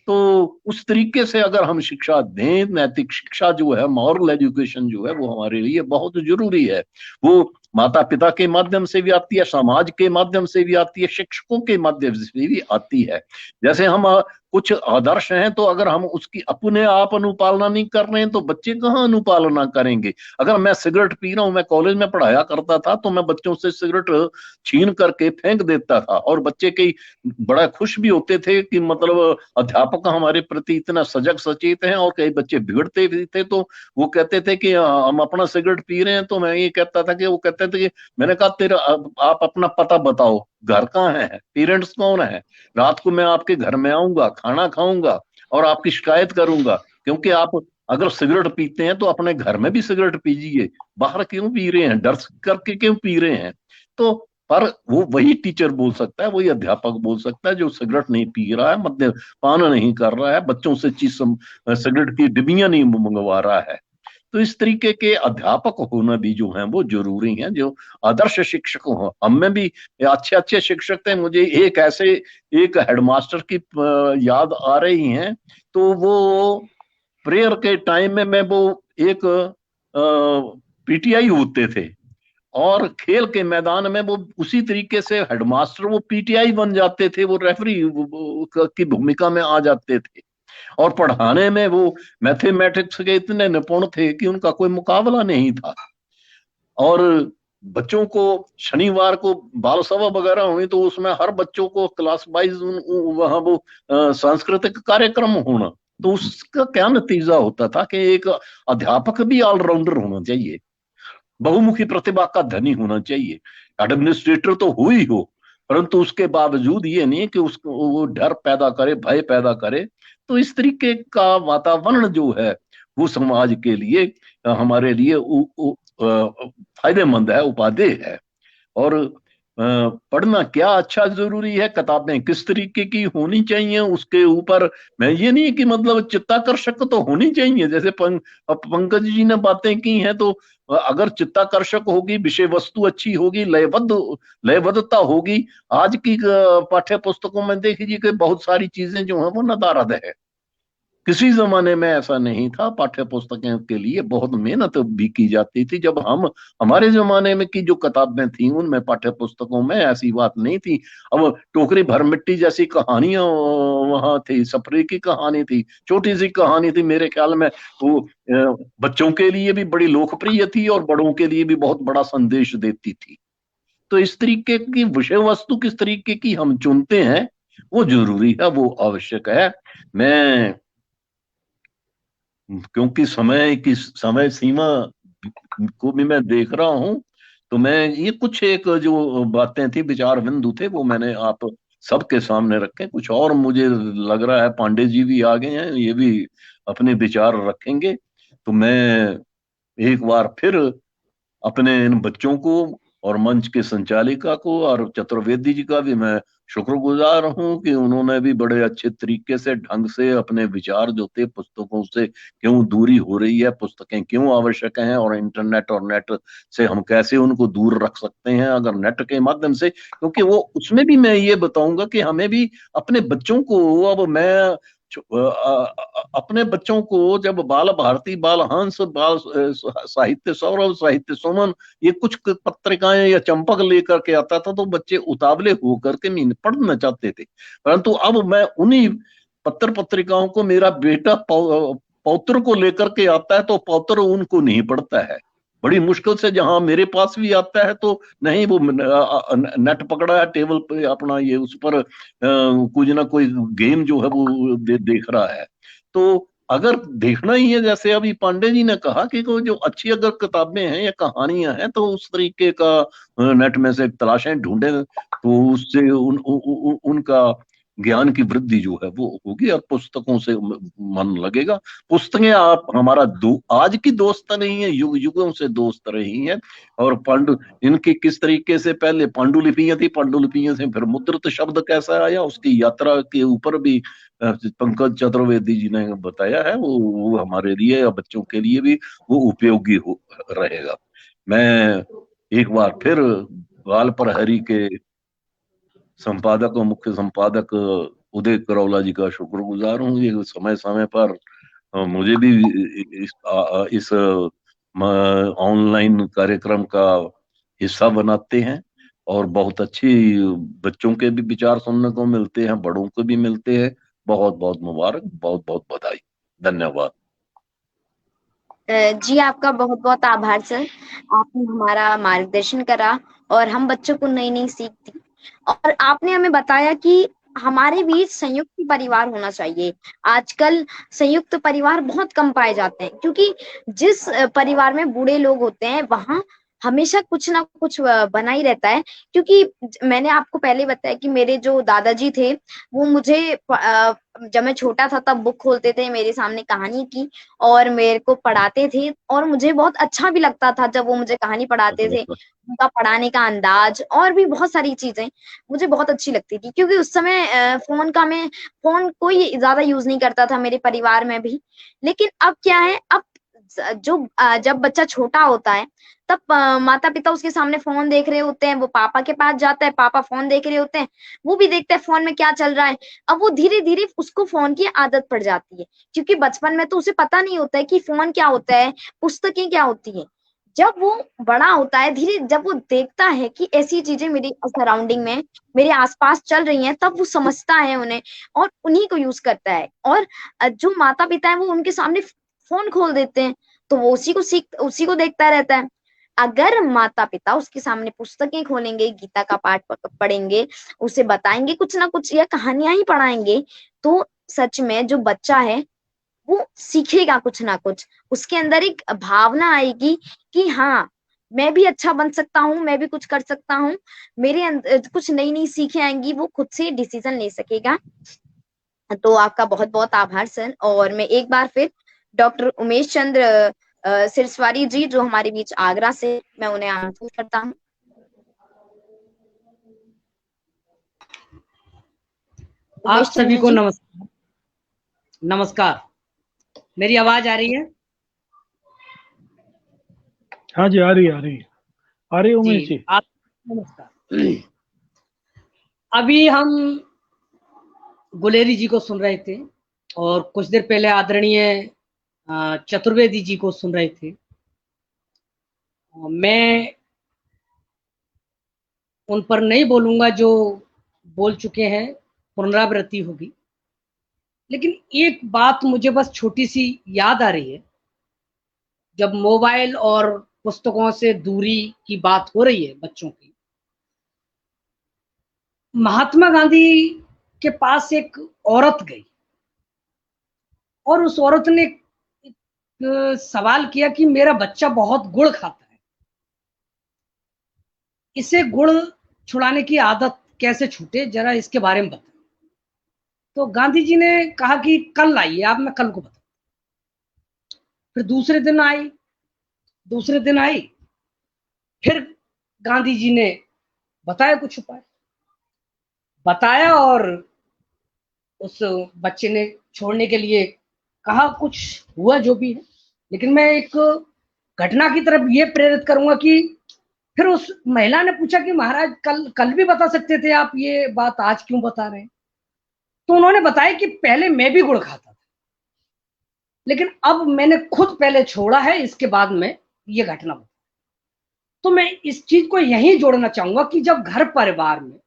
तो उस तरीके से अगर हम शिक्षा दें, नैतिक शिक्षा जो है, मॉरल एजुकेशन जो है, वो हमारे लिए बहुत जरूरी है। वो माता पिता के माध्यम से भी आती है, समाज के माध्यम से भी आती है, शिक्षकों के माध्यम से भी आती है। जैसे हम कुछ आदर्श हैं, तो अगर हम उसकी अपने आप अनुपालना नहीं कर रहे हैं तो बच्चे कहाँ अनुपालना करेंगे। अगर मैं सिगरेट पी रहा हूं, मैं कॉलेज में पढ़ाया करता था, तो मैं बच्चों से सिगरेट छीन करके फेंक देता था, और बच्चे कई बड़ा खुश भी होते थे कि मतलब अध्यापक हमारे प्रति इतना सजग सचेत हैं। और कई बच्चे बिगड़ते भी थे, तो वो कहते थे कि हम अपना सिगरेट पी रहे हैं, तो मैं ये कहता था कि वो कहते थे कि मैंने कहा तेरा आप अपना पता बताओ, घर कहाँ है, पेरेंट्स कौन है, रात को मैं आपके घर में आऊंगा, खाना खाऊंगा और आपकी शिकायत करूंगा। क्योंकि आप अगर सिगरेट पीते हैं तो अपने घर में भी सिगरेट पीजिए, बाहर क्यों पी रहे हैं, डर करके क्यों पी रहे हैं। तो पर वो वही टीचर बोल सकता है, वही अध्यापक बोल सकता है जो सिगरेट नहीं पी रहा है, मद्यपान नहीं कर रहा है, बच्चों से सिगरेट की डिबियां नहीं मंगवा रहा है। तो इस तरीके के अध्यापक होना भी जो है वो जरूरी है, जो आदर्श शिक्षक हो। हम में भी अच्छे अच्छे शिक्षक थे। मुझे एक हेडमास्टर की याद आ रही है। तो वो प्रेयर के टाइम में वो एक पीटीआई होते थे, और खेल के मैदान में वो उसी तरीके से हेडमास्टर वो पीटीआई बन जाते थे, वो रेफरी की भूमिका में आ जाते थे। और पढ़ाने में वो मैथमेटिक्स के इतने निपुण थे कि उनका कोई मुकाबला नहीं था। और बच्चों को शनिवार को बाल सभा वगैरह हुई, तो उसमें हर बच्चों को क्लास वाइज वहां वो सांस्कृतिक कार्यक्रम होना, तो उसका क्या नतीजा होता था कि एक अध्यापक भी ऑलराउंडर होना चाहिए, बहुमुखी प्रतिभा का धनी होना चाहिए। एडमिनिस्ट्रेटर तो हो ही हो, परंतु उसके बावजूद ये नहीं कि उसको वो डर पैदा करे, भय पैदा करे। तो इस तरीके का वातावरण जो है वो समाज के लिए, हमारे लिए फायदेमंद है, उपादेय है। और पढ़ना क्या अच्छा जरूरी है, किताबें किस तरीके की होनी चाहिए, उसके ऊपर मैं ये नहीं कि मतलब चित्ताकर्षक तो होनी चाहिए। जैसे पंकज जी ने बातें की हैं, तो अगर चित्ताकर्षक होगी, विषय वस्तु अच्छी होगी, लयबद्धता होगी। आज की पाठ्य पुस्तकों में देखिए कि बहुत सारी चीजें जो है वो नदारद है। किसी जमाने में ऐसा नहीं था। पाठ्य पुस्तकों के लिए बहुत मेहनत भी की जाती थी। जब हमारे जमाने में की जो किताबें थी उनमें, पाठ्य पुस्तकों में ऐसी बात नहीं थी। अब टोकरी भर मिट्टी जैसी कहानियां वहां थी, सफरी की कहानी थी, छोटी सी कहानी थी। मेरे ख्याल में वो बच्चों के लिए भी बड़ी लोकप्रिय थी और बड़ों के लिए भी बहुत बड़ा संदेश देती थी। तो इस तरीके की विषय वस्तु किस तरीके की हम चुनते हैं वो जरूरी है, वो आवश्यक है। मैं, क्योंकि समय सीमा को भी मैं देख रहा हूं, तो मैं ये कुछ एक जो बातें थी, विचार बिंदु थे, वो मैंने आप सबके सामने रखे। कुछ और मुझे लग रहा है पांडे जी भी आ गए हैं, ये भी अपने विचार रखेंगे। तो मैं एक बार फिर अपने इन बच्चों को और मंच के संचालिका को और चतुर्वेदी जी का भी मैं शुक्रगुजार हूं कि उन्होंने भी बड़े अच्छे तरीके से, ढंग से अपने विचार जो थे, पुस्तकों से क्यों दूरी हो रही है, पुस्तकें क्यों आवश्यक हैं, और इंटरनेट और नेट से हम कैसे उनको दूर रख सकते हैं अगर नेट के माध्यम से। क्योंकि वो उसमें भी मैं ये बताऊंगा कि हमें भी अपने बच्चों को, अब मैं अपने बच्चों को जब बाल भारती, बाल हंस, बाल साहित्य सौरभ, साहित्य सुमन, ये कुछ पत्रिकाएं या चंपक लेकर के आता था तो बच्चे उतावले होकर के पढ़ना चाहते थे। परंतु अब मैं उन्हीं पत्र पत्रिकाओं को मेरा बेटा पौत्र को लेकर के आता है तो पौत्र उनको नहीं पढ़ता है। बड़ी मुश्किल से जहां मेरे पास भी आता है तो नहीं, वो नेट पकड़ा है टेबल पे अपना, ये उस पर कुछ ना कोई गेम जो है वो देख रहा है। तो अगर देखना ही है, जैसे अभी पांडे जी ने कहा कि कोई जो अच्छी अगर किताबें हैं या कहानियां हैं तो उस तरीके का नेट में से तलाशें, ढूंढें, तो उससे उनका ज्ञान की वृद्धि जो है वो होगी और पुस्तकों से मन लगेगा। पुस्तकें आप हमारा आज की दोस्त नहीं है, युगों से दोस्त रही हैं। और इनकी किस तरीके से पहले पांडुलिपियां थी, पांडुलिपियां से फिर मुद्रित शब्द कैसा आया, उसकी यात्रा के ऊपर भी पंकज चतुर्वेदी जी ने बताया है। वो हमारे लिए या बच्चों के लिए भी वो उपयोगी रहेगा। मैं एक बार फिर बाल प्रहरी के संपादक और मुख्य संपादक उदय करौला जी का शुक्रगुजार हूँ। ये समय समय पर मुझे भी इस ऑनलाइन कार्यक्रम का हिस्सा बनाते हैं और बहुत अच्छी बच्चों के भी विचार सुनने को मिलते हैं, बड़ों को भी मिलते हैं। बहुत बहुत मुबारक, बहुत बहुत बधाई, धन्यवाद। जी आपका बहुत बहुत आभार सर, आपने हमारा मार्गदर्शन करा और हम बच्चों को नई नई सीख दी और आपने हमें बताया कि हमारे बीच संयुक्त परिवार होना चाहिए। आजकल संयुक्त परिवार बहुत कम पाए जाते हैं क्योंकि जिस परिवार में बूढ़े लोग होते हैं वहां हमेशा कुछ ना कुछ बना ही रहता है। क्योंकि मैंने आपको पहले बताया कि मेरे जो दादाजी थे वो मुझे जब मैं छोटा था तब बुक खोलते थे मेरे सामने कहानी की और मेरे को पढ़ाते थे और मुझे बहुत अच्छा भी लगता था जब वो मुझे कहानी पढ़ाते थे। उनका पढ़ाने का अंदाज और भी बहुत सारी चीजें मुझे बहुत अच्छी लगती थी क्योंकि उस समय फोन कोई ज्यादा यूज नहीं करता था मेरे परिवार में भी। लेकिन अब क्या है, अब जब बच्चा छोटा होता है तब माता पिता उसके सामने फोन देख रहे होते हैं, वो पापा के पास जाता है, पापा फोन देख रहे होते हैं, वो भी देखते हैं फोन में क्या चल रहा है। अब वो धीरे धीरे उसको फोन की आदत पड़ जाती है क्योंकि बचपन में तो उसे पता नहीं होता है कि फोन क्या होता है, पुस्तकें क्या होती है। जब वो बड़ा होता है धीरे, जब वो देखता है कि ऐसी चीजें मेरी सराउंडिंग में मेरे आसपास चल रही हैं, तब वो समझता है उन्हें और उन्हीं को यूज करता है। और जो माता पिता है वो उनके सामने फोन खोल देते हैं तो वो उसी को देखता रहता है। अगर माता पिता उसके सामने पुस्तकें खोलेंगे, गीता का पाठ पढ़ेंगे, उसे बताएंगे कुछ ना कुछ या कहानियां ही पढ़ाएंगे, तो सच में जो बच्चा है वो सीखेगा कुछ ना कुछ। उसके अंदर एक भावना आएगी कि हाँ मैं भी अच्छा बन सकता हूँ, मैं भी कुछ कर सकता हूँ, मेरे अंदर कुछ नई नई सीखें आएंगी, वो खुद से डिसीजन ले सकेगा। तो आपका बहुत बहुत आभार सर। और मैं एक बार फिर डॉक्टर उमेश चंद्र सिरस्वारी जी जो हमारे बीच आगरा से, मैं उन्हें आमंत्रित करता हूँ। आप सभी को नमस्कार। नमस्कार, मेरी आवाज आ रही है? हाँ जी, आ रही उमेश जी। आप नमस्कार। अभी हम गुलेरी जी को सुन रहे थे और कुछ देर पहले आदरणीय चतुर्वेदी जी को सुन रहे थे। मैं उन पर नहीं बोलूंगा जो बोल चुके हैं, पुनरावृत्ति होगी, लेकिन एक बात मुझे बस छोटी सी याद आ रही है। जब मोबाइल और पुस्तकों से दूरी की बात हो रही है बच्चों की, महात्मा गांधी के पास एक औरत गई और उस औरत ने एक सवाल किया कि मेरा बच्चा बहुत गुड़ खाता है, इसे गुड़ छुड़ाने की आदत कैसे छूटे, जरा इसके बारे में बताएं। तो गांधी जी ने कहा कि कल आइए आप, मैं कल को बताऊं। फिर दूसरे दिन आई, फिर गांधी जी ने बताया कुछ उपाय बताया और उस बच्चे ने छोड़ने के लिए कहा, कुछ हुआ जो भी है। लेकिन मैं एक घटना की तरफ ये प्रेरित करूंगा कि फिर उस महिला ने पूछा कि महाराज कल भी बता सकते थे आप, ये बात आज क्यों बता रहे हैं? तो उन्होंने बताया कि पहले मैं भी गुड़ खाता था, लेकिन अब मैंने खुद पहले छोड़ा है, इसके बाद में ये घटना बता। तो मैं इस चीज को यहीं जोड़ना चाहूंगा कि जब घर परिवार में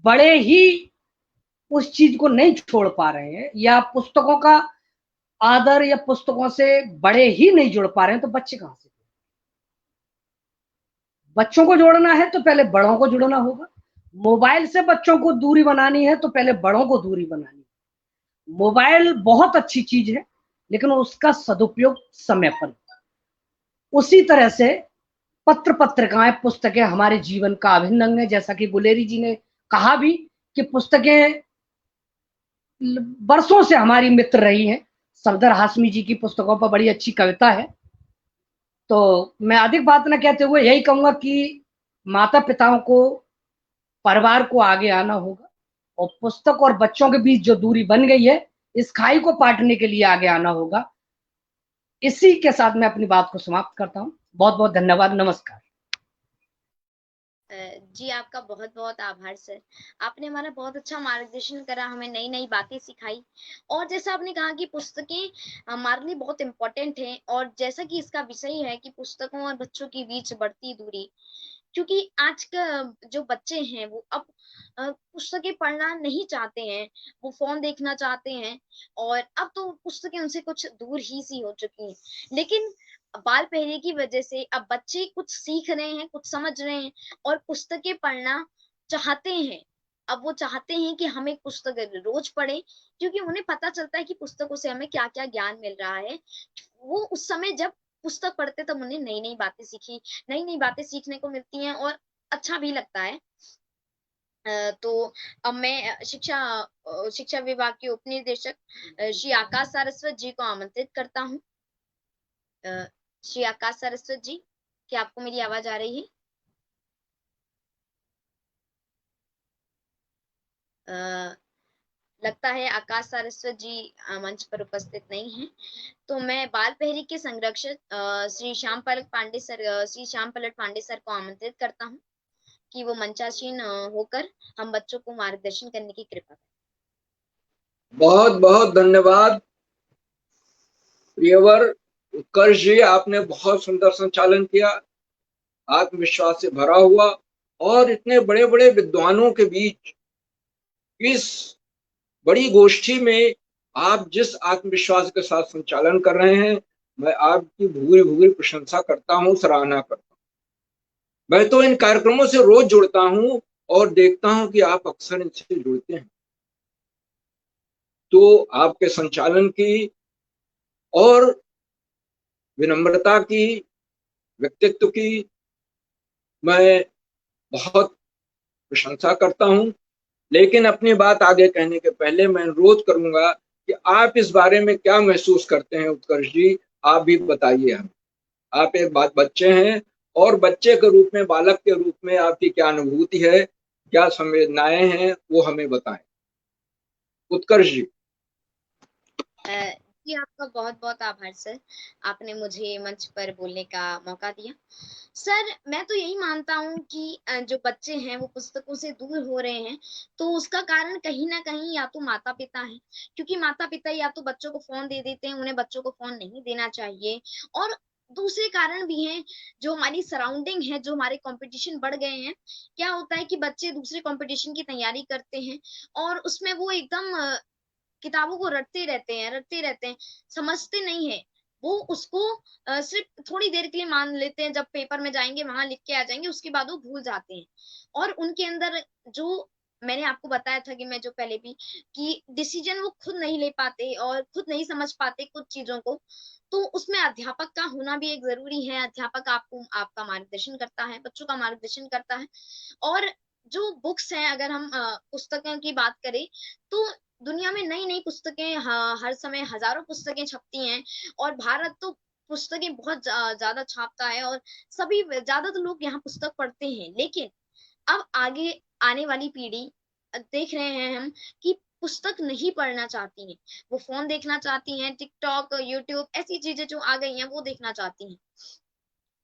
बड़े ही उस चीज को नहीं छोड़ पा रहे हैं, या पुस्तकों का आदर या पुस्तकों से बड़े ही नहीं जुड़ पा रहे हैं, तो बच्चे कहां से? बच्चों को जोड़ना है तो पहले बड़ों को जुड़ना होगा। मोबाइल से बच्चों को दूरी बनानी है तो पहले बड़ों को दूरी बनानी है। मोबाइल बहुत अच्छी चीज है, लेकिन उसका सदुपयोग समय पर। उसी तरह से पत्र पत्रिकाएं, पुस्तकें हमारे जीवन का अभिन्न अंग है। जैसा कि गुलेरी जी ने कहा भी कि पुस्तकें वर्षों से हमारी मित्र रही हैं। सफदर हाशमी जी की पुस्तकों पर बड़ी अच्छी कविता है। तो मैं अधिक बात न कहते हुए यही कहूंगा कि माता पिताओं को, परिवार को आगे आना होगा, और पुस्तक और बच्चों के बीच जो दूरी बन गई है, इस खाई को पाटने के लिए आगे आना होगा। इसी के साथ मैं अपनी बात को समाप्त करता हूं। बहुत बहुत धन्यवाद, नमस्कार। जी आपका बहुत बहुत आभार सर। आपने हमारा बहुत अच्छा मार्गदर्शन करा, हमें नई नई बातें सिखाई। और जैसा आपने कहा कि पुस्तकें हमारे लिए बहुत इम्पोर्टेंट हैं, और जैसा कि इसका विषय है कि पुस्तकों और बच्चों के बीच बढ़ती दूरी, क्योंकि आज का जो बच्चे हैं वो अब पुस्तकें पढ़ना नहीं चाहते हैं, वो फोन देखना चाहते हैं, और अब तो पुस्तकें उनसे कुछ दूर ही सी हो चुकी हैं। लेकिन बाल पहरे की वजह से अब बच्चे कुछ सीख रहे हैं, कुछ समझ रहे हैं, और पुस्तकें पढ़ना चाहते हैं। अब वो चाहते हैं कि हम एक पुस्तक रोज पढ़ें, क्योंकि उन्हें पता चलता है कि पुस्तकों से हमें क्या क्या ज्ञान मिल रहा है। वो उस समय जब पुस्तक पढ़ते तब उन्हें नई नई बातें नई नई बातें सीखने को मिलती हैं, और अच्छा भी लगता है। तो अब मैं शिक्षा विभाग के उप निदेशक श्री आकाश सारस्वत जी को आमंत्रित करता हूँ। श्री आकाश सारस्वत जी, क्या आपको मेरी आवाज आ रही है? लगता है आकाश सारस्वत जी मंच पर उपस्थित नहीं हैं। तो मैं बाल पहरी के संरक्षक श्री श्याम पलट पांडे सर को आमंत्रित करता हूँ कि वो मंचासीन होकर हम बच्चों को मार्गदर्शन करने की कृपा करें। बहुत बहुत धन्यवाद प्रियवर उत्कर्ष जी, आपने बहुत सुंदर संचालन किया, आत्मविश्वास से भरा हुआ, और इतने बड़े बड़े विद्वानों के बीच इस बड़ी गोष्ठी में आप जिस आत्मविश्वास के साथ संचालन कर रहे हैं, मैं आपकी भूरी भूरी प्रशंसा करता हूँ, सराहना करता हूँ। मैं तो इन कार्यक्रमों से रोज जुड़ता हूँ और देखता हूँ कि आप अक्सर इनसे जुड़ते हैं। तो आपके संचालन की और विनम्रता की, व्यक्तित्व की मैं बहुत प्रशंसा करता हूं। लेकिन अपनी बात आगे कहने के पहले मैं अनुरोध करूंगा कि आप इस बारे में क्या महसूस करते हैं। उत्कर्ष जी, आप भी बताइए हमें। आप एक बच्चे हैं, और बच्चे के रूप में, बालक के रूप में आपकी क्या अनुभूति है, क्या संवेदनाएं हैं, वो हमें बताएं। उत्कर्ष जी। जी, आपका बहुत-बहुत आभार सर। आपने मुझे मंच पर बोलने का मौका दिया। सर, मैं तो यही मानता हूँ कि जो बच्चे हैं वो पुस्तकों से दूर हो रहे हैं, तो उसका कारण कहीं न कहीं या तो माता-पिता हैं, क्योंकि माता-पिता या तो बच्चों को फ़ोन दे देते हैं, उन्हें बच्चों को फ़ोन नहीं देना चाहिए और दूसरे कारण भी हैं, जो हमारी सराउंडिंग है, जो हमारे कॉम्पिटिशन बढ़ गए हैं। क्या होता है कि बच्चे दूसरे कॉम्पिटिशन की तैयारी करते हैं और उसमें वो एकदम किताबों को रटते रहते हैं, समझते नहीं हैं। वो उसको सिर्फ़ थोड़ी देर के लिए मान लेते हैं, जब पेपर में जाएँगे, वहाँ लिख के आ जाएँगे, उसके बाद वो भूल जाते हैं। और उनके अंदर जो मैंने आपको बताया था कि मैं जो पहले भी कि डिसीज़न वो खुद नहीं ले पाते और खुद नहीं समझ पाते कुछ चीज़ों को, तो उसमें अध्यापक का होना भी एक ज़रूरी है। अध्यापक आपको आपका मार्गदर्शन करता है, बच्चों का मार्गदर्शन करता है और जो बुक्स हैं अगर हम पुस्तकों की बात करें, तो दुनिया में नई-नई पुस्तकें हर समय हज़ारों पुस्तकें छपती हैं और भारत तो पुस्तकें बहुत ज़्यादा छापता है और सभी ज़्यादातर लोग यहाँ पुस्तक पढ़ते हैं। लेकिन अब आगे आने वाली पीढ़ी देख रहे हैं हम कि पुस्तक नहीं पढ़ना चाहती हैं। वो फ़ोन देखना चाहती हैं, टिकटॉक, यूट्यूब ऐसी चीज़ें जो आ गई हैं, वो देखना चाहती हैं।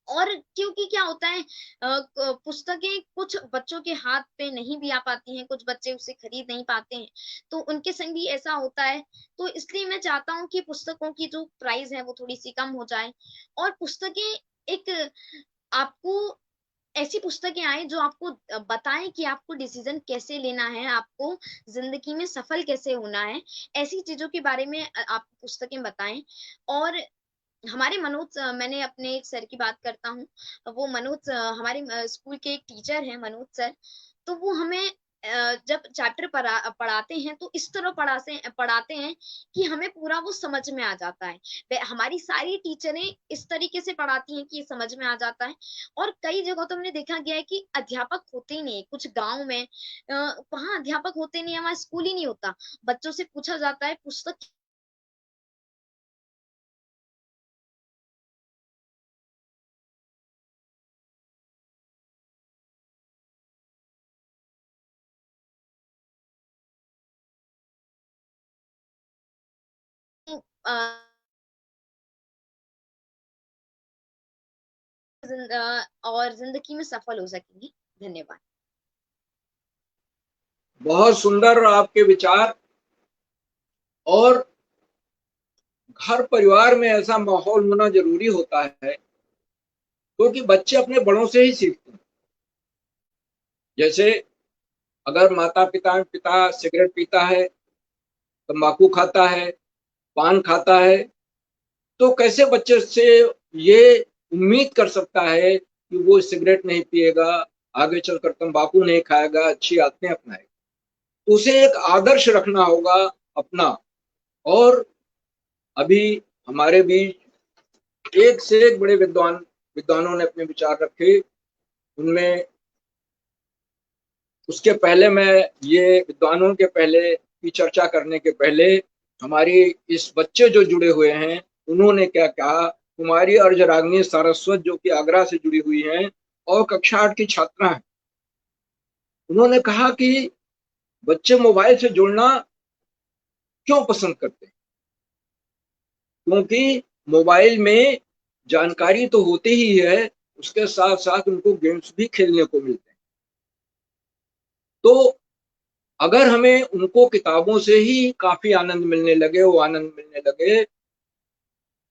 और क्योंकि क्या होता है पुस्तकें कुछ बच्चों के हाथ पे नहीं भी आ पाती हैं, कुछ बच्चे उसे खरीद नहीं पाते हैं, तो उनके संग भी ऐसा होता है। तो इसलिए मैं चाहता हूँ कि पुस्तकों की जो प्राइस है वो थोड़ी-सी कम हो जाए और पुस्तकें एक आपको ऐसी पुस्तकें आएँ जो आपको बताएँ कि आपको डिसीज़न कैसे लेना है, आपको ज़िंदगी में सफल कैसे होना है। ऐसी चीज़ों के बारे में आप पुस्तकें बताएँ और हमारे मनोज मैंने अपने एक सर की बात करता हूँ। वो मनोज हमारे स्कूल के एक टीचर हैं मनोज सर, तो वो हमें जब चैप्टर पढ़ाते हैं तो इस तरह पढ़ाते हैं कि हमें पूरा वो समझ में आ जाता है। वे हमारी सारी टीचरें इस तरीके से पढ़ाती हैं कि ये समझ में आ जाता है और कई जगहों तो हमने देखा गया है कि अध्यापक होते ही नहीं है। कुछ गाँव में वहाँ अध्यापक होते नहीं है, वहाँ स्कूल ही नहीं होता। बच्चों से पूछा जाता है पुस्तक अ और ज़िंदगी में सफल हो सकेंगी। धन्यवाद। बहुत सुंदर आपके विचार। और घर परिवार में ऐसा माहौल होना जरूरी होता है क्योंकि बच्चे अपने बड़ों से ही सीखते हैं। जैसे अगर माता पिता सिगरेट पीता है, तंबाकू खाता है, पान खाता है, तो कैसे बच्चे से ये उम्मीद कर सकता है कि वो सिगरेट नहीं पिएगा, आगे चलकर तंबाकू नहीं खाएगा, अच्छी आदतें अपनाएगा। तो उसे एक आदर्श रखना होगा अपना। और अभी हमारे बीच एक से एक बड़े विद्वानों ने अपने विचार रखे। उनमें उसके पहले मैं ये विद्वानों के पहले की चर्चा करने के पहले हमारी इस बच्चे जो जुड़े हुए हैं उन्होंने क्या कहा। कुमारी अर्जरागिनी सारस्वत जो कि आगरा से जुड़ी हुई हैं और कक्षा 8 की छात्रा हैं, उन्होंने कहा कि बच्चे मोबाइल से जुड़ना क्यों पसंद करते हैं, क्योंकि मोबाइल में जानकारी तो होती ही है, उसके साथ साथ उनको गेम्स भी खेलने को मिलते हैं। तो अगर हमें उनको किताबों से ही काफी आनंद मिलने लगे, वो आनंद मिलने लगे,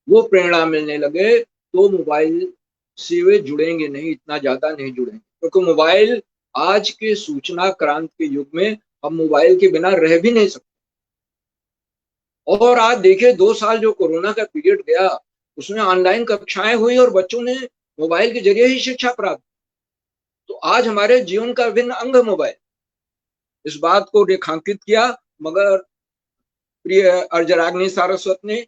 वो प्रेरणा मिलने लगे, तो मोबाइल से वे जुड़ेंगे नहीं, इतना ज्यादा नहीं जुड़ेंगे। क्योंकि मोबाइल आज के सूचना क्रांति के युग में हम मोबाइल के बिना रह भी नहीं सकते। और आज देखिए 2 साल जो कोरोना का पीरियड गया उसमें ऑनलाइन कक्षाएं हुई और बच्चों ने मोबाइल के जरिए ही शिक्षा प्राप्त। तो आज हमारे जीवन का अभिन्न अंग मोबाइल। इस बात को रेखांकित किया मगर प्रिय अर्जरागिनी सारस्वत ने,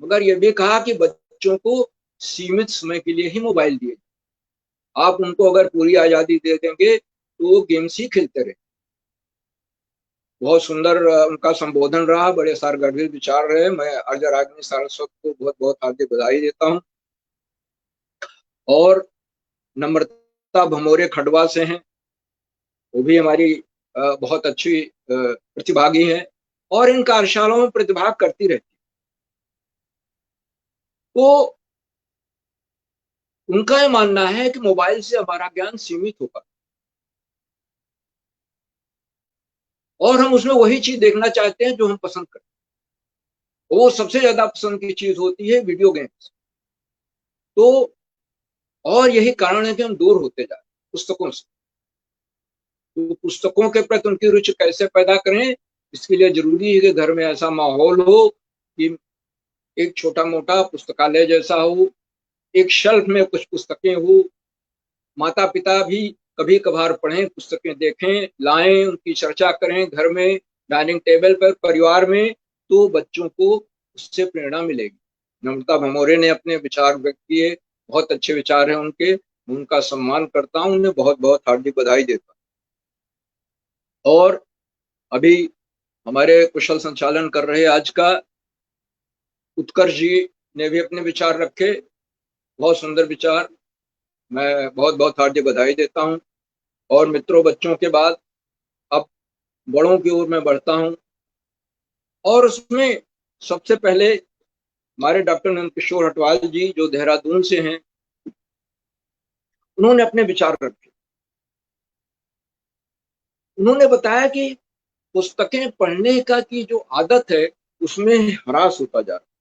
मगर यह भी कहा कि बच्चों को सीमित समय के लिए ही मोबाइल दिए। आप उनको अगर पूरी आजादी दे देंगे तो वो गेम्स ही खेलते रहे। बहुत सुंदर उनका संबोधन रहा, बड़े सारगर्भित विचार रहे। मैं अर्जरागिनी सारस्वत को बहुत बहुत हार्दिक बधाई देता हूँ। और नम्रता भमोरे खंडवा से हैं, वो भी हमारी बहुत अच्छी प्रतिभागी हैं और इन कार्यशालाओं में प्रतिभाग करती रहती है। तो उनका यह मानना है कि मोबाइल से हमारा ज्ञान सीमित होगा और हम उसमें वही चीज देखना चाहते हैं जो हम पसंद करते हैं। वो सबसे ज्यादा पसंद की चीज होती है वीडियो गेम्स। तो और यही कारण है कि हम दूर होते जा रहे हैं पुस्तकों से। तो पुस्तकों के प्रति उनकी रुचि कैसे पैदा करें, इसके लिए जरूरी है कि घर में ऐसा माहौल हो कि एक छोटा मोटा पुस्तकालय जैसा हो, एक शेल्फ में कुछ पुस्तकें हो, माता पिता भी कभी कभार पढ़ें, पुस्तकें देखें, लाएं, उनकी चर्चा करें घर में, डाइनिंग टेबल पर, परिवार में, तो बच्चों को उससे प्रेरणा मिलेगी। नम्रता भमोरे ने अपने विचार व्यक्त किए, बहुत अच्छे विचार हैं उनके, उनका सम्मान करता हूं, उन्हें बहुत बहुत हार्दिक बधाई देता हूं। और अभी हमारे कुशल संचालन कर रहे आज का उत्कर्ष जी ने भी अपने विचार रखे, बहुत सुंदर विचार, मैं बहुत बहुत हार्दिक बधाई देता हूं। और मित्रों, बच्चों के बाद अब बड़ों की ओर मैं बढ़ता हूं और उसमें सबसे पहले हमारे डॉक्टर नंद किशोर हटवाल जी जो देहरादून से हैं, उन्होंने अपने विचार रखे। उन्होंने बताया कि पुस्तकें पढ़ने का की जो आदत है उसमें ह्रास होता जा रहा है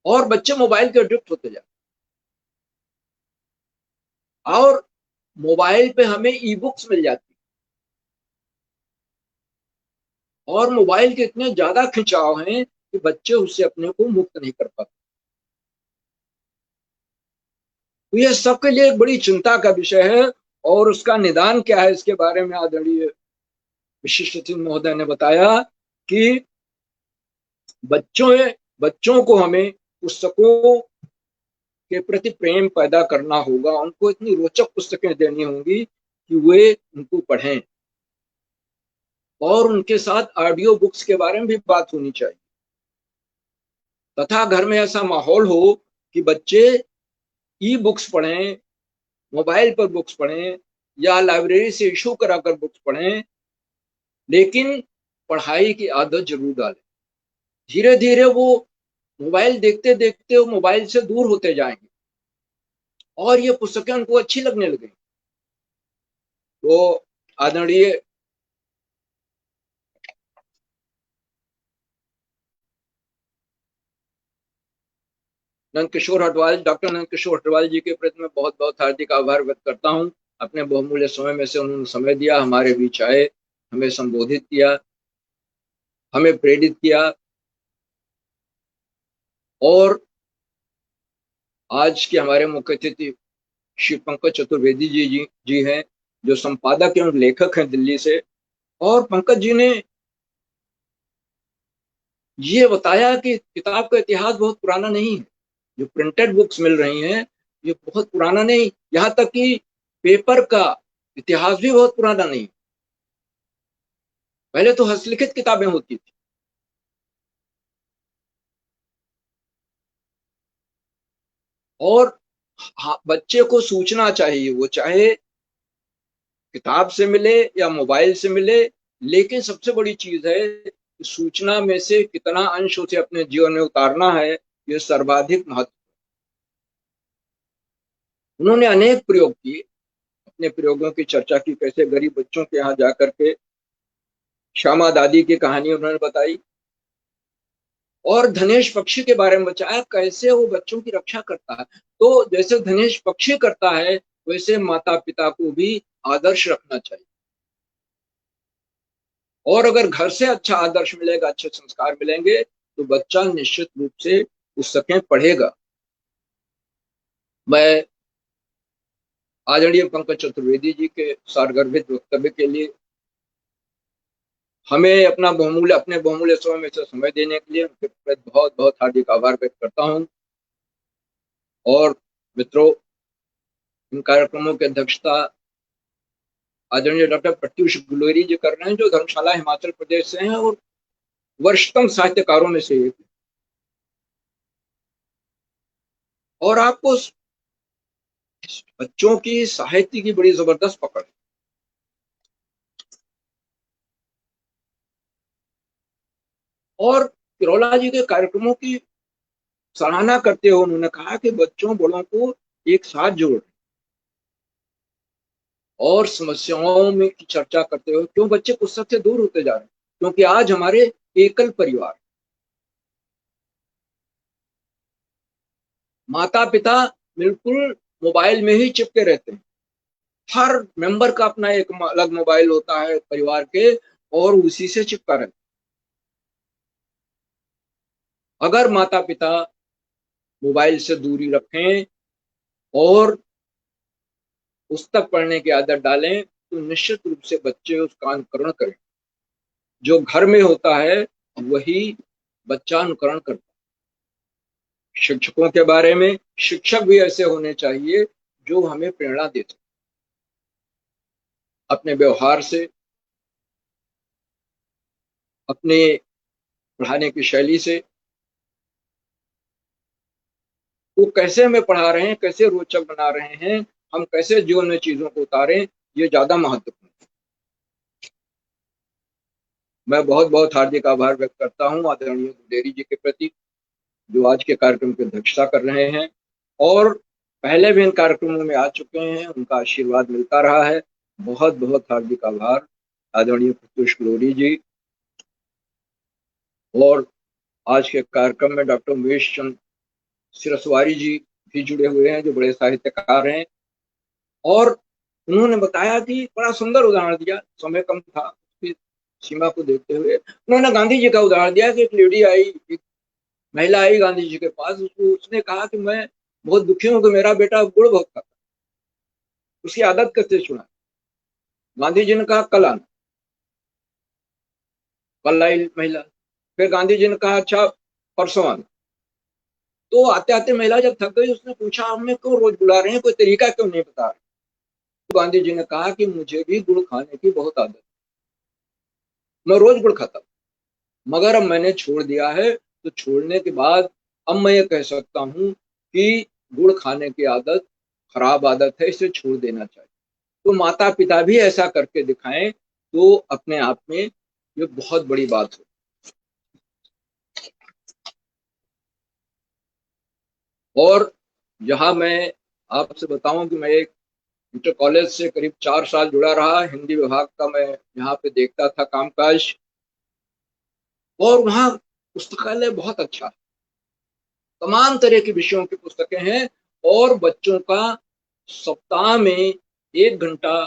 और बच्चे मोबाइल के एडिक्ट होते जा रहे हैं और मोबाइल पे हमें ई बुक्स मिल जाती और मोबाइल के इतने ज्यादा खिंचाव हैं कि बच्चे उससे अपने को मुक्त नहीं कर पाते। तो यह सबके लिए एक बड़ी चिंता का विषय है और उसका निदान क्या है, इसके बारे में आदरणीय विशिष्ट महोदय ने बताया कि बच्चों को हमें पुस्तकों के प्रति प्रेम पैदा करना होगा, उनको इतनी रोचक पुस्तकें देनी होंगी कि वे उनको पढ़ें और उनके साथ ऑडियो बुक्स के बारे में भी बात होनी चाहिए तथा घर में ऐसा माहौल हो कि बच्चे ई बुक्स पढ़ें, मोबाइल पर बुक्स पढ़ें या लाइब्रेरी से इशू कराकर बुक्स पढ़ें, लेकिन पढ़ाई की आदत जरूर डालें। धीरे धीरे वो मोबाइल देखते देखते वो मोबाइल से दूर होते जाएंगे और ये पुस्तकें उनको अच्छी लगने लगेंगी। तो आदरणीय नंद किशोर हटवाल, डॉक्टर नंद किशोर हटवाल जी के प्रति मैं बहुत बहुत हार्दिक आभार व्यक्त करता हूं। अपने बहुमूल्य समय में से उन्होंने समय दिया, हमारे बीच आए, हमें संबोधित किया, हमें प्रेरित किया और आज के हमारे मुख्य अतिथि श्री पंकज चतुर्वेदी जी हैं जो संपादक एवं लेखक हैं दिल्ली से। और पंकज जी ने ये बताया कि किताब का इतिहास बहुत पुराना नहीं है, जो प्रिंटेड बुक्स मिल रही हैं ये बहुत पुराना नहीं, यहाँ तक कि पेपर का इतिहास भी बहुत पुराना नहीं। पहले तो हस्तलिखित किताबें होती थी और बच्चे को सूचना चाहिए, वो चाहे किताब से मिले या मोबाइल से मिले, लेकिन सबसे बड़ी चीज है कि सूचना में से कितना अंश उसे अपने जीवन में उतारना है, ये सर्वाधिक महत्व। उन्होंने अनेक प्रयोग किए, अपने प्रयोगों की चर्चा की, कैसे गरीब बच्चों के यहाँ जाकर के श्यामा दादी की कहानी उन्होंने बताई और धनेश पक्षी के बारे में बताया कैसे वो बच्चों की रक्षा करता है। तो जैसे धनेश पक्षी करता है वैसे माता पिता को भी आदर्श रखना चाहिए और अगर घर से अच्छा आदर्श मिलेगा, अच्छे संस्कार मिलेंगे तो बच्चा निश्चित रूप से पुस्तकें पढ़ेगा। मैं आदरणीय पंकज चतुर्वेदी जी के सारगर्भित वक्तव्य के लिए हमें अपने बहुमूल्य समय में से समय देने के लिए उनके प्रति बहुत बहुत हार्दिक आभार व्यक्त करता हूं। और मित्रों, इन कार्यक्रमों की अध्यक्षता आदरणीय डॉक्टर प्रत्युष गुलेरी जी कर रहे हैं जो धर्मशाला हिमाचल प्रदेश से हैं और वर्षतम साहित्यकारों में से एक। और आपको बच्चों की साहित्य की बड़ी जबरदस्त पकड़, और किरोला जी के कार्यक्रमों की सराहना करते हुए उन्होंने कहा कि बच्चों बड़ों को एक साथ जोड़ और समस्याओं में की चर्चा करते हुए, क्यों बच्चे पुस्तक से दूर होते जा रहे हैं, क्योंकि आज हमारे एकल परिवार, माता पिता बिल्कुल मोबाइल में ही चिपके रहते हैं। हर मेंबर का अपना एक अलग मोबाइल होता है परिवार के और उसी से चिपका रहता है। अगर माता पिता मोबाइल से दूरी रखें और पुस्तक पढ़ने की आदत डालें तो निश्चित रूप से बच्चे उसका अनुकरण करें। जो घर में होता है वही बच्चा अनुकरण करता है। शिक्षकों के बारे में, शिक्षक भी ऐसे होने चाहिए जो हमें प्रेरणा देते, अपने व्यवहार से, अपने पढ़ाने की शैली से, वो कैसे हमें पढ़ा रहे हैं, कैसे रोचक बना रहे हैं, हम कैसे जीवन में चीजों को उतारें, ये ज्यादा महत्वपूर्ण है। मैं बहुत बहुत हार्दिक आभार व्यक्त करता हूं आदरणीय गुडेरी जी के प्रति, जो आज के कार्यक्रम की अध्यक्षता कर रहे हैं और पहले भी इन कार्यक्रमों में आ चुके हैं, उनका आशीर्वाद मिलता रहा है। बहुत बहुत हार्दिक आभार आदरणीय प्रत्युष ग्लोरी जी। और आज के कार्यक्रम में डॉक्टर उमेश चंद सिरस्वारी जी भी जुड़े हुए हैं, जो बड़े साहित्यकार हैं, और उन्होंने बताया कि बड़ा सुंदर उदाहरण दिया, समय कम था उसकी सीमा को देखते हुए उन्होंने गांधी जी का उदाहरण दिया कि एक लेडी आई, एक महिला आई गांधी जी के पास, उसने कहा कि मैं बहुत दुखी हूं कि मेरा बेटा गुड़ बहुत खाता, उसकी आदत कैसे छुड़ाएं। गांधी जी ने कहा कल आना। कल आई महिला, फिर गांधी जी ने कहा अच्छा परसों आना। तो आते आते महिला जब थक गई, उसने पूछा हमें क्यों रोज बुला रहे हैं, कोई तरीका क्यों नहीं बता रहे। तो गांधी जी ने कहा कि मुझे भी गुड़ खाने की बहुत आदत, मैं रोज गुड़ खाता हूँ, मगर अब मैंने छोड़ दिया है, तो छोड़ने के बाद अब मैं ये कह सकता हूँ कि गुड़ खाने की आदत खराब आदत है, इसे छोड़ देना चाहिए। तो माता पिता भी ऐसा करके दिखाएं तो अपने आप में ये बहुत बड़ी बात हो। और यहाँ मैं आपसे बताऊं कि मैं एक इंटर कॉलेज से करीब 4 साल जुड़ा रहा, हिंदी विभाग का मैं यहाँ पे देखता था कामकाज, और वहाँ पुस्तकालय बहुत अच्छा है, तमाम तरह के विषयों की पुस्तकें हैं, और बच्चों का सप्ताह में 1 घंटा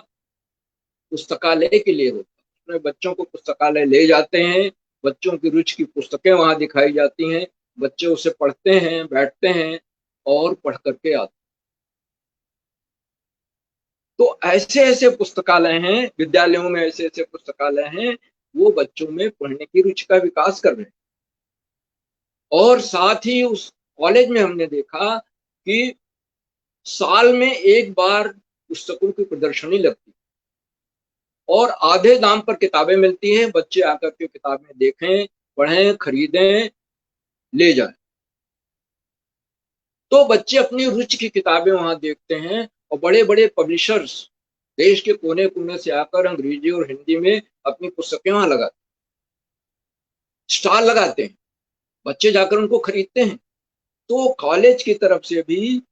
पुस्तकालय के लिए होता है। उसमें बच्चों को पुस्तकालय ले जाते हैं, बच्चों की रुचि की पुस्तकें वहां दिखाई जाती हैं, बच्चे उसे पढ़ते हैं, बैठते हैं और पढ़ करके आते हैं। तो ऐसे ऐसे पुस्तकालय हैं, विद्यालयों में ऐसे ऐसे पुस्तकालय हैं, वो बच्चों में पढ़ने की रुचि का विकास कर रहे हैं। और साथ ही उस कॉलेज में हमने देखा कि साल में 1 बार पुस्तकों की प्रदर्शनी लगती और आधे दाम पर किताबें मिलती हैं, बच्चे आकर के किताबें देखें, पढ़ें, खरीदें, ले जाएं। तो बच्चे अपनी रुचि की किताबें वहां देखते हैं और बड़े बड़े पब्लिशर्स देश के कोने कोने से आकर अंग्रेजी और हिंदी में अपनी पुस्तकें वहां लगाते, स्टॉल लगाते हैं, बच्चे जाकर उनको खरीदते हैं। तो कॉलेज की तरफ से भी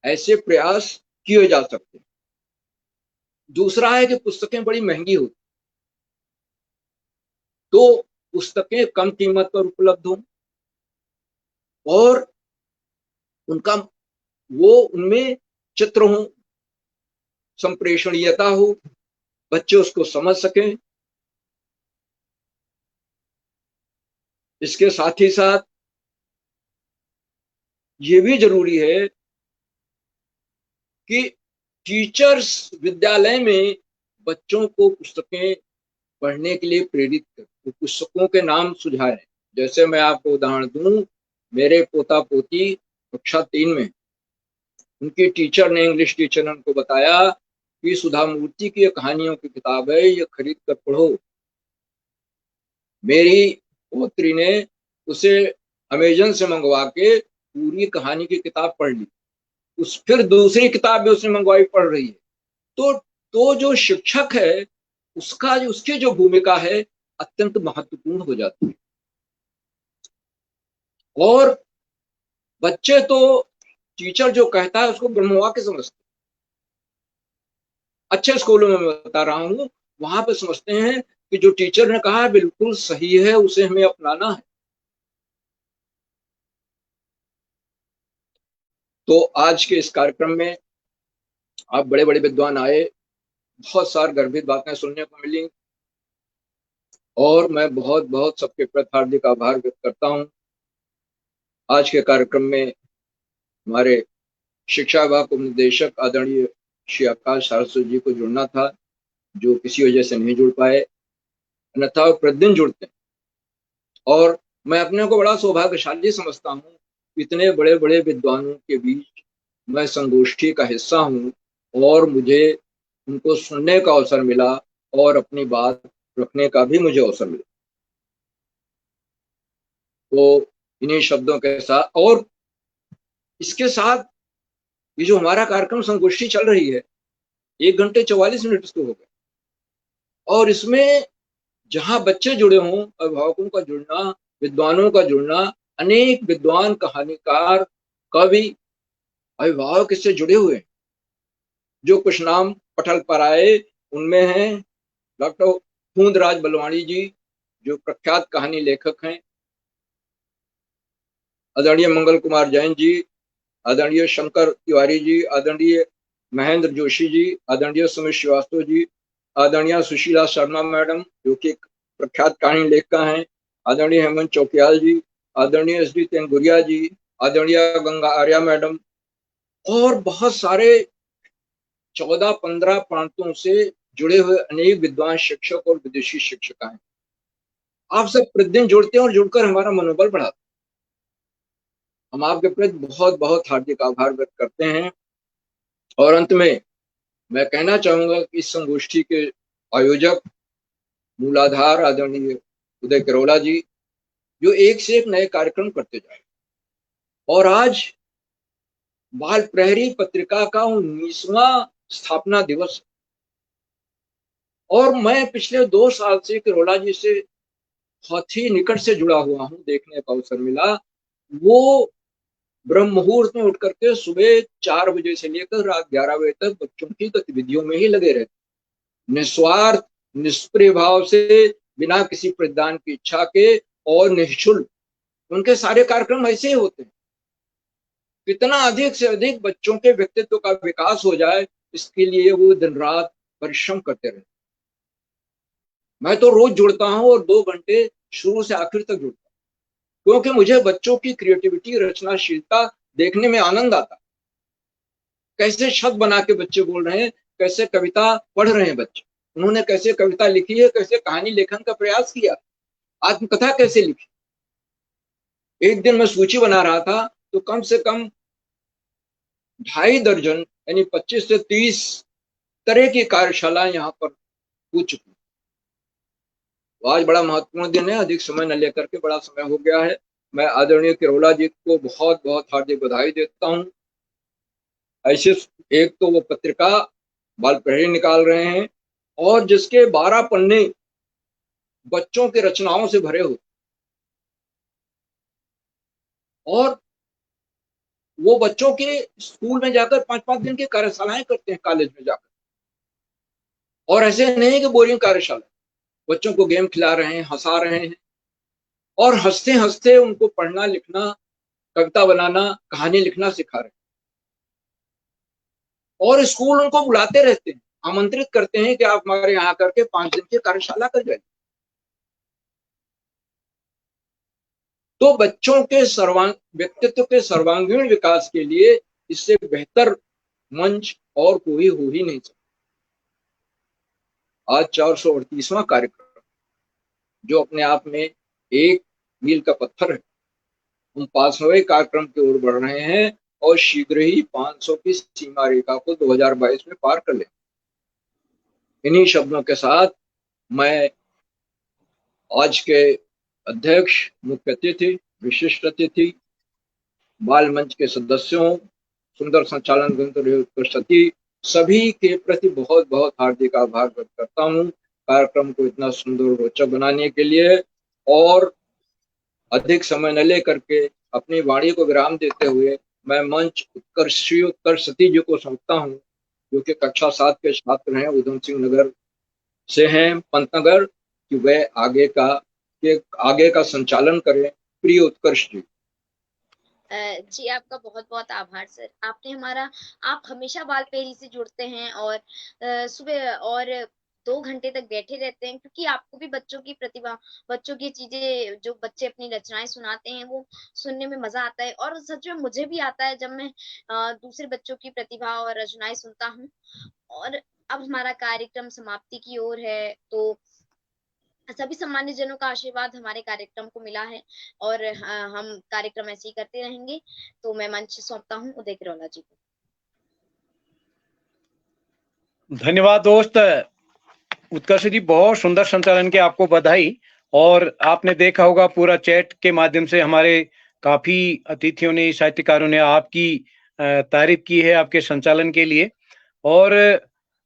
ऐसे प्रयास किए जा सकते हैं। दूसरा है कि पुस्तकें बड़ी महंगी होती, तो पुस्तकें कम कीमत पर उपलब्ध हों और उनका उनमें चित्र हो, संप्रेषणीयता हो, बच्चे उसको समझ सकें। इसके साथ ही साथ ये भी जरूरी है कि टीचर्स विद्यालय में बच्चों को पुस्तकें पढ़ने के लिए प्रेरित करें, तो पुस्तकों के नाम सुझाएं। जैसे मैं आपको उदाहरण दूं, मेरे पोता पोती कक्षा 3 में, उनकी टीचर ने, इंग्लिश टीचर ने उनको बताया कि सुधा मूर्ति की कहानियों की किताब है, ये खरीद कर पढ़ो। मेरी पोत्री ने उसे अमेजन से मंगवा के पूरी कहानी की किताब पढ़ ली, फिर दूसरी किताब भी उसने मंगवाई, पढ़ रही है। तो जो शिक्षक है उसकी जो भूमिका है अत्यंत महत्वपूर्ण हो जाती है। और बच्चे तो टीचर जो कहता है उसको ब्रह्मवाक्य समझते हैं। अच्छे स्कूलों में मैं बता रहा हूँ, वहां पे समझते हैं कि जो टीचर ने कहा है बिल्कुल सही है, उसे हमें अपनाना है। तो आज के इस कार्यक्रम में आप बड़े बड़े विद्वान आए, बहुत सारी गर्भित बातें सुनने को मिली, और मैं बहुत बहुत सबके प्रति हार्दिक आभार व्यक्त करता हूँ। आज के कार्यक्रम में हमारे शिक्षा विभाग के निदेशक आदरणीय श्री आकाश सारस्वत जी को जुड़ना था, जो किसी वजह से नहीं जुड़ पाए, अन्यथा वो प्रतिदिन जुड़ते हैं। और मैं अपने को बड़ा सौभाग्यशाली समझता हूँ, इतने बड़े बड़े विद्वानों के बीच मैं संगोष्ठी का हिस्सा हूँ और मुझे उनको सुनने का अवसर मिला और अपनी बात रखने का भी मुझे अवसर मिला। तो इन्हीं शब्दों के साथ, और इसके साथ ये जो हमारा कार्यक्रम संगोष्ठी चल रही है, 1 घंटे 44 मिनट इसको हो गए, और इसमें जहां बच्चे जुड़े हों, अभिभावकों का जुड़ना, विद्वानों का जुड़ना, अनेक विद्वान, कहानीकार, कवि, अभिभावक इससे जुड़े हुए हैं। जो कुछ नाम पटल पर आए उनमें हैं डॉक्टर खूंदराज बलवाणी जी, जो प्रख्यात कहानी लेखक हैं, आदरणीय मंगल कुमार जैन जी, आदरणीय शंकर तिवारी जी, आदरणीय महेंद्र जोशी जी, आदरणीय सुमित श्रीवास्तव जी, आदरणीय सुशीला शर्मा मैडम, जो कि प्रख्यात कहानी लेखिका हैं, आदरणीय हेमंत चौकियाल जी, आदरणीय एस डी तेनगुरिया जी, आदरणीय गंगा आर्या मैडम, और बहुत सारे 14-15 प्रांतों से जुड़े हुए अनेक विद्वान शिक्षक और विदेशी शिक्षिकाएं। आप सब प्रतिदिन जुड़ते हैं और जुड़कर हमारा मनोबल बढ़ाते हैं। हम आपके प्रति बहुत बहुत हार्दिक आभार व्यक्त करते हैं। और अंत में मैं कहना चाहूंगा कि इस संगोष्ठी के आयोजक मूलाधार आदरणीय उदय किरोला जी, जो एक से एक नए कार्यक्रम करते जा रहे हैं, और आज बाल प्रहरी पत्रिका का 19वां स्थापना दिवस, और मैं पिछले 2 साल से किरोला जी से बहुत ही निकट से जुड़ा हुआ हूं, देखने का अवसर मिला। वो ब्रह्म मुहूर्त में उठ करके सुबह 4 बजे से लेकर रात 11 बजे तक बच्चों की गतिविधियों में ही लगे रहते, निस्वार्थ, निष्प्रिय भाव से, बिना किसी प्रतिदान की इच्छा के और निःशुल्क। उनके सारे कार्यक्रम ऐसे ही होते हैं। कितना अधिक से अधिक बच्चों के व्यक्तित्व का विकास हो जाए, इसके लिए वो दिन रात परिश्रम करते रहते। मैं तो रोज जुड़ता हूं और 2 घंटे शुरू से आखिर तक जुड़ता हूं, क्योंकि मुझे बच्चों की क्रिएटिविटी, रचनाशीलता देखने में आनंद आता। कैसे शब्द बना के बच्चे बोल रहे हैं, कैसे कविता पढ़ रहे हैं बच्चे, उन्होंने कैसे कविता लिखी है, कैसे कहानी लेखन का प्रयास किया, आत्मकथा कैसे लिखी। एक दिन मैं सूची बना रहा था तो कम से कम 2.5 दर्जन यानी 25 से 30 तरह की कार्यशालाएं यहाँ पर हो चुकी। आज बड़ा महत्वपूर्ण दिन है, अधिक समय न लेकर के, बड़ा समय हो गया है। मैं आदरणीय किरोला जी को बहुत बहुत हार्दिक बधाई देता हूँ। ऐसे एक तो वो पत्रिका बाल प्रहरी निकाल रहे हैं, और जिसके 12 पन्ने बच्चों की रचनाओं से भरे होते, और वो बच्चों के स्कूल में जाकर 5-5 दिन की कार्यशालाएं करते हैं, कॉलेज में जाकर। और ऐसे नहीं कि बोरिंग कार्यशाला, बच्चों को गेम खिला रहे हैं, हंसा रहे हैं, और हंसते हंसते उनको पढ़ना, लिखना, कविता बनाना, कहानी लिखना सिखा रहे हैं। और स्कूल उनको बुलाते रहते हैं, आमंत्रित करते हैं कि आप हमारे यहाँ करके 5 दिन की कार्यशाला कर जाइए। तो बच्चों के व्यक्तित्व के सर्वांगीण विकास के लिए इससे बेहतर मंच और कोई हो ही नहीं सकता। आज 438वां कार्यक्रम, जो अपने आप में एक मील का पत्थर है। हम 500वें कार्यक्रम की ओर बढ़ रहे हैं और शीघ्र ही 500 की सीमा रेखा को 2022 में पार कर लेंगे। इन्हीं शब्दों के साथ मैं आज के अध्यक्ष, मुख्य अतिथि, विशिष्ट अतिथि, बाल मंच के सदस्यों, सुंदर संचालन सभी के प्रति बहुत बहुत हार्दिक आभार व्यक्त करता हूँ, कार्यक्रम को इतना सुंदर रोचक बनाने के लिए। और अधिक समय न लेकर के अपनी वाणी को विराम देते हुए मैं मंच उत्कर्षती जी को सौंपता हूँ, जो कि कक्षा 7 के छात्र हैं, उधम सिंह नगर से हैं, पंतनगर, कि वह आगे का संचालन करें। प्रिय उत्कर्ष जी। जी आपका बहुत बहुत आभार सर। आप हमेशा बालपहरी से जुड़ते हैं और सुबह और 2 घंटे तक बैठे रहते हैं, क्योंकि आपको भी बच्चों की प्रतिभा, बच्चों की चीजें, जो बच्चे अपनी रचनाएं सुनाते हैं, वो सुनने में मजा आता है। और सच में मुझे भी आता है जब मैं दूसरे बच्चों की प्रतिभा और रचनाएं सुनता हूँ। और अब हमारा कार्यक्रम समाप्ति की ओर है, तो सभी सम्मानित जनों का आशीर्वाद हमारे कार्यक्रम को मिला है और हम कार्यक्रम ऐसे ही करते रहेंगे। तो मैं मंच सौंपता हूँ उदय किरोला जी को। धन्यवाद दोस्त उत्कर्ष जी, बहुत सुंदर संचालन के आपको बधाई। और आपने देखा होगा पूरा चैट के माध्यम से हमारे काफी अतिथियों ने, साहित्यकारों ने आपकी तारीफ की है आपके संचालन के लिए। और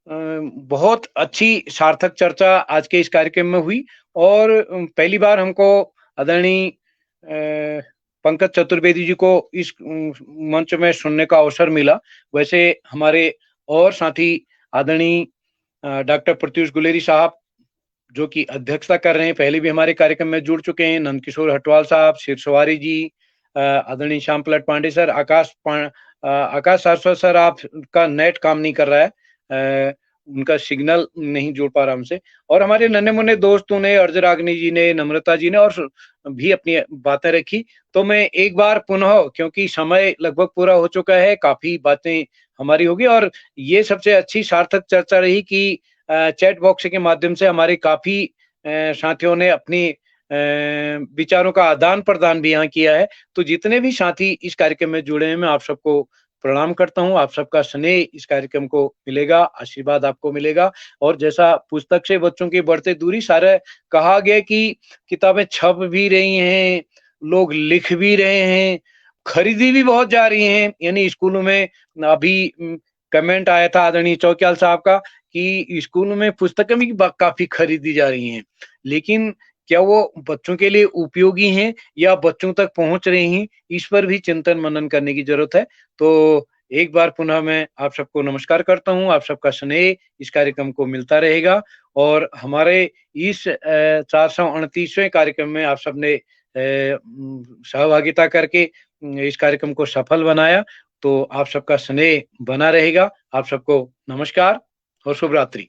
बहुत अच्छी सार्थक चर्चा आज के इस कार्यक्रम में हुई। और पहली बार हमको आदरणीय पंकज चतुर्वेदी जी को इस मंच में सुनने का अवसर मिला। वैसे हमारे और साथी आदरणीय डॉक्टर प्रत्युष गुलेरी साहब, जो कि अध्यक्षता कर रहे हैं, पहले भी हमारे कार्यक्रम में जुड़ चुके हैं। नंदकिशोर हटवाल साहब, शिरसवारी जी, आदरणीय श्याम पलट पांडे सर, आकाश सारस्वत सर, आपका नेट काम नहीं कर रहा है, उनका सिग्नल नहीं जुड़ पा रहा हमसे। और हमारे नन्हे मुन्ने दोस्तों ने, अर्जराग्नि जी ने, नम्रता जी ने और भी अपनी बातें रखी। तो मैं एक बार पुनः, क्योंकि समय लगभग पूरा हो चुका है, काफी बातें हमारी होगी और ये सबसे अच्छी सार्थक चर्चा रही कि चैट बॉक्स के माध्यम से हमारे काफी साथियों ने अपनी विचारों का आदान प्रदान भी यहाँ किया है। तो जितने भी साथी इस कार्यक्रम में जुड़े हैं, मैं आप सबको प्रणाम करता हूँ। आप सबका स्नेह इस कार्यक्रम को मिलेगा, आशीर्वाद आपको मिलेगा। और जैसा पुस्तक से बच्चों की बढ़ते दूरी, सारा कहा गया कि किताबें छप भी रही हैं, लोग लिख भी रहे हैं, खरीदी भी बहुत जा रही हैं। यानी स्कूलों में अभी कमेंट आया था आदरणीय चौकियाल साहब का कि स्कूलों में पुस्तकें भी काफी खरीदी जा रही हैं, लेकिन क्या वो बच्चों के लिए उपयोगी हैं या बच्चों तक पहुंच रही हैं, इस पर भी चिंतन मनन करने की जरूरत है। तो एक बार पुनः मैं आप सबको नमस्कार करता हूं। आप सबका स्नेह इस कार्यक्रम को मिलता रहेगा और हमारे इस 429वें कार्यक्रम में आप सबने सहभागिता करके इस कार्यक्रम को सफल बनाया। तो आप सबका स्नेह बना रहेगा। आप सबको नमस्कार और शुभ रात्रि।